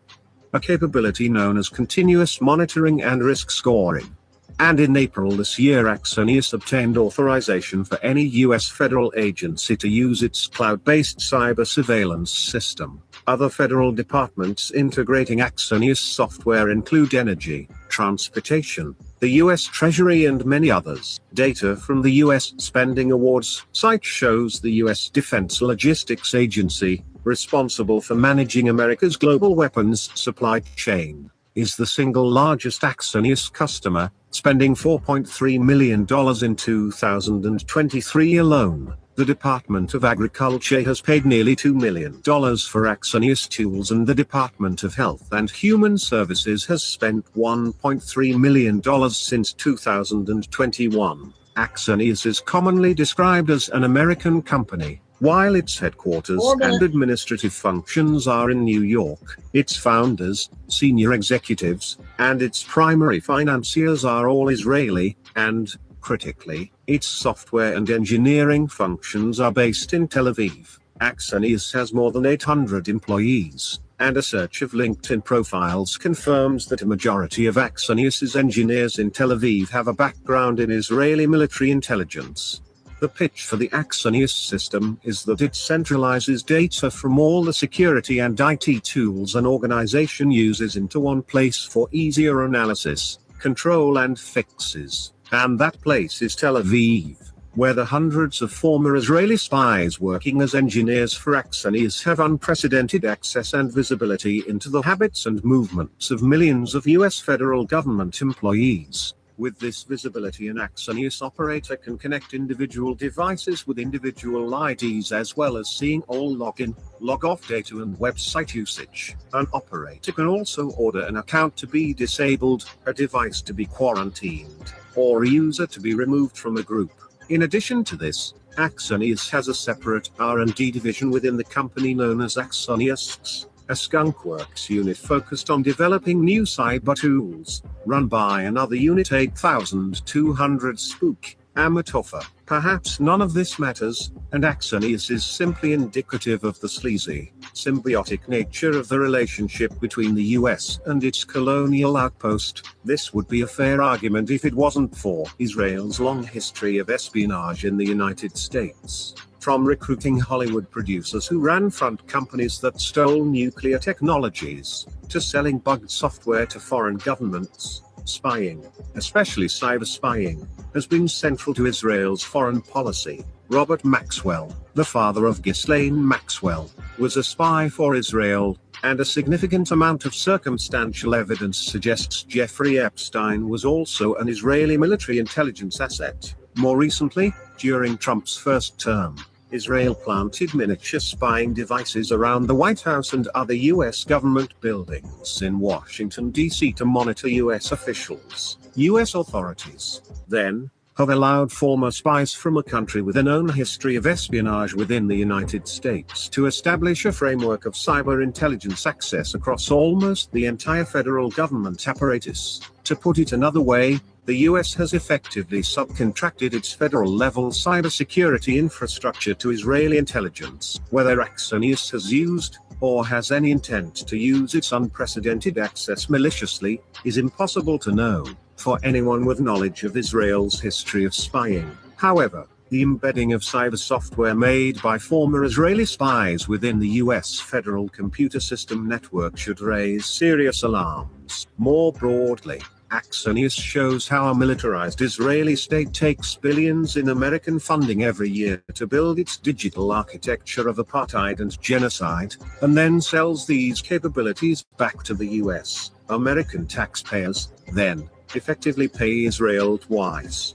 a capability known as continuous monitoring and risk scoring. And in April this year, Axonius obtained authorization for any U.S. federal agency to use its cloud-based cyber surveillance system. Other federal departments integrating Axonius software include energy, transportation, the U.S. Treasury, and many others. Data from the U.S. Spending Awards site shows the U.S. Defense Logistics Agency, responsible for managing America's global weapons supply chain, is the single largest Axonius customer, spending $4.3 million in 2023 alone. The Department of Agriculture has paid nearly $2 million for Axonius tools, and the Department of Health and Human Services has spent $1.3 million since 2021. Axonius is commonly described as an American company. While its headquarters and administrative functions are in New York, its founders, senior executives, and its primary financiers are all Israeli, and, critically, its software and engineering functions are based in Tel Aviv. Axonius has more than 800 employees, and a search of LinkedIn profiles confirms that a majority of Axonius's engineers in Tel Aviv have a background in Israeli military intelligence. The pitch for the Axonius system is that it centralizes data from all the security and IT tools an organization uses into one place for easier analysis, control, and fixes. And that place is Tel Aviv, where the hundreds of former Israeli spies working as engineers for Axonius have unprecedented access and visibility into the habits and movements of millions of U.S. federal government employees. With this visibility, an Axonius operator can connect individual devices with individual IDs, as well as seeing all login, log-off data and website usage. An operator can also order an account to be disabled, a device to be quarantined, or a user to be removed from a group. In addition to this, Axonius has a separate R&D division within the company known as Axonius, a skunkworks unit focused on developing new cyber tools, run by another unit 8200 Spook, Amatofa. Perhaps none of this matters, and Axonius is simply indicative of the sleazy, symbiotic nature of the relationship between the US and its colonial outpost. This would be a fair argument if it wasn't for Israel's long history of espionage in the United States. From recruiting Hollywood producers who ran front companies that stole nuclear technologies, to selling bugged software to foreign governments, spying, especially cyber spying, has been central to Israel's foreign policy. Robert Maxwell, the father of Ghislaine Maxwell, was a spy for Israel, and a significant amount of circumstantial evidence suggests Jeffrey Epstein was also an Israeli military intelligence asset. More recently, during Trump's first term, Israel planted miniature spying devices around the White House and other U.S. government buildings in Washington, D.C. to monitor U.S. officials. U.S. authorities, then, have allowed former spies from a country with a known history of espionage within the United States to establish a framework of cyber intelligence access across almost the entire federal government apparatus. To put it another way, the US has effectively subcontracted its federal-level cybersecurity infrastructure to Israeli intelligence. Whether Axonius has used, or has any intent to use its unprecedented access maliciously, is impossible to know for anyone with knowledge of Israel's history of spying. However, the embedding of cyber software made by former Israeli spies within the US federal computer system network should raise serious alarms. More broadly, Axonius shows how a militarized Israeli state takes billions in American funding every year to build its digital architecture of apartheid and genocide, and then sells these capabilities back to the US. American taxpayers, then, effectively pay Israel twice.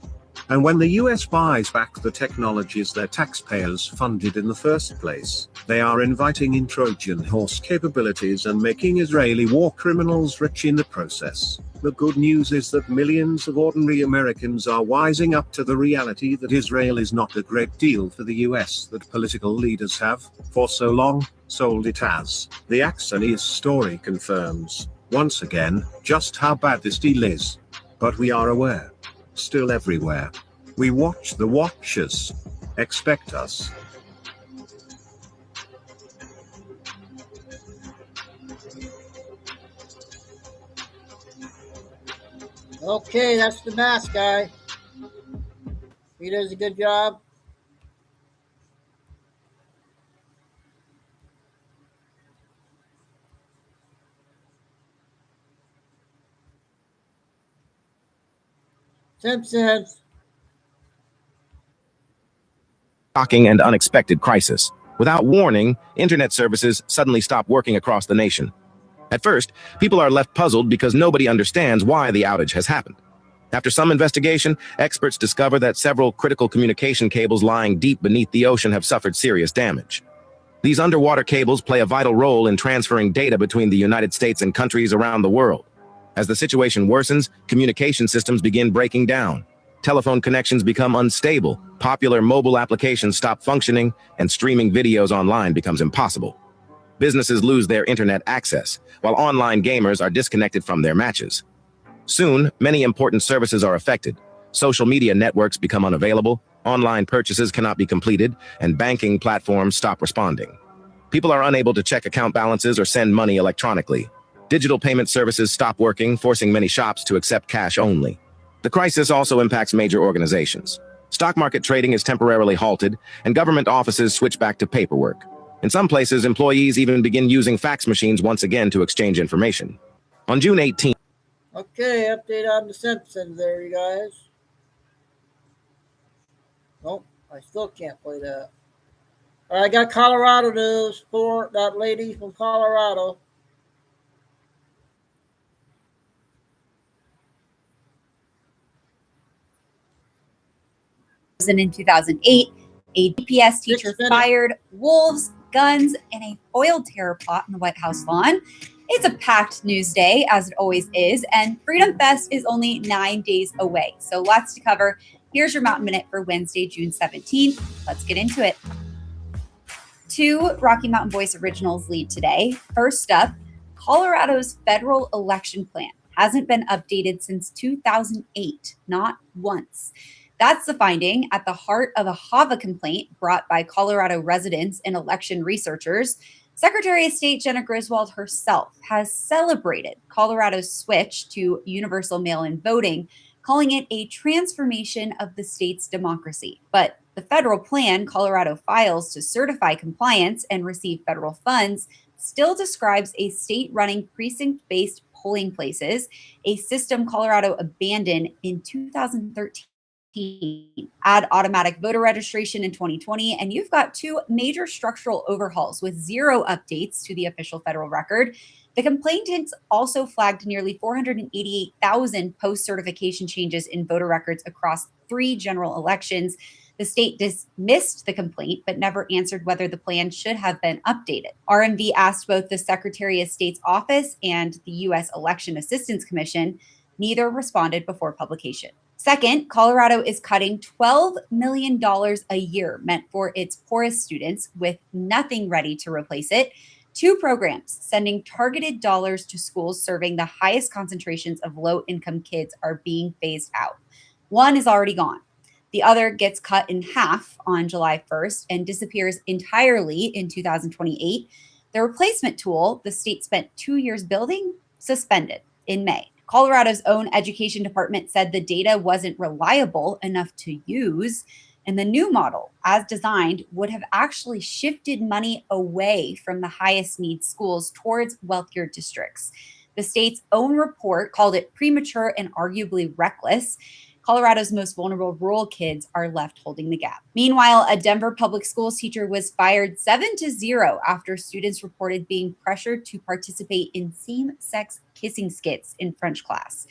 And when the US buys back the technologies their taxpayers funded in the first place, they are inviting in Trojan horse capabilities and making Israeli war criminals rich in the process. The good news is that millions of ordinary Americans are wising up to the reality that Israel is not a great deal for the US that political leaders have, for so long, sold it as. The Axonius story confirms, once again, just how bad this deal is. But we are aware. Still everywhere. We watch the watchers. Expect us. Okay, that's the mask guy. He does a good job. Simpsons. Shocking and unexpected crisis. Without warning, internet services suddenly stop working across the nation. At first, people are left puzzled because nobody understands why the outage has happened. After some investigation, experts discover that several critical communication cables lying deep beneath the ocean have suffered serious damage. These underwater cables play a vital role in transferring data between the United States and countries around the world. As the situation worsens, communication systems begin breaking down. Telephone connections become unstable, popular mobile applications stop functioning, and streaming videos online becomes impossible. Businesses lose their internet access, while online gamers are disconnected from their matches. Soon, many important services are affected. Social media networks become unavailable, online purchases cannot be completed, and banking platforms stop responding. People are unable to check account balances or send money electronically. Digital payment services stop working, forcing many shops to accept cash only. The crisis also impacts major organizations. Stock market trading is temporarily halted, and government offices switch back to paperwork. In some places, employees even begin using fax machines once again to exchange information. On June 18th, Okay, update on the Simpsons there, you guys. Nope, I still can't play that. All right, I got Colorado news for that lady from Colorado. In 2008, a DPS teacher fired wolves, guns, and a foiled terror plot in the White House lawn. It's a packed news day, as it always is, and Freedom Fest is only 9 days away. So lots to cover. Here's your Mountain Minute for Wednesday, June 17th. Let's get into it. 2 Rocky Mountain Voice originals lead today. First up, Colorado's federal election plan hasn't been updated since 2008, not once. That's the finding at the heart of a HAVA complaint brought by Colorado residents and election researchers. Secretary of State Jenna Griswold herself has celebrated Colorado's switch to universal mail-in voting, calling it a transformation of the state's democracy. But the federal plan Colorado files to certify compliance and receive federal funds still describes a state-running precinct-based polling places, a system Colorado abandoned in 2013. Add automatic voter registration in 2020, and you've got 2 major structural overhauls with 0 updates to the official federal record. The complainants also flagged nearly 488,000 post-certification changes in voter records across 3 general elections. The state dismissed the complaint, but never answered whether the plan should have been updated. RMV asked both the Secretary of State's office and the U.S. Election Assistance Commission. Neither responded before publication. Second, Colorado is cutting $12 million a year meant for its poorest students with nothing ready to replace it. 2 programs sending targeted dollars to schools serving the highest concentrations of low-income kids are being phased out. One is already gone. The other gets cut in half on July 1st and disappears entirely in 2028. The replacement tool the state spent 2 years building suspended in May. Colorado's own education department said the data wasn't reliable enough to use, and the new model, as designed, would have actually shifted money away from the highest need schools towards wealthier districts. The state's own report called it premature and arguably reckless. Colorado's most vulnerable rural kids are left holding the gap. Meanwhile, a Denver public schools teacher was fired 7-0 after students reported being pressured to participate in same-sex kissing skits in French class.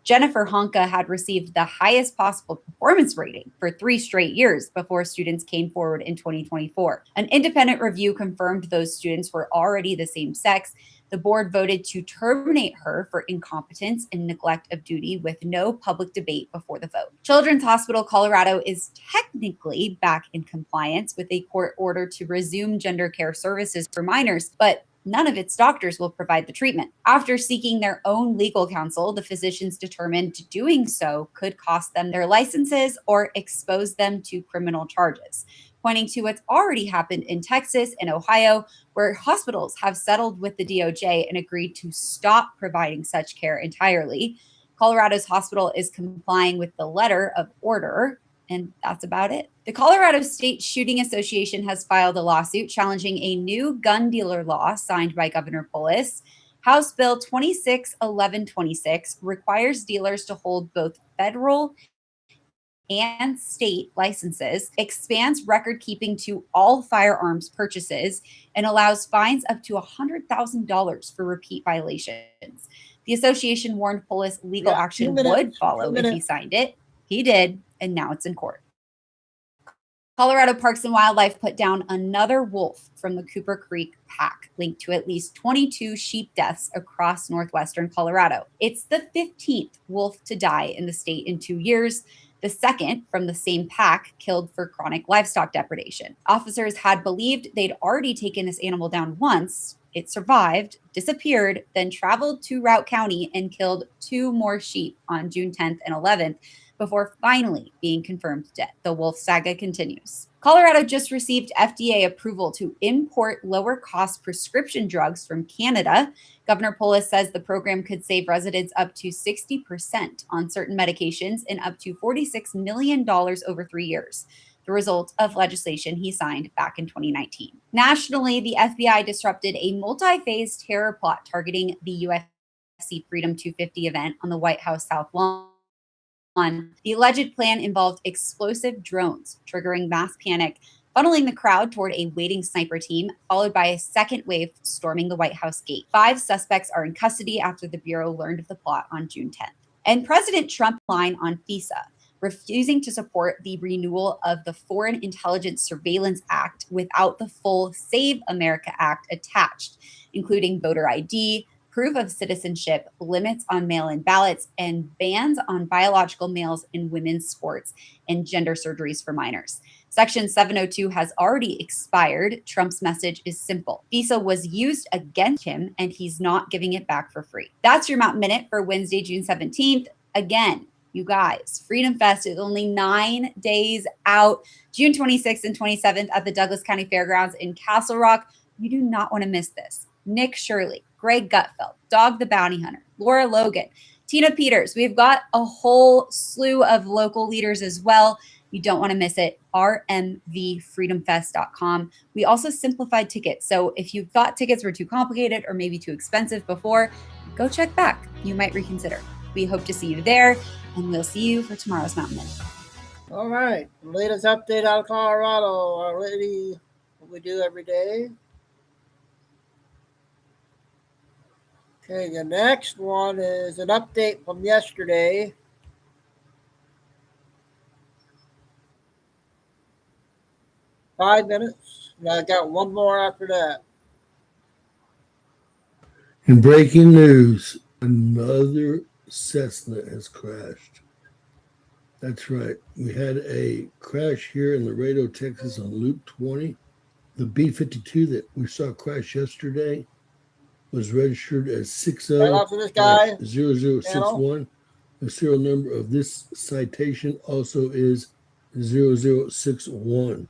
Jennifer Honka had received the highest possible performance rating for 3 straight years before students came forward in 2024. An independent review confirmed those students were already the same sex. The board voted to terminate her for incompetence and neglect of duty with no public debate before the vote. Children's Hospital Colorado is technically back in compliance with a court order to resume gender care services for minors, but none of its doctors will provide the treatment. After seeking their own legal counsel, the physicians determined doing so could cost them their licenses or expose them to criminal charges, pointing to what's already happened in Texas and Ohio, where hospitals have settled with the DOJ and agreed to stop providing such care entirely. Colorado's hospital is complying with the letter of order, and that's about it. The Colorado State Shooting Association has filed a lawsuit challenging a new gun dealer law signed by Governor Polis. House Bill 261126 requires dealers to hold both federal and state licenses, expands record keeping to all firearms purchases, and allows fines up to $100,000 for repeat violations. The association warned Polis legal action would follow if he signed it. He did, and now it's in court. Colorado Parks and Wildlife put down another wolf from the Cooper Creek pack, linked to at least 22 sheep deaths across northwestern Colorado. It's the 15th wolf to die in the state in 2 years, the second from the same pack killed for chronic livestock depredation. Officers had believed they'd already taken this animal down once. It survived, disappeared, then traveled to Routt County and killed 2 more sheep on June 10th and 11th before finally being confirmed dead. The wolf saga continues. Colorado just received FDA approval to import lower-cost prescription drugs from Canada. Governor Polis says the program could save residents up to 60% on certain medications and up to $46 million over 3 years, the result of legislation he signed back in 2019. Nationally, the FBI disrupted a multi-phase terror plot targeting the UFC Freedom 250 event on the White House South Lawn. The alleged plan involved explosive drones, triggering mass panic, funneling the crowd toward a waiting sniper team, followed by a second wave storming the White House gate. 5 suspects are in custody after the Bureau learned of the plot on June 10th. And President Trump line on FISA, refusing to support the renewal of the Foreign Intelligence Surveillance Act without the full Save America Act attached, including voter ID, proof of citizenship, limits on mail-in ballots, and bans on biological males in women's sports and gender surgeries for minors. Section 702 has already expired. Trump's message is simple. FISA was used against him, and he's not giving it back for free. That's your Mountain Minute for Wednesday, June 17th. Again, you guys, Freedom Fest is only 9 days out, June 26th and 27th at the Douglas County Fairgrounds in Castle Rock. You do not want to miss this. Nick Shirley, Greg Gutfeld, Dog the Bounty Hunter, Laura Logan, Tina Peters. We've got a whole slew of local leaders as well. You don't want to miss it. rmvfreedomfest.com. We also simplified tickets. So if you thought tickets were too complicated or maybe too expensive before, go check back. You might reconsider. We hope to see you there, and we'll see you for tomorrow's Mountain Minute. All right. Latest update out of Colorado. Already what we do every day. Okay, the next one is an update from yesterday. Five minutes. And I got one more after that. In breaking news, another Cessna has crashed. That's right. We had a crash here in Laredo, Texas on Loop 20. The B-52 that we saw crash yesterday was registered as 60-0061. The serial number of this citation also is 0061.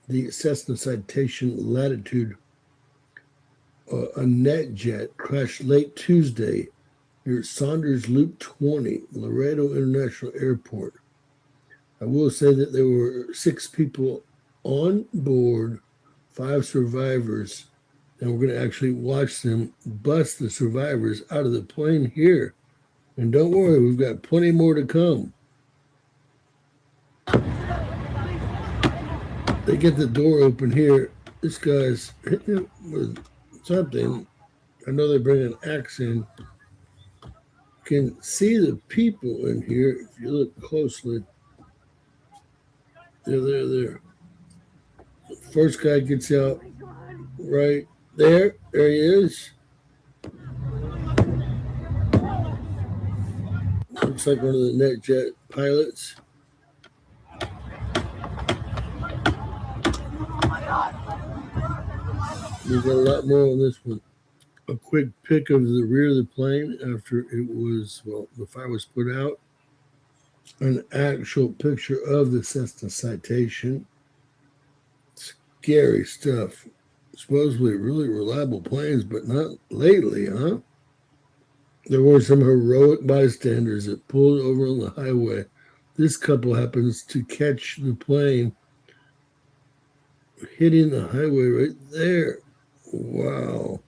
The Cessna Citation Latitude, a NetJet, crashed late Tuesday near Saunders Loop 20, Laredo International Airport. I will say that there were 6 people on board, 5 survivors, and we're going to actually watch them bust the survivors out of the plane here. And don't worry, we've got plenty more to come. They get the door open here. This guy's hitting it with something. I know they bring an axe in. You can see the people in here if you look closely. There. The first guy gets out right there. There he is. Looks like one of the NetJet pilots. We've got a lot more on this one. A quick pic of the rear of the plane after it was, the fire was put out. An actual picture of the Cessna Citation. Scary stuff. Supposedly really reliable planes, but not lately, huh? There were some heroic bystanders that pulled over on the highway. This couple happens to catch the plane hitting the highway right there. Wow.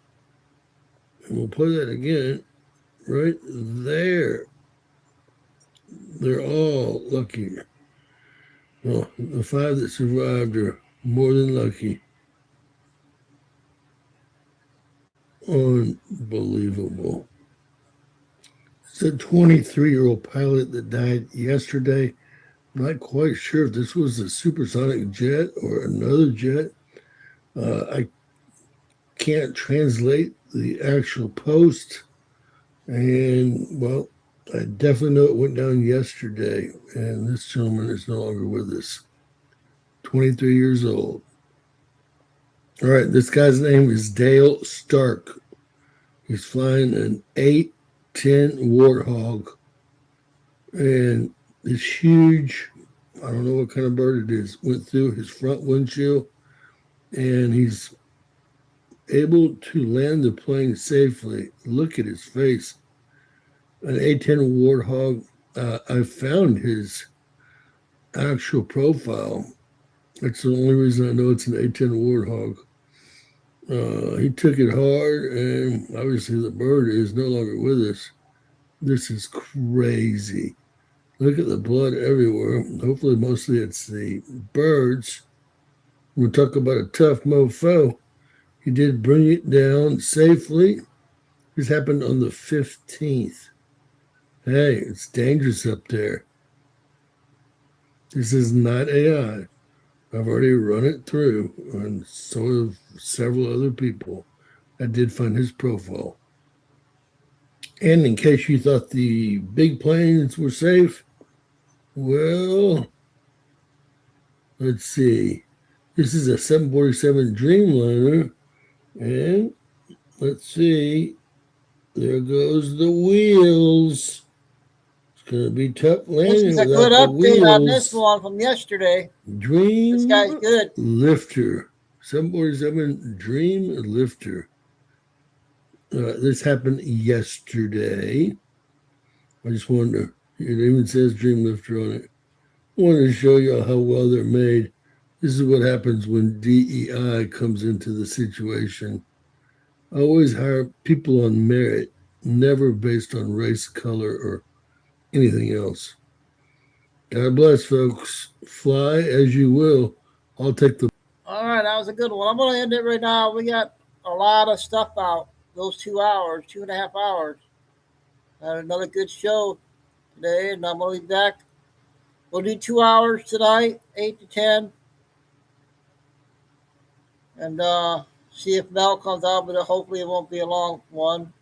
And we'll play that again. Right there. They're all lucky. Well, the 5 that survived are more than lucky. Unbelievable. It's a 23-year-old pilot that died yesterday. I'm not quite sure if this was a supersonic jet or another jet. I can't translate the actual post. And, well, I definitely know it went down yesterday. And this gentleman is no longer with us. 23 years old. All right, this guy's name is Dale Stark. He's flying an 810 Warthog. And this huge, I don't know what kind of bird it is, went through his front windshield. And he's able to land the plane safely. Look at his face. An A-10 Warthog. I found his actual profile. That's the only reason I know it's an A-10 Warthog. He took it hard, and obviously the bird is no longer with us. This is crazy. Look at the blood everywhere. Hopefully, mostly it's the birds. We'll talk about a tough mofo. He did bring it down safely. This happened on the 15th. Hey, it's dangerous up there. This is not AI. I've already run it through, and so have several other people. I did find his profile. And in case you thought the big planes were safe, well, let's see. This is a 747 Dreamliner, and let's see. There goes the wheels. It's going to be tough landing. This is a good update on this one from yesterday. Dream This guy's good. Lifter. 747 Dream Lifter. This happened yesterday. I just wanted to, it even says Dream Lifter on it. I wanted to show you how well they're made. This is what happens when DEI comes into the situation. I always hire people on merit, never based on race, color, or anything else. God bless, folks. Fly as you will. I'll take the. All right, that was a good one. I'm going to end it right now. We got a lot of stuff out those 2 hours, 2.5 hours. Had another good show today, and I'm going to be back. We'll do 2 hours tonight, 8 to 10. And see if Mel comes out, but hopefully it won't be a long one.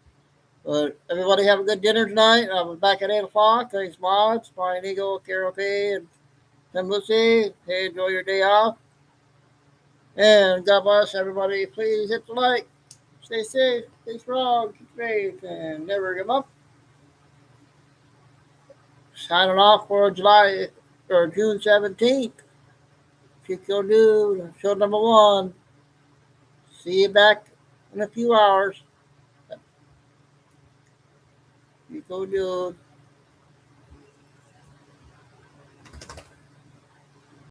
But everybody have a good dinner tonight. I'll be back at 8 o'clock. Thanks, Mods, Brian Eagle, Carol P, and Tim Lucy. Hey, enjoy your day off. And God bless everybody. Please hit the like. Stay safe. Stay strong. Keep faith. And never give up. Signing off for June 17th. Chico Dude, show number 1. See you back in a few hours. Chico Dude.